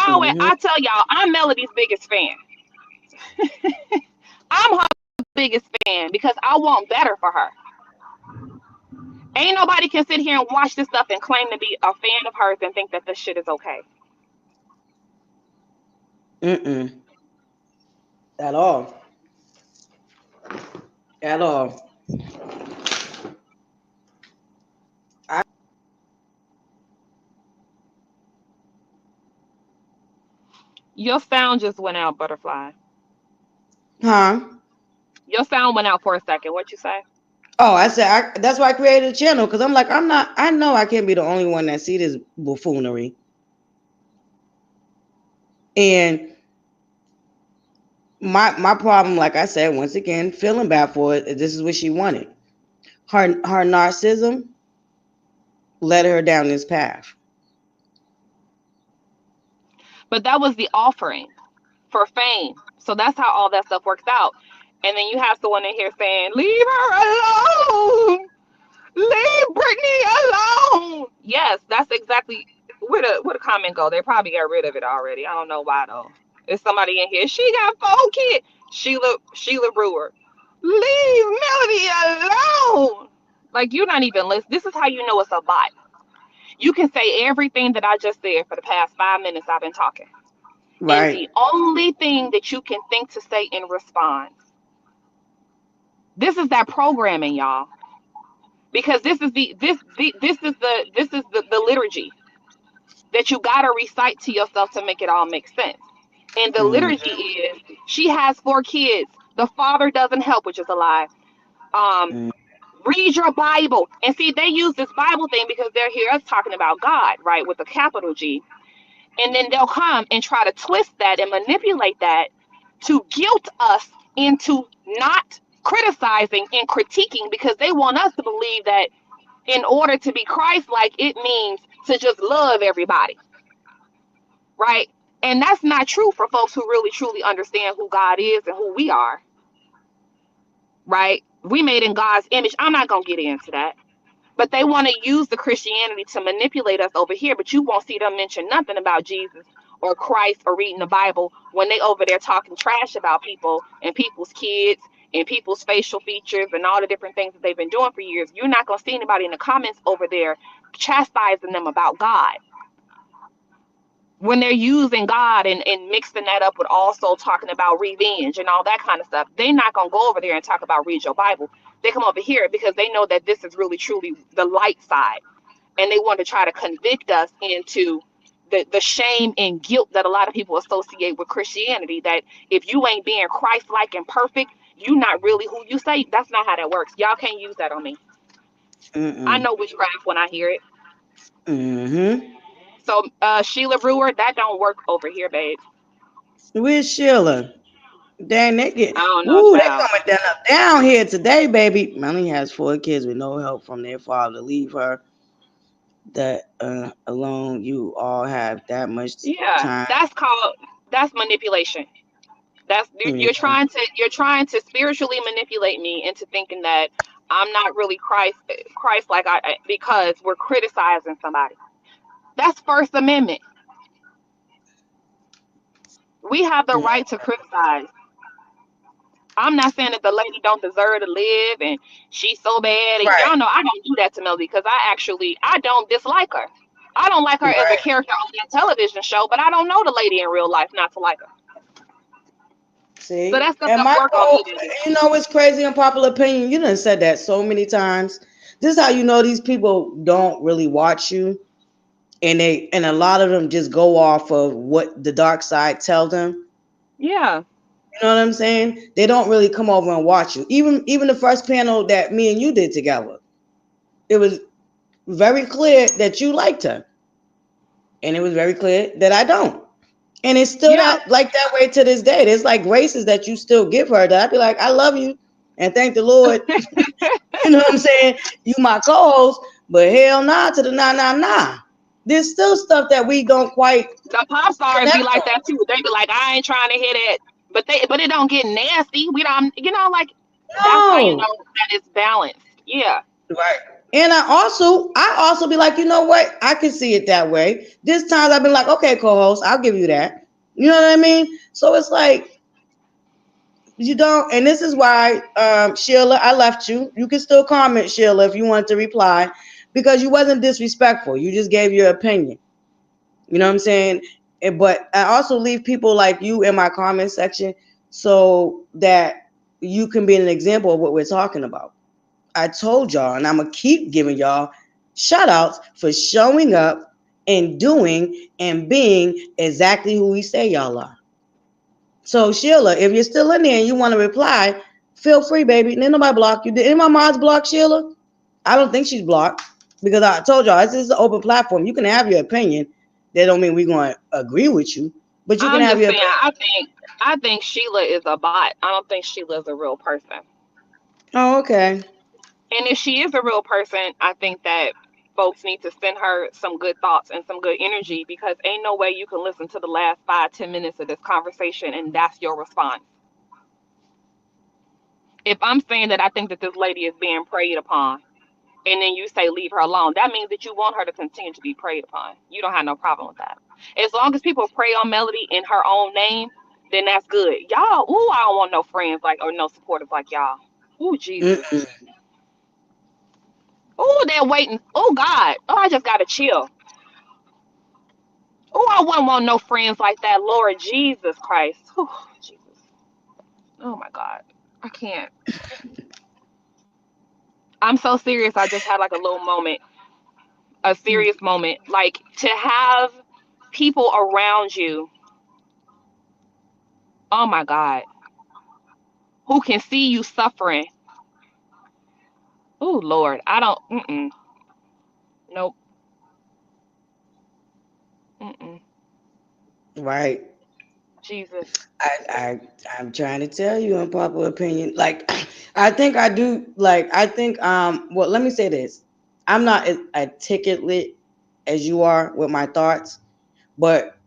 Mm-hmm. I tell y'all, I'm Melody's biggest fan. I'm her biggest fan because I want better for her. Ain't nobody can sit here and watch this stuff and claim to be a fan of hers and think that this shit is okay. Mm-mm. At all. At all. Your sound just went out, ButterFlii. Huh? Your sound went out for a second. What you say? Oh, I said that's why I created a channel, because I'm like, I know I can't be the only one that see this buffoonery. And my problem, like I said, once again, feeling bad for it, this is what she wanted. Her narcissism led her down this path. But that was the offering for fame. So that's how all that stuff works out. And then you have someone in here saying, "Leave her alone. Leave Brittany alone." Yes, that's exactly where the comment go. They probably got rid of it already. I don't know why though. There's somebody in here. She got 4 kids. Sheila Brewer. Leave Melody alone. Like you're not even listening. This is how you know it's a bot. You can say everything that I just said for the past 5 minutes I've been talking. And Right. the only thing that you can think to say in response. This is that programming, y'all. Because this is the liturgy that you gotta recite to yourself to make it all make sense. And the Mm, liturgy is she has 4 kids. The father doesn't help, which is a lie. Um, mm, read your Bible. And see, they use this Bible thing because they're here us talking about God, right, with a capital G. And then they'll come and try to twist that and manipulate that to guilt us into not criticizing and critiquing because they want us to believe that in order to be Christ-like, it means to just love everybody, right? And that's not true for folks who really truly understand who God is and who we are, right? We made in God's image. I'm not gonna get into that. But they want to use the Christianity to manipulate us over here, but you won't see them mention nothing about Jesus or Christ or reading the Bible when they over there talking trash about people and people's kids and people's facial features and all the different things that they've been doing for years. You're not going to see anybody in the comments over there chastising them about God. When they're using God and mixing that up with also talking about revenge and all that kind of stuff, they're not going to go over there and talk about read your Bible. They come over here because they know that this is really truly the light side. And they want to try to convict us into the shame and guilt that a lot of people associate with Christianity, that if you ain't being Christ-like and perfect, you're not really who you say. That's not how that works. Y'all can't use that on me. I mm-mm. know witchcraft when I hear it. Mm-hmm. So Sheila Brewer, that don't work over here, babes. Where's Sheila? Dang, they get I don't know, woo, they child. coming down here today, baby. Melanie has 4 kids with no help from their father. Leave her that alone. You all have that much Yeah, time. that's manipulation. That's Yeah. you're trying to spiritually manipulate me into thinking that I'm not really Christ like because we're criticizing somebody. That's First Amendment. We have the Mm, right to criticize. I'm not saying that the lady don't deserve to live and she's so bad. And right, y'all know I don't do that to Melody because I don't dislike her. I don't like her as a right. character on that television show, but I don't know the lady in real life not to like her. So See, that stuff and don't my work on goal, me, baby. you know, it's crazy unpopular opinion. You done said that so many times. This is how you know these people don't really watch you, and a lot of them just go off of what the dark side tell them. Yeah. You know what I'm saying? They don't really come over and watch you. Even the first panel that me and you did together, it was very clear that you liked her, and it was very clear that I don't. And it's still Yeah. that like that way to this day. There's like graces that you still give her that I'd be like, I love you and thank the Lord. You know what I'm saying? You my co-host, but hell nah to the nah. there's still stuff that we don't quite The pop stars be connect like on. that too. They be like, I ain't trying to hear that, but it don't get nasty. We don't, like that's how you No. know that it's balanced. Yeah. Right. And I also be like, you know what? I can see it that way. This times I've been like, okay, co-host, I'll give you that. You know what I mean? So it's like you don't, and this is why, Sheila, I left you. You can still comment, Sheila, if you want to reply, because you wasn't disrespectful. You just gave your opinion. You know what I'm saying? But I also leave people like you in my comment section so that you can be an example of what we're talking about. I told y'all, and I'm going to keep giving y'all shout outs for showing up and doing and being exactly who we say y'all are. So, Sheila, if you're still in there and you want to reply, feel free, baby. Didn't nobody block you. Did any of my mods block Sheila? I don't think she's blocked because I told y'all this is an open platform. You can have your opinion. That don't mean we're going to agree with you, but you can I'm have just your saying. opinion. I think Sheila is a bot. I don't think Sheila's a real person. Oh, okay. And if she is a real person, I think that folks need to send her some good thoughts and some good energy, because ain't no way you can listen to the last 5-10 minutes of this conversation and that's your response. If I'm saying that I think that this lady is being preyed upon, and then you say leave her alone, that means that you want her to continue to be preyed upon. You don't have no problem with that. As long as people prey on Melody in her own name, then that's good. Y'all, ooh, I don't want no friends like, or no supporters like y'all. Ooh, Jesus. Mm-mm. Ooh, they're waiting. Oh, God. Oh, I just got to chill. Oh, I wouldn't want no friends like that. Lord Jesus Christ. Whew, Jesus. Oh, my God. I can't. I'm so serious. I just had like a little moment, a serious moment. Like, to have people around you, oh, my God, who can see you suffering. Oh, Lord. I don't. Nope. Mm-mm. Right. Jesus. I'm trying to tell you in popular opinion. Like, I think I do. Like, I think well, let me say this. I'm not as articulate as you are with my thoughts, but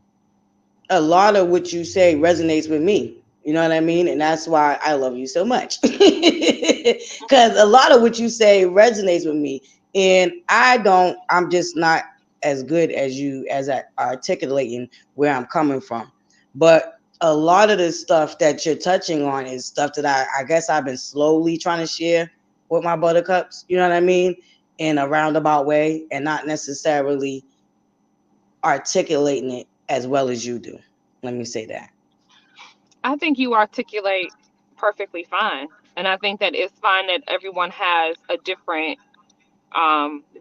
a lot of what you say resonates with me. You know what I mean? And that's why I love you so much. Because a lot of what you say resonates with me. And I'm just not as good as you as at articulating where I'm coming from. But a lot of the stuff that you're touching on is stuff that I guess I've been slowly trying to share with my buttercups. You know what I mean? In a roundabout way and not necessarily articulating it as well as you do. Let me say that. I think you articulate perfectly fine. And I think that it's fine that everyone has a different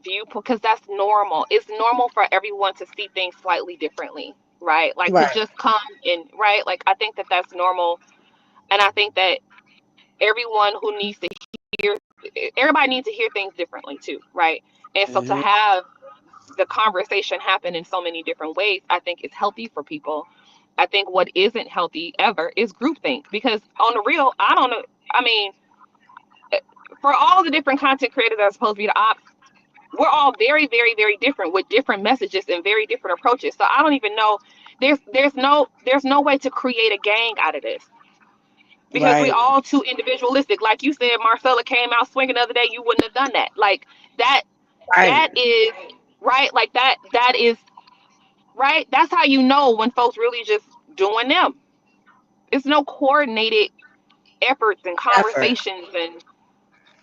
view, because that's normal. It's normal for everyone to see things slightly differently, right? Like to Right. just come in, right? Like I think that that's normal. And I think that everyone who needs to hear, everybody needs to hear things differently too, right? And so to Mm-hmm. have the conversation happen in so many different ways, I think is healthy for people. I think what isn't healthy ever is groupthink, because on the real, I don't know. I mean, for all the different content creators that are supposed to be the ops, we're all very, very, very different with different messages and very different approaches. So I don't even know. There's no way to create a gang out of this, because we Right. all too individualistic. Like you said, Marcella came out swinging the other day. You wouldn't have done that. Like that. Right. That is right. Like that. That is right. That's how you know when folks really just doing them. It's no coordinated efforts and Effort. conversations and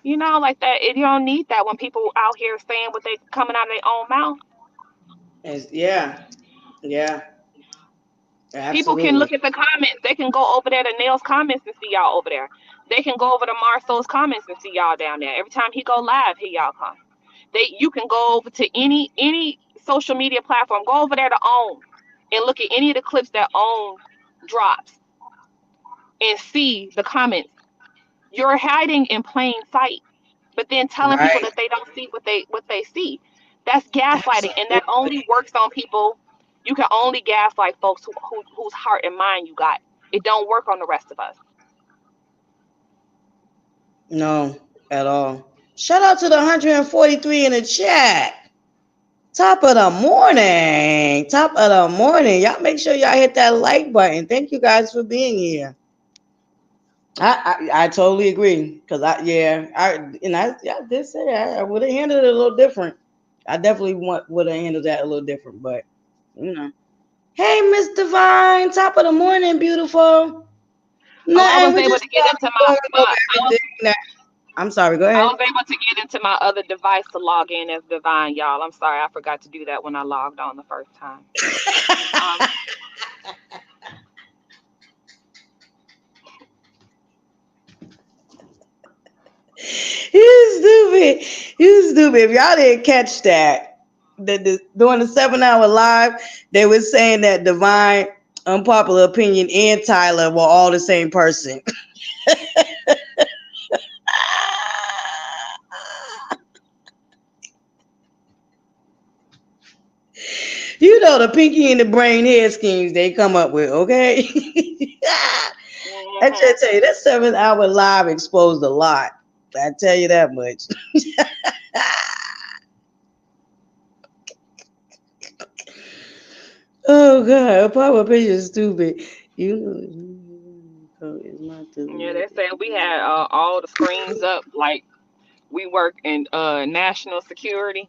like that. You don't need that when people out here saying what they coming out of their own mouth. Yeah. Yeah. People can Absolutely. look at the comments. They can go over there to Nail's comments and see y'all over there. They can go over to Marcel's comments and see y'all down there. Every time he go live, here y'all come. You can go over to any social media platform. Go over there to Own and look at any of the clips that Own drops and see the comments. You're hiding in plain sight, but then telling people Right. that they don't see what they see. That's gaslighting, and that Absolutely. only works on people. You can only gaslight folks whose heart and mind you got. It don't work on the rest of us. No, at all. Shout out to the 143 in the chat. Top of the morning. Top of the morning. Y'all make sure y'all hit that like button. Thank you guys for being here. I totally agree. Cause I did say I would have handled it a little different. I definitely would have handled that a little different, but you know. Hey, Miss Divine, top of the morning, beautiful. Oh, I Nothing. was We able just to get into going over my everything. I'm sorry. Go I ahead. was able to get into my other device to log in as Divine, y'all. I'm sorry, I forgot to do that when I logged on the first time. Um, You stupid. You stupid. If y'all didn't catch that, during the 7 hour live, they were saying that Divine, Unpopular Opinion, and Tyler were all the same person. You know the pinky and the brain head schemes they come up with, okay? I mhm. just tell you, that 7 hour live exposed a lot. I tell you that much. Oh God, Papa Pitch is stupid. You know, it's not Yeah, they the said we had all the screens up like we work in national security,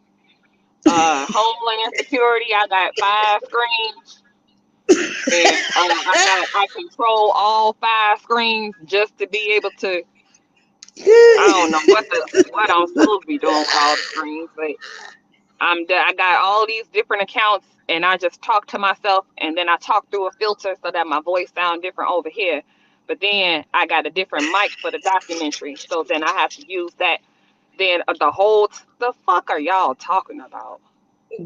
homeland security. I got 5 screens, and I control all 5 screens just to be able to. I don't know what I'm supposed to be doing with all the screens, but I got all these different accounts, and I just talk to myself, and then I talk through a filter so that my voice sound different over here. But then I got a different mic for the documentary, so then I have to use that. Then the fuck are y'all talking about?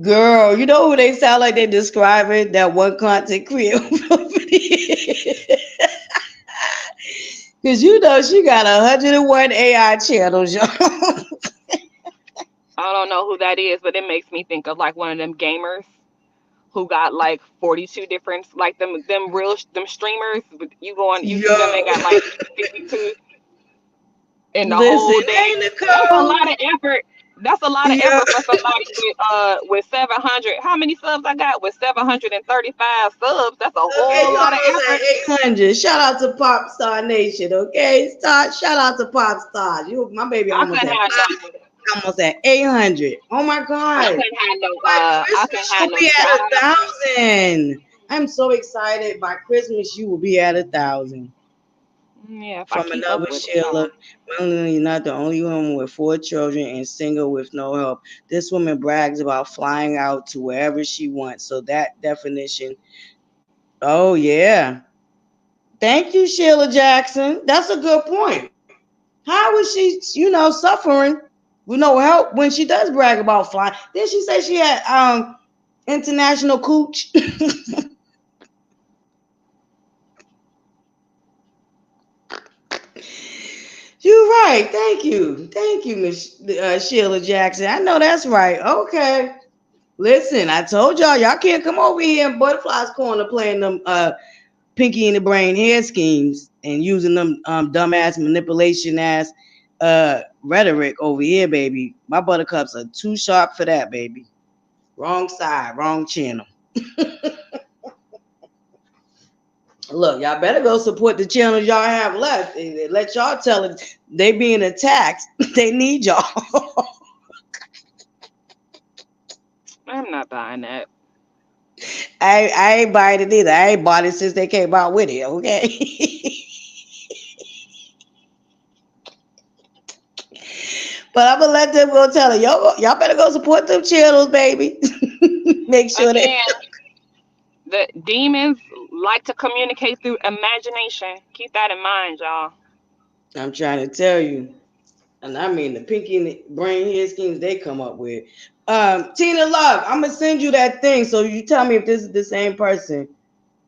Girl, you know who they sound like they describe it? That one content creator. Because you know she got 101 AI channels, y'all. I don't know who that is, but it makes me think of like one of them gamers who got like 42 different, like them streamers. You go on, you see them, they Yo, got like 52 in the listen, whole hey day. That's a Nicole. lot of effort. That's a lot of Yeah, effort for somebody with 700. How many subs I got with 735 subs? That's a okay, whole you lot of almost effort. at 800. Shout out to Pop Star Nation, okay? Shout out to Pop Stars. You, my baby, I almost couldn't at have no. almost at 800. Oh my I God! couldn't have no. By I Christmas, couldn't have you'll no be at job. 1,000. I'm so excited. By Christmas, you will be at 1,000. Yeah, if I From keep up another with it, Sheila, child. Melanie, you're not the only woman with 4 children and single with no help. This woman brags about flying out to wherever she wants. So that definition. Oh yeah. Thank you, Sheila Jackson. That's a good point. How is she, suffering with no help when she does brag about flying? Did she say she had international cooch? You're right. Thank you. Thank you, Miss Sheila Jackson. I know that's right. Okay. Listen, I told y'all can't come over here in Butterfly's Corner playing them pinky in the brain head schemes and using them dumbass manipulation ass rhetoric over here, baby. My buttercups are too sharp for that, baby. Wrong side, wrong channel. Look, y'all better go support the channels y'all have left. And let y'all tell it they being attacked. They need y'all. I'm not buying that. I ain't buying it either. I ain't bought it since they came out with it, okay? But I'm gonna let them go tell it. Y'all better go support them channels, baby. Make sure they. Again, the demons like to communicate through imagination. Keep that in mind, y'all. I'm trying to tell you, and I mean the pinky and the brain head schemes they come up with. Tina Love, I'm gonna send you that thing so you tell me if this is the same person.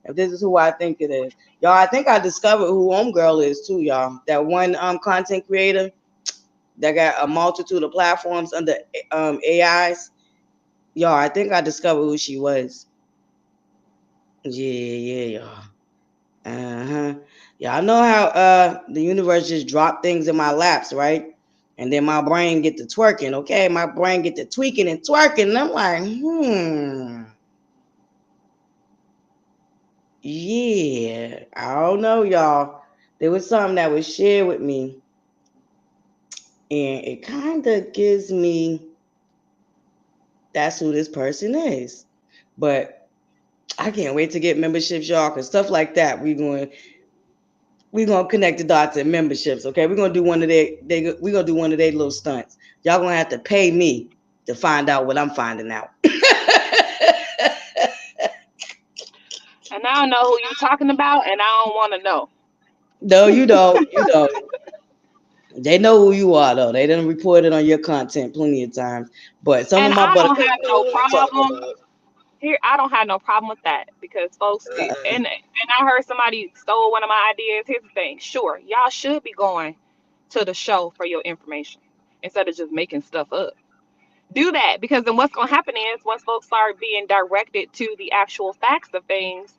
If this is who I think it is, y'all. I think I discovered who Homegirl is too, y'all. That one content creator that got a multitude of platforms under AIs. Y'all, I think I discovered who she was. Yeah, y'all. Uh-huh. Y'all know how the universe just dropped things in my laps, right? And then my brain get to twerking, okay? My brain get to tweaking and twerking. And I'm like, yeah, I don't know, y'all. There was something that was shared with me, and it kind of gives me that's who this person is. But I can't wait to get memberships, y'all, because stuff like that, we're gonna connect the dots and memberships, okay? We're gonna do one of their little stunts. Y'all gonna have to pay me to find out what I'm finding out. And I don't know who you talking about, and I don't want to know. No, you don't. You don't. They know who you are, though. They done reported on your content plenty of times. But some And of my I brothers don't have know no what I'm talking problem here. I don't have no problem with that because folks, about. and I heard somebody stole one of my ideas. Here's the thing: sure, y'all should be going to the show for your information instead of just making stuff up. Do that because then what's gonna happen is once folks start being directed to the actual facts of things,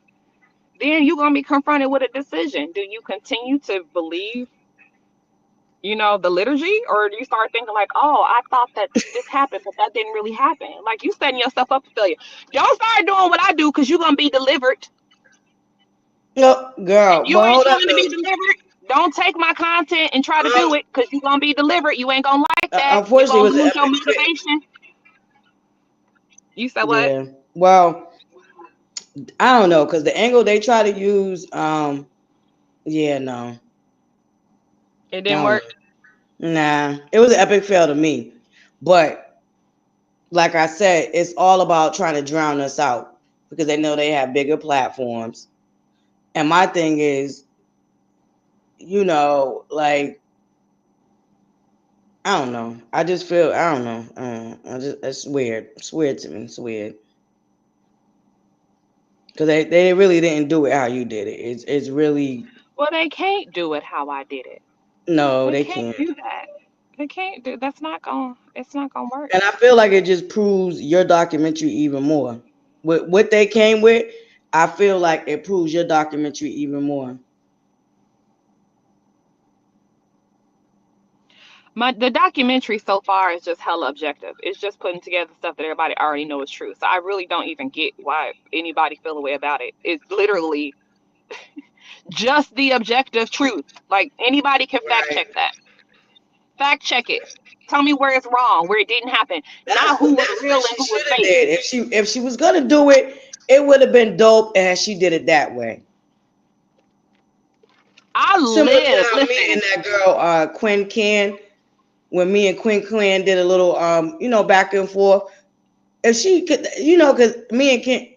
then you're gonna be confronted with a decision. Do you continue to believe, the liturgy, or do you start thinking like, oh, I thought that this happened, but that didn't really happen? Like you setting yourself up for failure. Don't start doing what I do because you're gonna be delivered. No, If girl, you but ain't hold up trying to though. be delivered, don't take my content and try to do it because you're gonna be delivered. You ain't gonna like that. You're Unfortunately, it gonna was an lose your epic fail. motivation. You said what? Yeah. Well, I don't know, because the angle they try to use, yeah, no. It I didn't don't work. know. Nah. It was an epic fail to me. But like I said, it's all about trying to drown us out because they know they have bigger platforms. And my thing is, like, I don't know. I just feel, I don't know. It's weird. It's weird to me. It's weird. Because they really didn't do it how you did it. It's really, Well, they can't do it how I did it. no, They they can't can't. do that. They can't do. That's not going. It's not gonna work. And I feel like it just proves your documentary even more. With what they came with, I feel like it proves your documentary even more. The documentary so far is just hella objective. It's just putting together stuff that everybody already know is true. So I really don't even get why anybody feel a way about it. It's literally just the objective truth. Like anybody can fact Right. check that. Fact check it. Tell me where it's wrong, where it didn't happen, not who was That's real what and she who was should have fake. did. If she was gonna do it, it would have been dope as she did it that way. I Similar to live. how me and Listen, that girl Quinn Can, when me and Quinn Clan did a little back and forth. If she could, because me and Ken,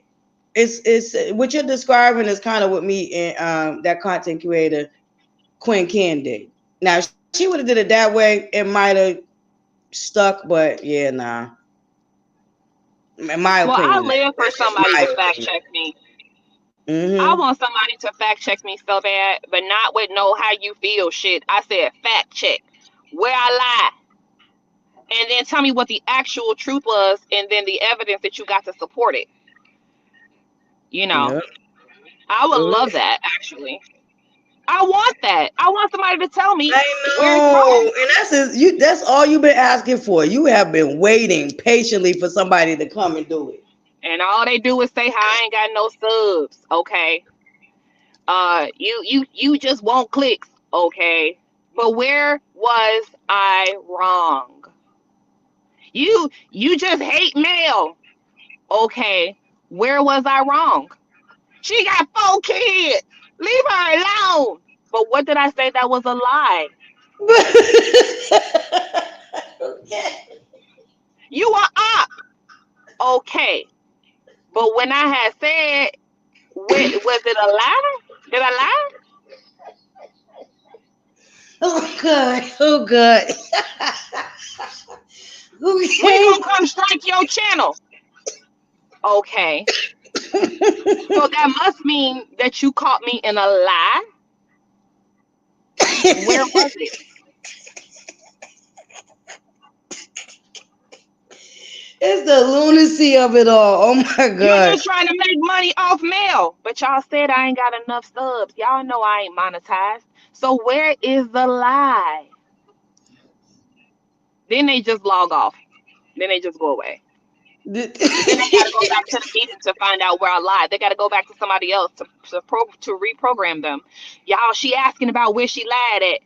it's what you're describing is kind of what me and that content creator Quinn Can did. Now if she would have did it that way, it might have stuck, but yeah, nah. In my well, I opinion, live for that's just somebody my to fact opinion. check me. I Mm-hmm. want somebody to fact check me so bad, but not with no how you feel shit. I said fact check where I lie, and then tell me what the actual truth was, and then the evidence that you got to support it. You know, Yep. I would Mhm. love that actually. I want that. I want somebody to tell me I where it's wrong. know, and that's all you've been asking for. You have been waiting patiently for somebody to come and do it. And all they do is say how I ain't got no subs. Okay. You just want clicks. Okay. But where was I wrong? You just hate mail. Okay. Where was I wrong? She got 4 kids. Leave her alone. But what did I say that was a lie? Okay. You are up. Okay. But when I had said, was it a lie? Did I lie? Oh good. Oh good. We Okay. gonna come strike your channel. Okay. So that must mean that you caught me in a lie. Where was it? It's the lunacy of it all. Oh my You god. just trying to make money off mail. But y'all said I ain't got enough subs. Y'all know I ain't monetized. So where is the lie? Then they just log off. Then they just go away. Then they got to go back to the meeting to find out where I lied. They got to go back to somebody else to reprogram them. Y'all, she asking about where she lied at.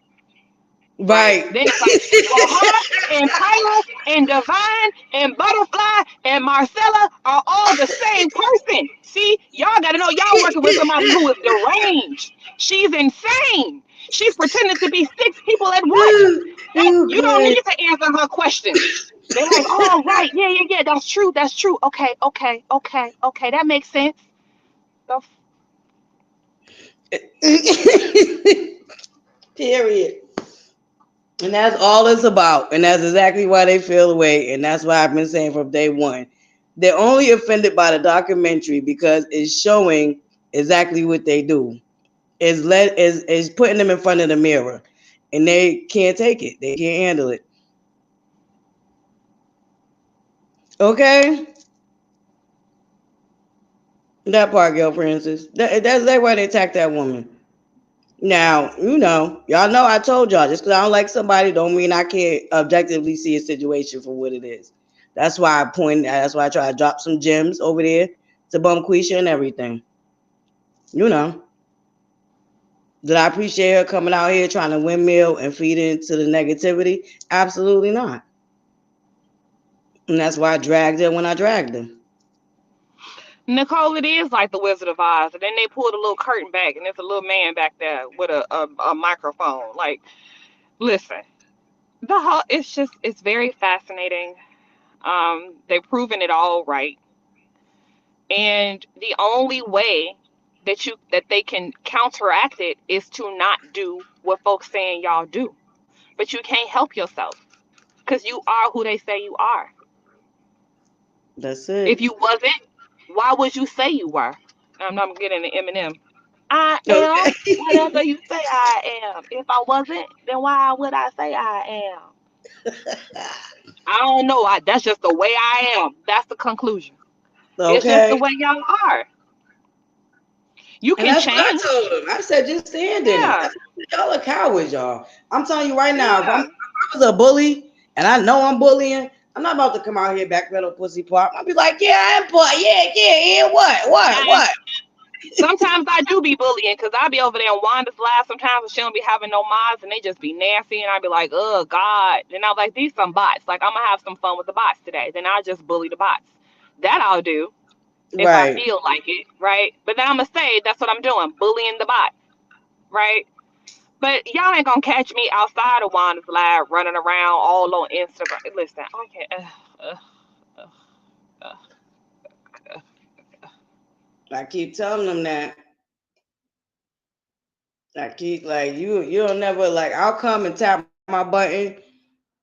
Right. Then it's like, well, her and Kyla and Divine and ButterFlii and Marcella are all the same person. See, y'all got to know y'all working with somebody who is deranged. She's insane. She's pretending to be 6 people at once. You don't need to answer her questions. They're like, oh, right. Yeah. That's true. Okay. That makes sense. Period. And that's all it's about. And that's exactly why they feel away. And that's why I've been saying from day one. They're only offended by the documentary because it's showing exactly what they do. Is putting them in front of the mirror. And they can't take it. They can't handle it. Okay? That part, girl, Francis. That's why they attacked that woman. Now, y'all know I told y'all, just because I don't like somebody don't mean I can't objectively see a situation for what it is. That's why that's why I try to drop some gems over there to Bumquisha and everything. Did I appreciate her coming out here trying to windmill and feed into the negativity? Absolutely not. And that's why I dragged her when I dragged her. Nicole, it is like the Wizard of Oz. And then they pulled a little curtain back, and there's a little man back there with a microphone. Like, listen, it's very fascinating. They're proving it all right. And the only way that they can counteract it is to not do what folks saying y'all do. But you can't help yourself because you are who they say you are. That's it. If you wasn't, why would you say you were? I'm getting the Eminem. I am Okay. whatever you say I am. If I wasn't, then why would I say I am? I don't know. That's just the way I am. That's the conclusion. It's just the Okay. way y'all are. You And can that's what I change. told him. I said, just stand in it. Yeah. Y'all are cowards, y'all. I'm telling you right now, if I Yeah. was a bully and I know I'm bullying, I'm not about to come out here backpedal pussy pop. I'll be like, yeah, I am bully. Yeah. What? Sometimes I do be bullying because I be over there in Wanda's live sometimes and she don't be having no mods and they just be nasty and I be like, oh God. Then I was like, these some bots. Like I'm gonna have some fun with the bots today. Then I'll just bully the bots. That I'll do if I Right. feel like it, right? But then I'm gonna say that's what I'm doing, bullying the bot, right? But y'all ain't gonna catch me outside of Wanda's live running around all on Instagram. Listen, I can't. I keep telling them that. I keep like you'll never like I'll come and tap my button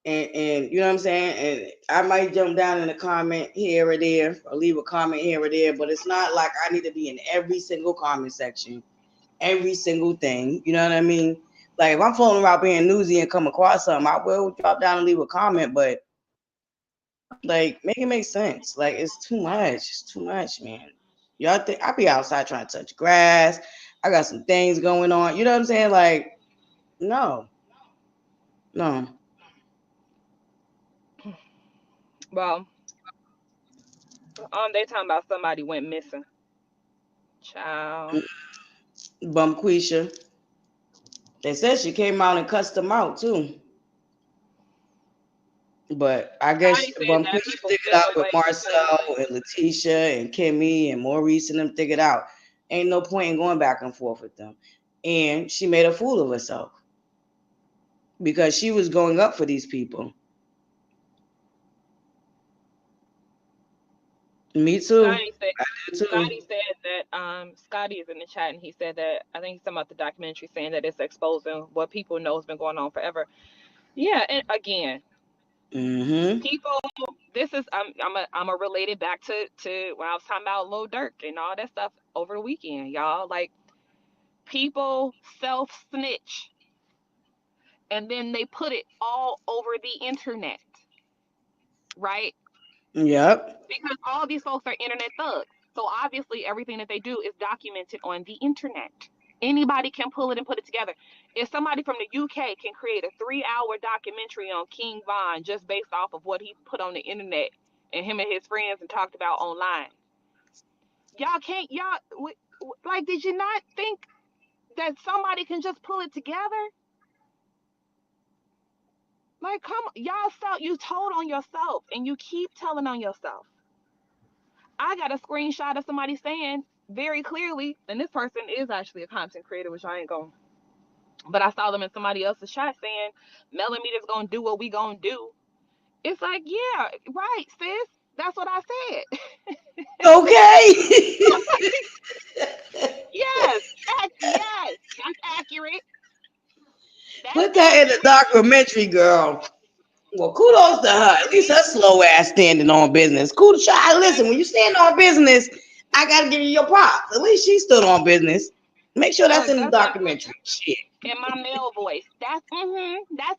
and you know what I'm saying? And I might jump down in a comment here or there or leave a comment here or there, but it's not like I need to be in every single comment section, every single thing. You know what I mean? Like if I'm floating around being newsy and come across something, I will drop down and leave a comment, but like make it make sense. Like it's too much. It's too much, man. Y'all think I be outside trying to touch grass. I got some things going on. You know what I'm saying? Like, no. Well, they talking about somebody went missing. Child. Bumquisha. They said she came out and cussed them out too. But I guess Scotty said that Bumquisha people figured feel out with away because Marcel and Letitia and Kimmy and Maurice and them figured out. Ain't no point in going back and forth with them. And she made a fool of herself because she was going up for these people. Me too. Scotty said I do too. Scotty is in the chat and he said that I think he's talking about the documentary saying that it's exposing what people know has been going on forever. Yeah, and again, Mm-hmm. people this is I'm a relate it back to when I was talking about Lil Durk and all that stuff over the weekend, y'all. Like people self snitch and then they put it all over the internet, right? Yep. Because all these folks are internet thugs. So obviously everything that they do is documented on the internet. Anybody can pull it and put it together. If somebody from the UK can create a 3-hour documentary on King Von just based off of what he put on the internet and him and his friends and talked about online, y'all can't, like, did you not think that somebody can just pull it together? Like, come, y'all saw, you told on yourself and you keep telling on yourself. I got a screenshot of somebody saying very clearly, and this person is actually a content creator, which I ain't going, but I saw them in somebody else's chat saying, Millimeter's gonna do what we gonna do. It's like, yeah, right, sis. That's what I said. Okay. Yes, yes, that's accurate. That's Put that in the accurate. documentary, girl. Well, kudos to her. At least her slow ass standing on business. Cool child. Listen, when you stand on business, I gotta give you your props. At least she stood on business. Make sure that's Look, in the that's like documentary. Shit. in my male voice. That's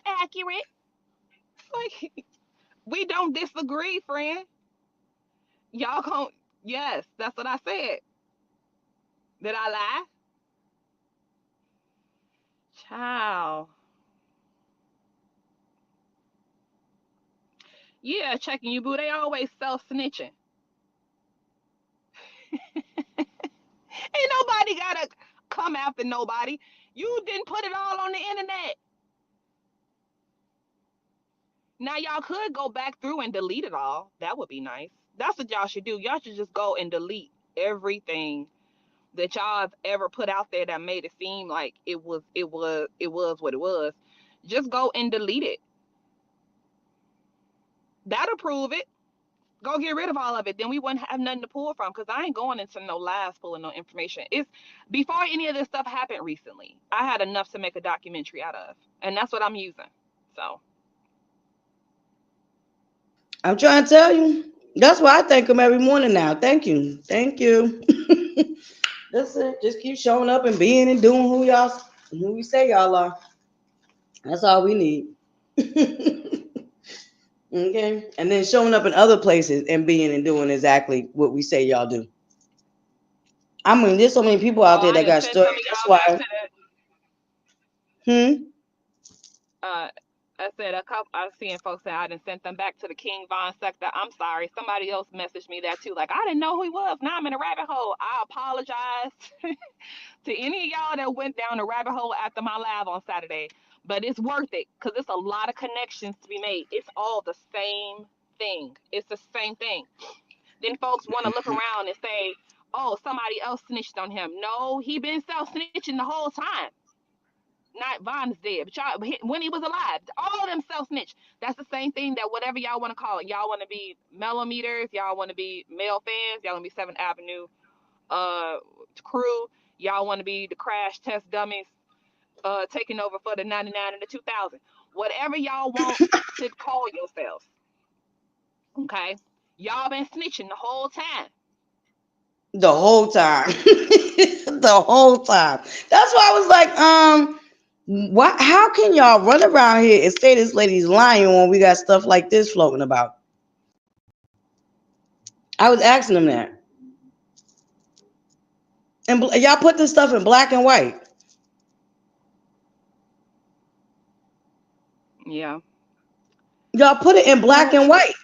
accurate. Like, we don't disagree, friend. Y'all can't. Yes, that's what I said. Did I lie? Child. Yeah, checking you, boo. They always self snitching. Ain't nobody gotta come after nobody. You didn't put it all on the internet. Now y'all could go back through and delete it all. That would be nice. That's what y'all should do. Y'all should just go and delete everything that y'all have ever put out there that made it seem like it was what it was. Just go and delete it. That'll prove it. Go get rid of all of it. Then we wouldn't have nothing to pull from, because I ain't going into no lies pulling no information. It's before any of this stuff happened recently. I had enough to make a documentary out of, and that's what I'm using. So I'm trying to tell you. That's why I thank him every morning now. Thank you. Thank you. That's it. Just keep showing up and being and doing who we say y'all are. That's all we need. Okay. And then showing up in other places and being and doing exactly what we say y'all do. I mean, there's so many people out oh, there I that didn't got send stories. some of That's y'all back why. to the Hmm. uh I said a couple. I was seeing folks saying I didn't send them back to the King Von sector. I'm sorry. Somebody else messaged me that too. Like, I didn't know who he was. Now I'm in a rabbit hole. I apologize to any of y'all that went down the rabbit hole after my live on Saturday. But it's worth it, because it's a lot of connections to be made. It's all the same thing. It's the same thing. Then folks want to look around and say, oh, somebody else snitched on him. No, he been self-snitching the whole time. Not Von is dead, but y'all, when he was alive, all of them self-snitch. That's the same thing that whatever y'all want to call it. Y'all want to be millimeters, y'all want to be male fans, y'all want to be 7th Avenue crew, y'all want to be the crash test dummies taking over for the 99 and the 2000. Whatever y'all want to call yourselves, okay? Y'all been snitching the whole time. The whole time. The whole time. That's why I was like, why? How can y'all run around here and say this lady's lying when we got stuff like this floating about? I was asking them that, and y'all put this stuff in black and white. Yeah. Y'all put it in black and white.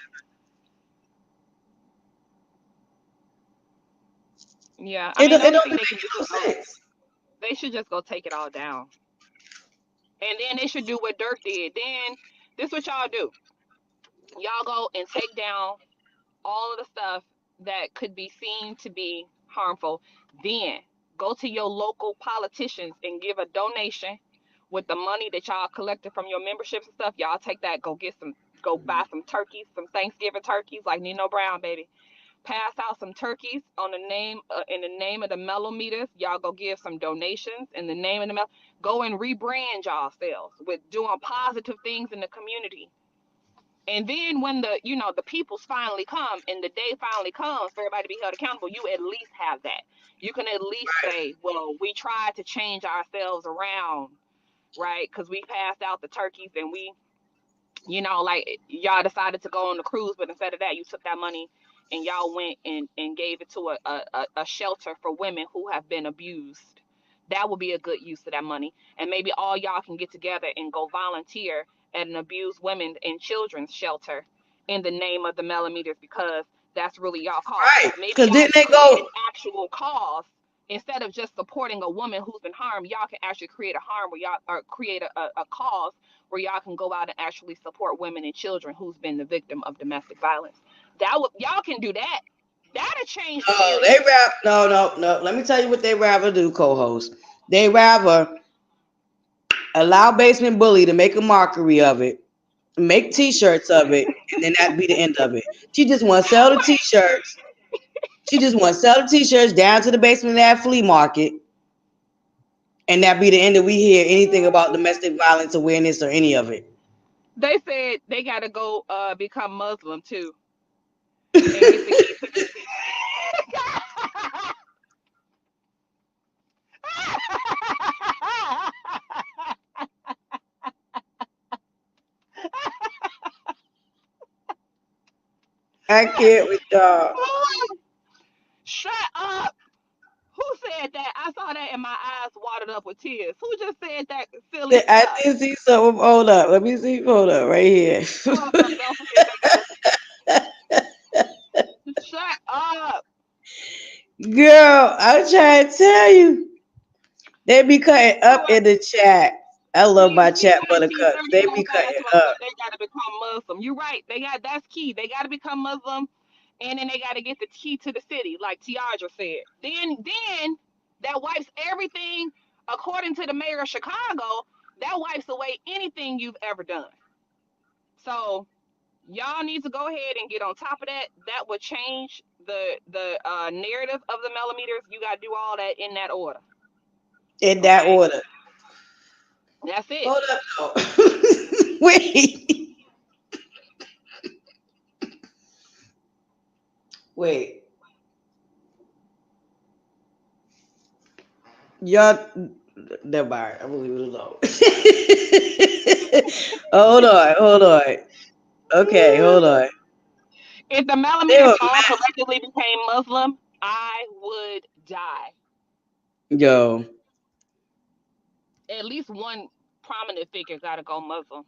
Yeah. I It mean, the don't, it only don't thing make they can do no is go, sense. they should just go take it all down. And then they should do what Dirk did. Then this is what y'all do. Y'all go and take down all of the stuff that could be seen to be harmful. Then go to your local politicians and give a donation with the money that y'all collected from your memberships and stuff. Y'all take that, go buy some turkeys, some Thanksgiving turkeys like Nino Brown, baby. Pass out some turkeys on the name in the name of the mellometers. Y'all go give some donations in the name of the go and rebrand yourselves with doing positive things in the community. And then when the peoples finally come and the day finally comes for everybody to be held accountable, you at least have that. You can at least say, well, we tried to change ourselves around, right? Because we passed out the turkeys and we, like, y'all decided to go on the cruise, but instead of that, you took that money and y'all went and gave it to a shelter for women who have been abused That would be a good use of that money. And maybe all y'all can get together and go volunteer at an abused women and children's shelter in the name of the millimeters, because that's really y'all cause. Right. Maybe Because y'all didn't can they create go? an actual cause instead of just supporting a woman who's been harmed. Y'all can actually create a harm where y'all, or create a cause where y'all can go out and actually support women and children who's been the victim of domestic violence. That would, y'all can do that. That'll change the Oh, they narrative. no. Let me tell you what they rather do, co-host. They rather allow Basement Bully to make a mockery of it, make T-shirts of it, and then that be the end of it. She just want to sell the T-shirts. She just want to sell the T-shirts down to the basement of that flea market, and that be the end of we hear anything about domestic violence awareness or any of it. They said they gotta go become Muslim too and get the key to the I can't with y'all. Shut up. Who said that? I saw that and my eyes watered up with tears. Who just said that silly I stuff? did see something. Hold up. Let me see. Hold up. Right here. Hold up, don't forget they gotta shut up. Girl, I'm trying to tell you. They be cutting up in the chat. I love my See, chat buttercups. They be 1939 cutting passed law up. said they gotta become Muslim. You're right. They got, that's key. They gotta become Muslim, and then they gotta get the key to the city, like Tiaja said. Then that wipes everything. According to the mayor of Chicago, that wipes away anything you've ever done. So y'all need to go ahead and get on top of that. That would change the narrative of the millimeters. You got to do all that in that order. In that Okay, order. that's it. Hold up. No. Wait. Wait. Y'all. Never mind. I'm gonna leave it alone. Hold on. Okay, hold on. If the They millimeters were all collectively became Muslim, I would die. yo. At least one prominent figure got to go Muslim,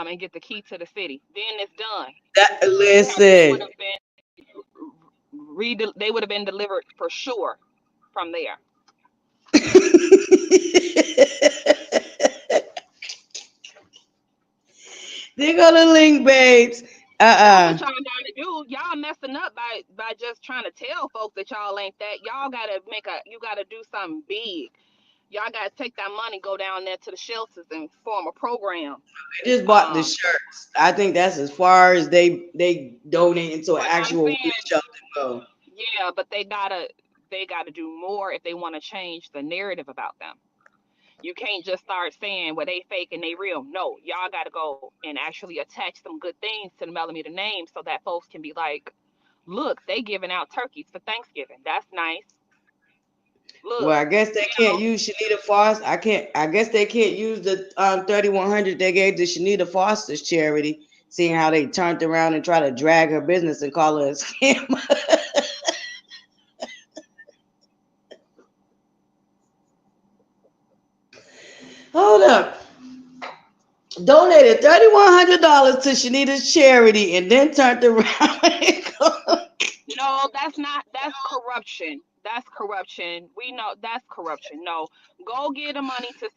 and get the key to the city. Then it's done. That They would listen. have been they would have been delivered for sure from there. They go to link, babes. That's what y'all gotta do. Y'all messing up by just trying to tell folks that y'all ain't that. Y'all gotta you gotta do something big. Y'all gotta take that money, go down there to the shelters and form a program. They just bought the Um, shirts. I think that's as far as they donate into an but I'm actual women's saying, shelter go. yeah, but they gotta do more if they want to change the narrative about them. You can't just start saying, well, they fake and they real. No, y'all gotta go and actually attach some good things to the millimeter name so that folks can be like, look, they giving out turkeys for Thanksgiving. That's nice. Well, Look, I guess they you can't know, use Shanita Foster. I guess they can't use the 3,100 they gave to Shanita Foster's charity. Seeing how they turned around and try to drag her business and call her a scammer. Hold up. Donated $3,100 to Shanita's charity and then turned around and called. no, that's corruption. That's corruption. We know that's corruption. No, go get the money to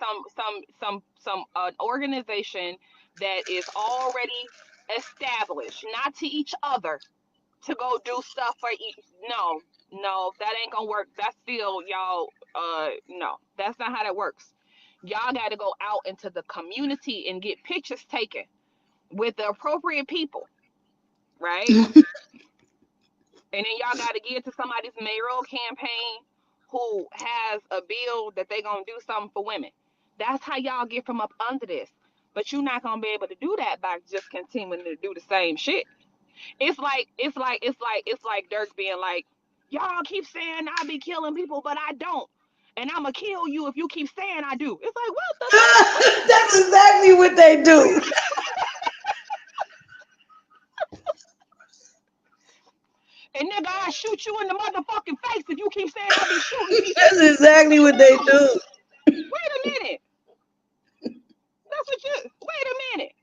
some organization that is already established, not to each other, to go do stuff for each. No, no, that ain't gonna work. That's still y'all. No, that's not how that works. Y'all got to go out into the community and get pictures taken with the appropriate people, right? And then y'all got to give it to somebody's mayoral campaign who has a bill that they gonna do something for women. That's how y'all get from up under this. But you're not gonna be able to do that by just continuing to do the same shit. It's like Dirk being like, y'all keep saying I be killing people, but I don't. And I'ma kill you if you keep saying I do. It's like, what the fuck? That's exactly what they do. And nigga, I shoot you in the motherfucking face if you keep saying I be shooting people. That's exactly what they do. Wait a minute. That's what you. Wait a minute.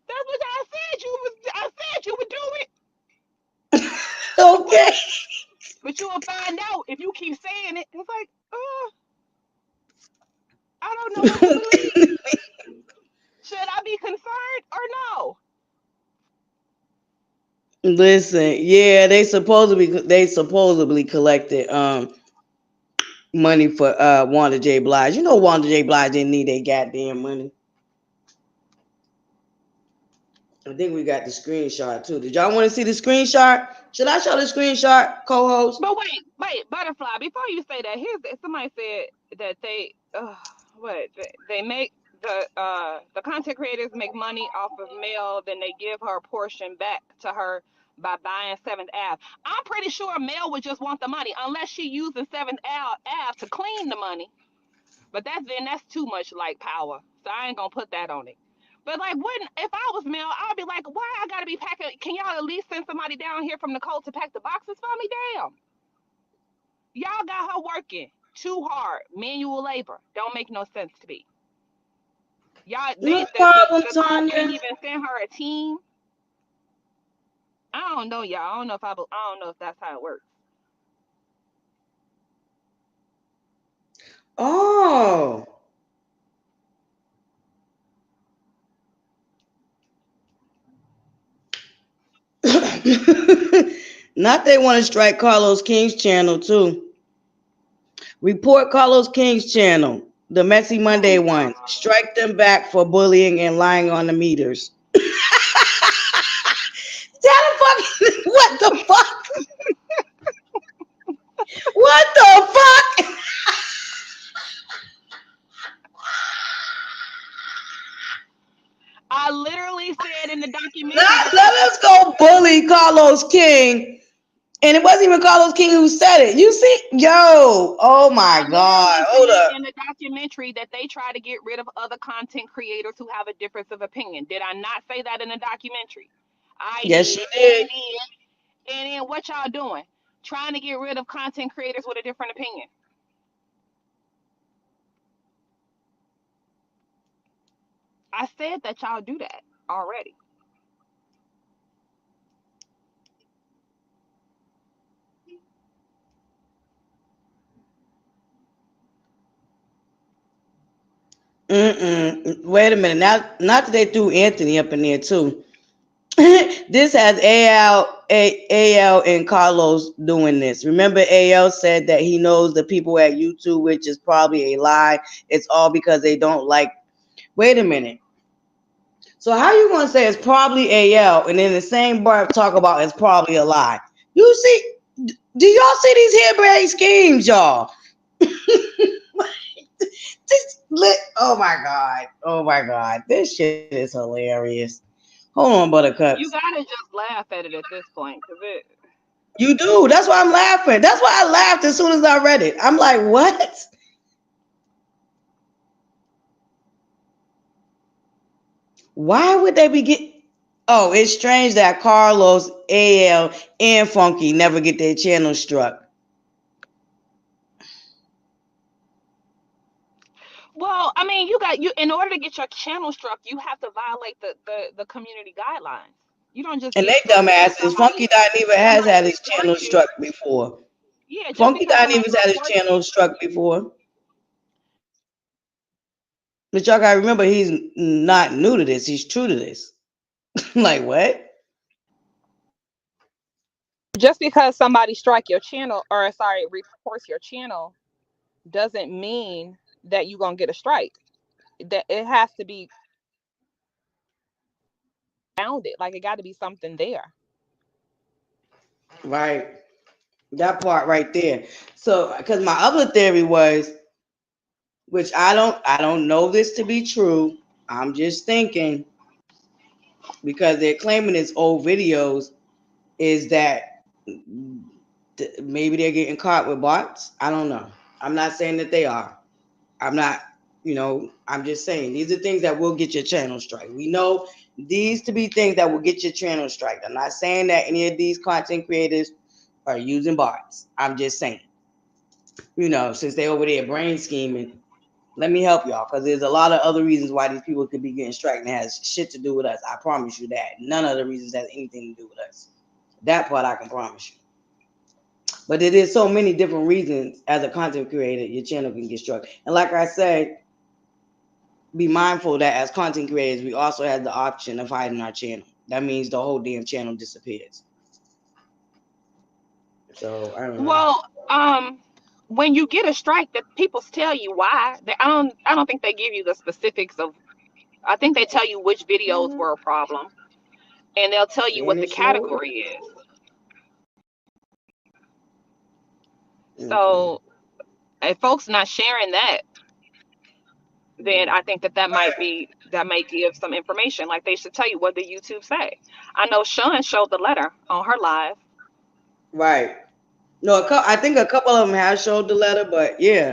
That's what I said. I said you would do it. Okay. But you will find out if you keep saying it. It's like, I don't know what to believe. Should I be concerned or no? Listen, yeah, they supposedly collected money for Wanda J. Blige. You know Wanda J. Blige didn't need their goddamn money. I think we got the screenshot too. Did y'all want to see the screenshot? Should I show the screenshot, co-host? But wait, ButterFlii. Before you say that, somebody said that they make the content creators make money off of Mel, then they give her a portion back to her by buying Seventh Ave. I'm pretty sure Mel would just want the money unless she using Seventh Ave to clean the money. But that's too much like power, so I ain't gonna put that on it. But like, wouldn't if I was Mel, I'd be like, why I gotta be packing? Can y'all at least send somebody down here from the cult to pack the boxes for me? Damn, y'all got her working too hard, manual labor. Don't make no sense to me. Y'all, No problem, the cult can't Tanya. even send her a team. I don't know, y'all. I don't know if that's how it works. Oh. Not they want to strike Carlos King's channel too. Report Carlos King's channel, the Messy Monday one. Strike them back for bullying and lying on the meters. What the fuck? What the fuck? I literally said in the documentary. Let us go bully Carlos King. And it wasn't even Carlos King who said it. You see? Yo. Oh my God. Hold up. In the documentary that they try to get rid of other content creators who have a difference of opinion. Did I not say that in the documentary? Yes, you did. And then what y'all doing? Trying to get rid of content creators with a different opinion. I said that y'all do that already. Wait a minute. Now, not that they threw Anthony up in there too. This has AL and Carlos doing this. Remember, AL said that he knows the people at YouTube, which is probably a lie. It's all because they don't like. Wait a minute. So how you gonna say it's probably AL and then the same breath talk about it's probably a lie? You see? Do y'all see these harebrained schemes, y'all? Oh my God. Oh my God. This shit is hilarious. Hold on, Buttercups. You gotta just laugh at it at this point, cause it. You do. That's why I'm laughing. That's why I laughed as soon as I read it. I'm like, what? Why would they be getting? Oh, it's strange that Carlos, AL, and Funky never get their channel struck. Well, I mean, you in order to get your channel struck, you have to violate the community guidelines. You don't just And get they struck because dumbasses. Funky Dot even has had his channel struck before. Yeah, just Funky because Dot somebody even had his reports channel struck before. But y'all gotta remember, he's not new to this. He's true to this. Like what? just because somebody strike your channel or sorry reports your channel doesn't mean that you're gonna get a strike. That it has to be founded. Like it got to be something there. Right. That part right there. So, because my other theory was, which I don't know this to be true. I'm just thinking because they're claiming it's old videos, is that maybe they're getting caught with bots. I don't know. I'm not saying that they are. I'm not. I'm just saying these are things that will get your channel strike. We know these to be things that will get your channel striked. I'm not saying that any of these content creators are using bots. I'm just saying, since they over there brain scheming, let me help y'all, because there's a lot of other reasons why these people could be getting striked, and it has shit to do with us. I promise you that. None of the reasons has anything to do with us. That part I can promise you. But there is so many different reasons as a content creator your channel can get struck. And like I said, be mindful that as content creators, we also have the option of hiding our channel. That means the whole damn channel disappears. So I don't know. Well, when you get a strike, that people tell you why. I don't think they give you the specifics of. I think they tell you which videos were a problem, and they'll tell you what the category is. So if folks not sharing that, then I think that may give some information. Like they should tell you what did YouTube say. I know Sean showed the letter on her live. Right. No, I think a couple of them have showed the letter, but yeah,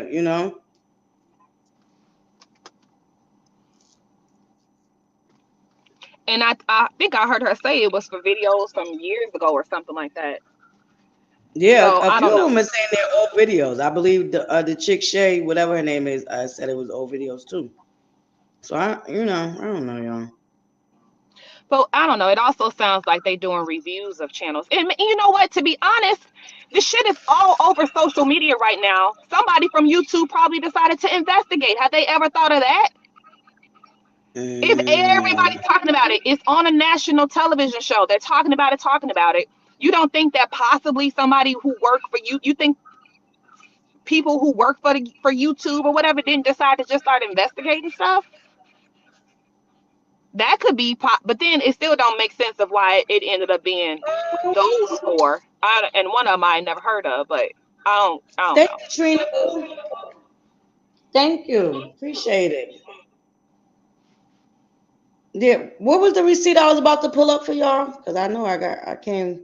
And I think I heard her say it was for videos from years ago or something like that. Yeah, So, a I few don't of them know. are saying they're old videos. I believe the chick Shay, whatever her name is, said it was old videos too. So I don't know, y'all. But I don't know. It also sounds like they doing reviews of channels. And you know what? To be honest, this shit is all over social media right now. Somebody from YouTube probably decided to investigate. Have they ever thought of that? If everybody's talking about it, it's on a national television show. They're talking about it. You don't think that possibly somebody who worked for you think people who work for YouTube or whatever didn't decide to just start investigating stuff? That could be but then it still don't make sense of why it ended up being those four. And one of them I never heard of, but I don't Thank know. you, Trina. Thank you. Appreciate it. Yeah, what was the receipt I was about to pull up for y'all? Because I know I came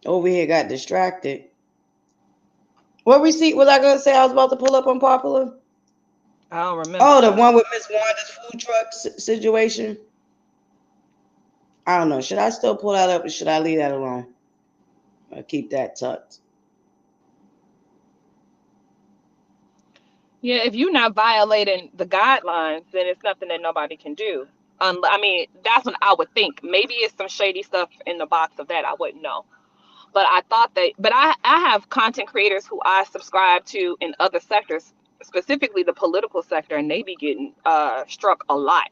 over here, got distracted. What receipt was I gonna say I was about to pull up on Popular? I don't remember. Oh, the one with Miss Wanda's food truck situation. I don't know. Should I still pull that up or should I leave that alone? I'll keep that tucked. Yeah, if you're not violating the guidelines, then it's nothing that nobody can do. I mean, that's what I would think. Maybe it's some shady stuff in the box of that. I wouldn't know. But I have content creators who I subscribe to in other sectors, specifically the political sector, and they be getting struck a lot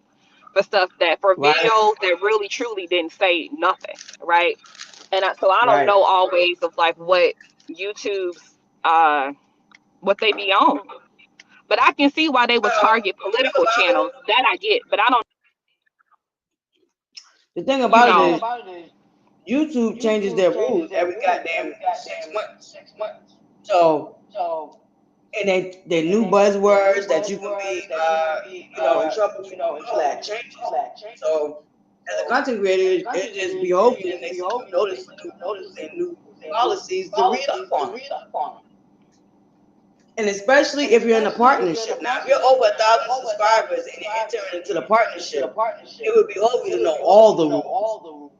for stuff for Right. videos that really truly didn't say nothing, right? And so I don't Right. know always of like what YouTube's what they be on. But I can see why they would target political channels. That I get, but I don't. The thing You about it know, is, YouTube changes their rules every goddamn 6 months. So, and they new buzzwords that you can be, in trouble for, all that changes. So, as a content creator, it just behove you when they see you notice new rules and new policies to read up on them. And especially if you're in a partnership. Now, if you're over 1,000 subscribers and you're entering into the partnership, it would behove you to know all the rules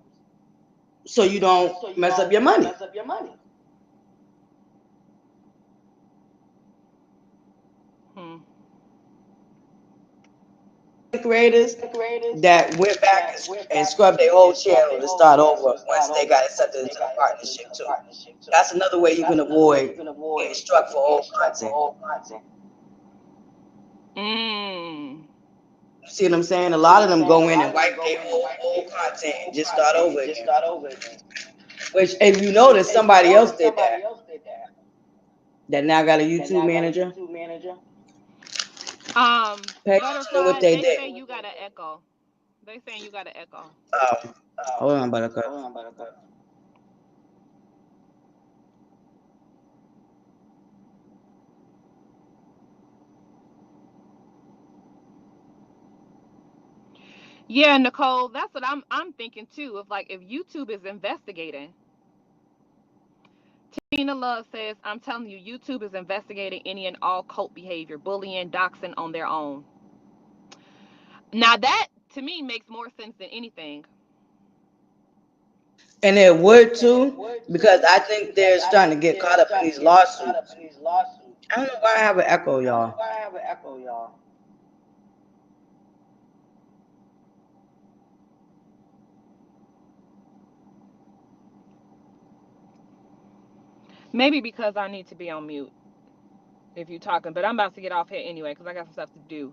so you don't mess up your money. Creators that went back and scrubbed their whole channel to start over once they got accepted into the partnership too. That's another way you can avoid getting struck for old content. mm, You see what I'm saying? A lot of them go in and wipe their old content and just start over again. Which, if you notice, somebody else did that. That now got a YouTube manager. Pay attention to what ButterFlii, they they did. say you got an echo. They saying you got an echo. Hold on, Buttercup. Yeah, Nicole, that's what I'm thinking too. Of like if YouTube is investigating. Tina Love says, I'm telling you, YouTube is investigating any and all cult behavior, bullying, doxing on their own. Now that to me makes more sense than anything. And it would too, because I think they're starting to get caught up in these lawsuits. I don't know why I have an echo, y'all. Maybe because I need to be on mute if you're talking, but I'm about to get off here anyway because I got some stuff to do.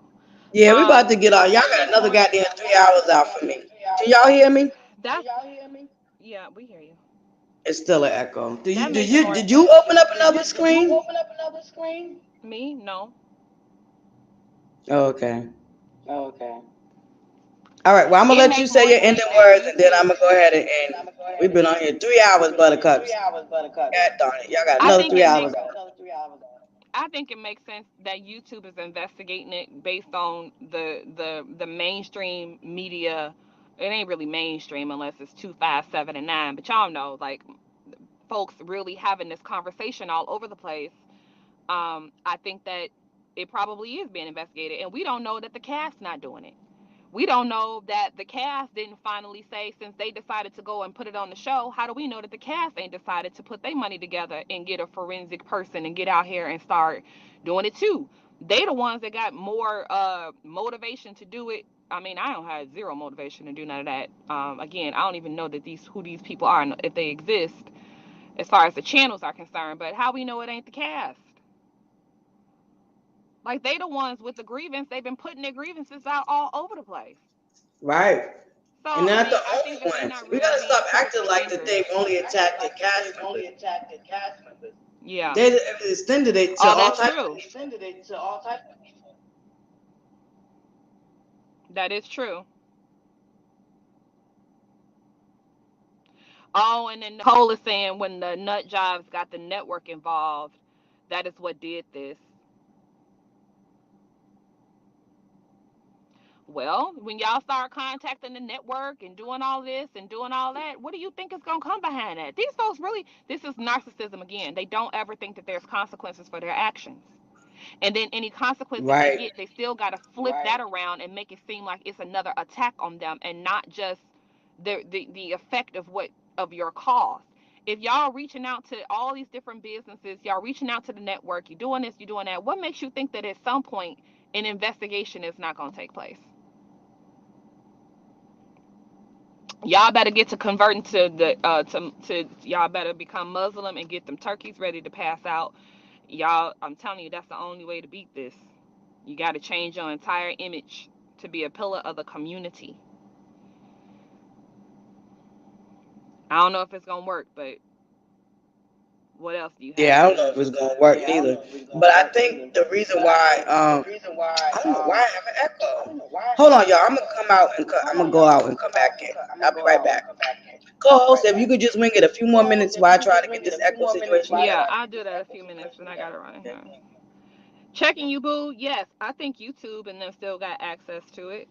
Yeah, we about to get out. Y'all got another goddamn 3 hours out for me. Can y'all hear me? That's yeah, we hear you. It's still an echo. Did you That did makes you more did you sense. open up another screen? Me? No. Oh, okay. All right. Well, I'm gonna It let you make say more your sense ending that words, and then I'm YouTube. gonna go ahead and end. We've been on here 3 hours, Buttercups. God darn it, y'all got I another think three it hours makes out. I think it makes sense that YouTube is investigating it based on the mainstream media. It ain't really mainstream unless it's 2, 5, 7, and 9. But y'all know, like, folks really having this conversation all over the place. I think that it probably is being investigated, and we don't know that the cast's not doing it. We don't know that the cast didn't finally say, since they decided to go and put it on the show, how do we know that the cast ain't decided to put their money together and get a forensic person and get out here and start doing it too? They the ones that got more motivation to do it. I mean, I don't have zero motivation to do none of that. Again, I don't even know that who these people are and if they exist as far as the channels are concerned. But how we know it ain't the cast? Like, they the ones with the grievance. They've been putting their grievances out all over the place. Right. So, And I they're not mean, the I only think that they're ones. not We really gotta being stop acting critical like that thinkers. they've only attacked the cast members. Yeah. They extended it to Oh, all that's types true. of people. That is true. Oh, and then Nicole is saying when the nut jobs got the network involved, that is what did this. Well, when y'all start contacting the network and doing all this and doing all that, what do you think is going to come behind that? These folks really, this is narcissism again. They don't ever think that there's consequences for their actions. And then any consequence that they Right. get, they still got to flip that around and make it seem like it's another attack on them and not just the effect of what of your cause. If y'all reaching out to all these different businesses, y'all reaching out to the network, you're doing this, you're doing that, what makes you think that at some point an investigation is not going to take place? Y'all better get to converting to the to y'all better become Muslim and get them turkeys ready to pass out. Y'all, I'm telling you, that's the only way to beat this. You got to change your entire image to be a pillar of the community. I don't know if it's gonna work, but what else do you have Yeah, I for don't know me? if it's gonna work neither. But I think the reason why I don't know why I have an echo. Hold on, y'all. I'm gonna come out and I'm gonna go out and come back in. I'll be right back. Co-host, if you could just wing it a few more minutes while I try to get this echo situation together. Yeah, I'll do that in a few minutes, and I got to run here. Checking you, boo. Yes, I think YouTube and them still got access to it.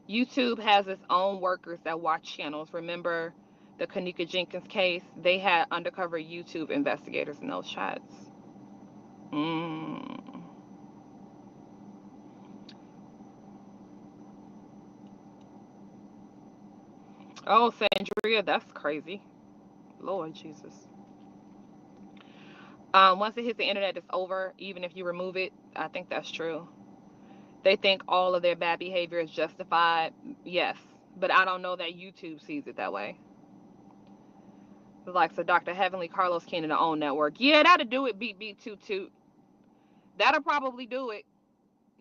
YouTube has its own workers that watch channels. Remember the Kanika Jenkins case? They had undercover YouTube investigators in those chats. Mm. Oh, Sandria, that's crazy. Lord Jesus. Once it hits the internet, it's over. Even if you remove it, I think that's true. They think all of their bad behavior is justified. Yes, but I don't know that YouTube sees it that way. Like, so Dr. Heavenly Carlos King in the own network. Yeah, that'll do it. Beat beat toot toot. That'll probably do it.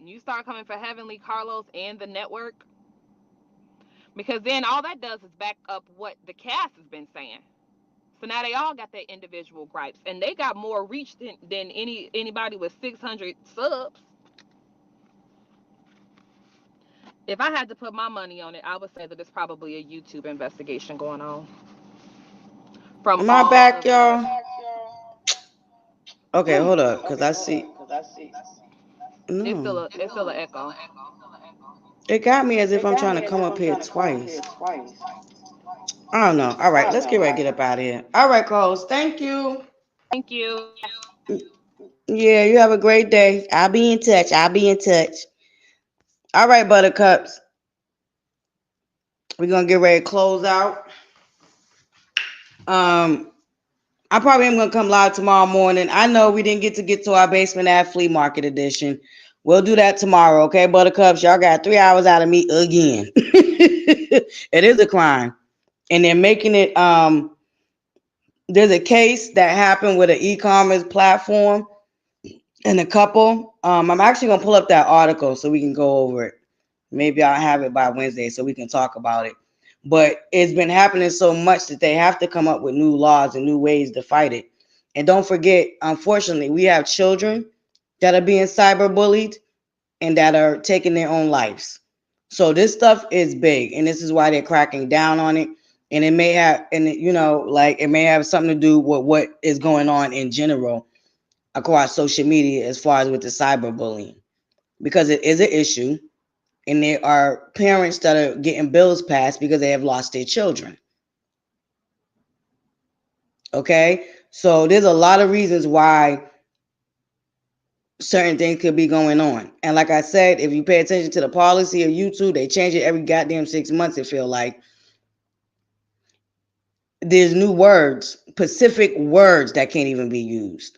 You start coming for Heavenly Carlos and the network, because then all that does is back up what the cast has been saying. So now they all got their individual gripes, and they got more reach than anybody with 600 subs. If I had to put my money on it, I would say that it's probably a YouTube investigation going on from Am I all back, of the. y'all? Okay, hold up, cause I see. It's still No, an echo. it got me as if I'm trying to come up here twice. I don't know. All right, let's get ready to get up out of here. All right, co-host. Thank you. Thank you. Yeah, you have a great day. I'll be in touch. All right, Buttercups. We're gonna get ready to close out. I probably am gonna come live tomorrow morning. I know we didn't get to our basement at flea market edition. We'll do that tomorrow, okay, Buttercups? Y'all got 3 hours out of me again. It is a crime, and they're making it. There's a case that happened with an e-commerce platform and a couple. I'm actually gonna pull up that article so we can go over it. Maybe I'll have it by Wednesday so we can talk about it. But it's been happening so much that they have to come up with new laws and new ways to fight it. And don't forget, unfortunately, we have children that are being cyberbullied and that are taking their own lives. So this stuff is big, and this is why they're cracking down on it. And it may have, and it may have something to do with what is going on in general across social media as far as with the cyberbullying, because it is an issue. And there are parents that are getting bills passed because they have lost their children. Okay, so there's a lot of reasons why certain things could be going on. And like I said, if you pay attention to the policy of YouTube, they change it every goddamn 6 months, it feel like. There's new words, specific words that can't even be used.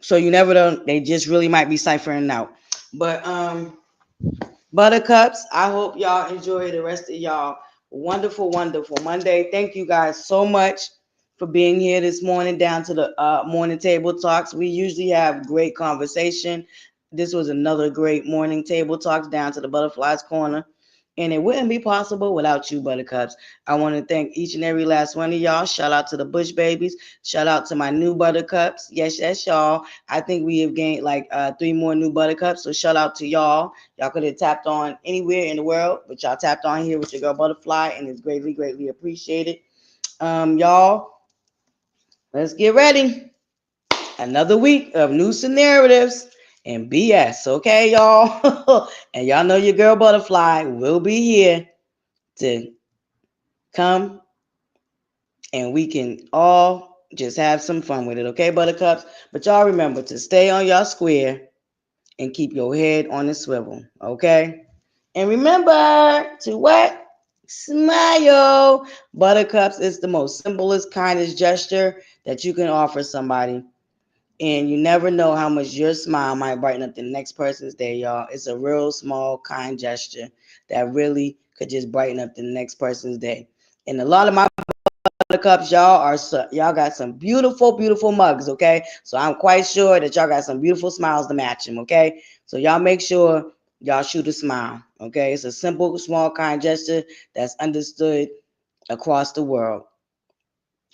So you never know, they just really might be ciphering out. But Buttercups, I hope y'all enjoy the rest of y'all wonderful, wonderful Monday. Thank you guys so much for being here this morning down to the morning table talks. We usually have great conversation. This was another great morning table talks down to the Butterflies Corner. And it wouldn't be possible without you, Buttercups. I want to thank each and every last one of y'all. Shout out to the Bush Babies. Shout out to my new Buttercups. Yes, yes, y'all. I think we have gained like 3 more new Buttercups. So shout out to y'all. Y'all could have tapped on anywhere in the world, but y'all tapped on here with your girl ButterFlii, and it's greatly, greatly appreciated. Y'all, let's get ready. Another week of news and narratives and BS, okay, y'all? And y'all know your girl ButterFlii will be here to come, and we can all just have some fun with it, okay, Buttercups? But y'all remember to stay on y'all square and keep your head on the swivel, okay? And remember to what? Smile. Buttercups is the most simplest, kindest gesture that you can offer somebody. And you never know how much your smile might brighten up the next person's day, y'all. It's a real small, kind gesture that really could just brighten up the next person's day. And a lot of my Buttercups, y'all got some beautiful, beautiful mugs, okay? So I'm quite sure that y'all got some beautiful smiles to match them, okay? So y'all make sure y'all shoot a smile, okay? It's a simple, small, kind gesture that's understood across the world.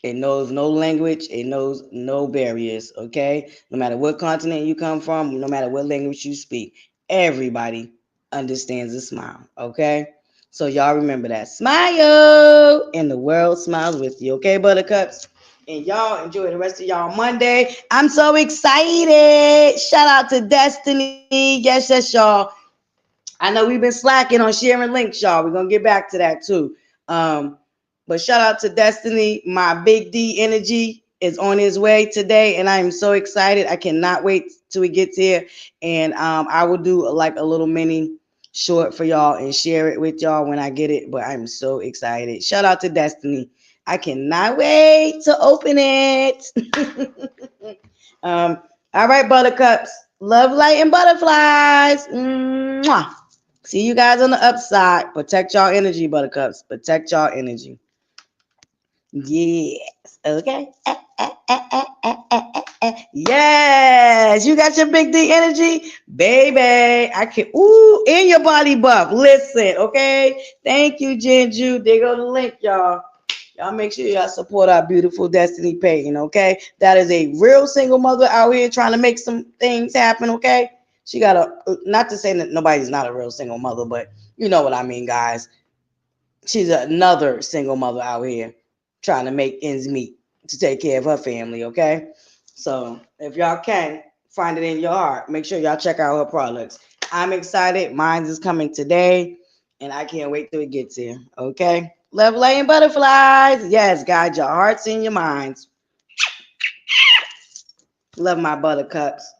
It knows no language. It knows no barriers, okay? No matter what continent you come from, no matter what language you speak, everybody understands a smile, okay? So y'all remember that. Smile! And the world smiles with you, okay, Buttercups? And y'all enjoy the rest of y'all Monday. I'm so excited. Shout out to Destiny. Yes, yes, y'all. I know we've been slacking on sharing links, y'all. We're going to get back to that too. But shout out to Destiny. My Big D energy is on his way today, and I am so excited. I cannot wait till he gets here. And I will do like a little mini short for y'all and share it with y'all when I get it. But I'm so excited. Shout out to Destiny. I cannot wait to open it. All right, Buttercups. Love, light, and butterflies. Mwah. See you guys on the upside. Protect y'all energy, Buttercups. Protect y'all energy. Yes. Okay. Yes. You got your big D energy, baby. I can. Ooh, in your body buff. Listen. Okay. Thank you, Jinju. There go the link, y'all. Y'all make sure y'all support our beautiful Destiny Payton, okay? That is a real single mother out here trying to make some things happen, okay? She got not to say that nobody's not a real single mother, but you know what I mean, guys. She's another single mother out here trying to make ends meet to take care of her family, okay? So if y'all can, find it in your heart. Make sure y'all check out her products. I'm excited. Mine is coming today, and I can't wait till it gets here, okay? Love, light, and butterflies. Yes, guide your hearts and your minds. Love my buttercups.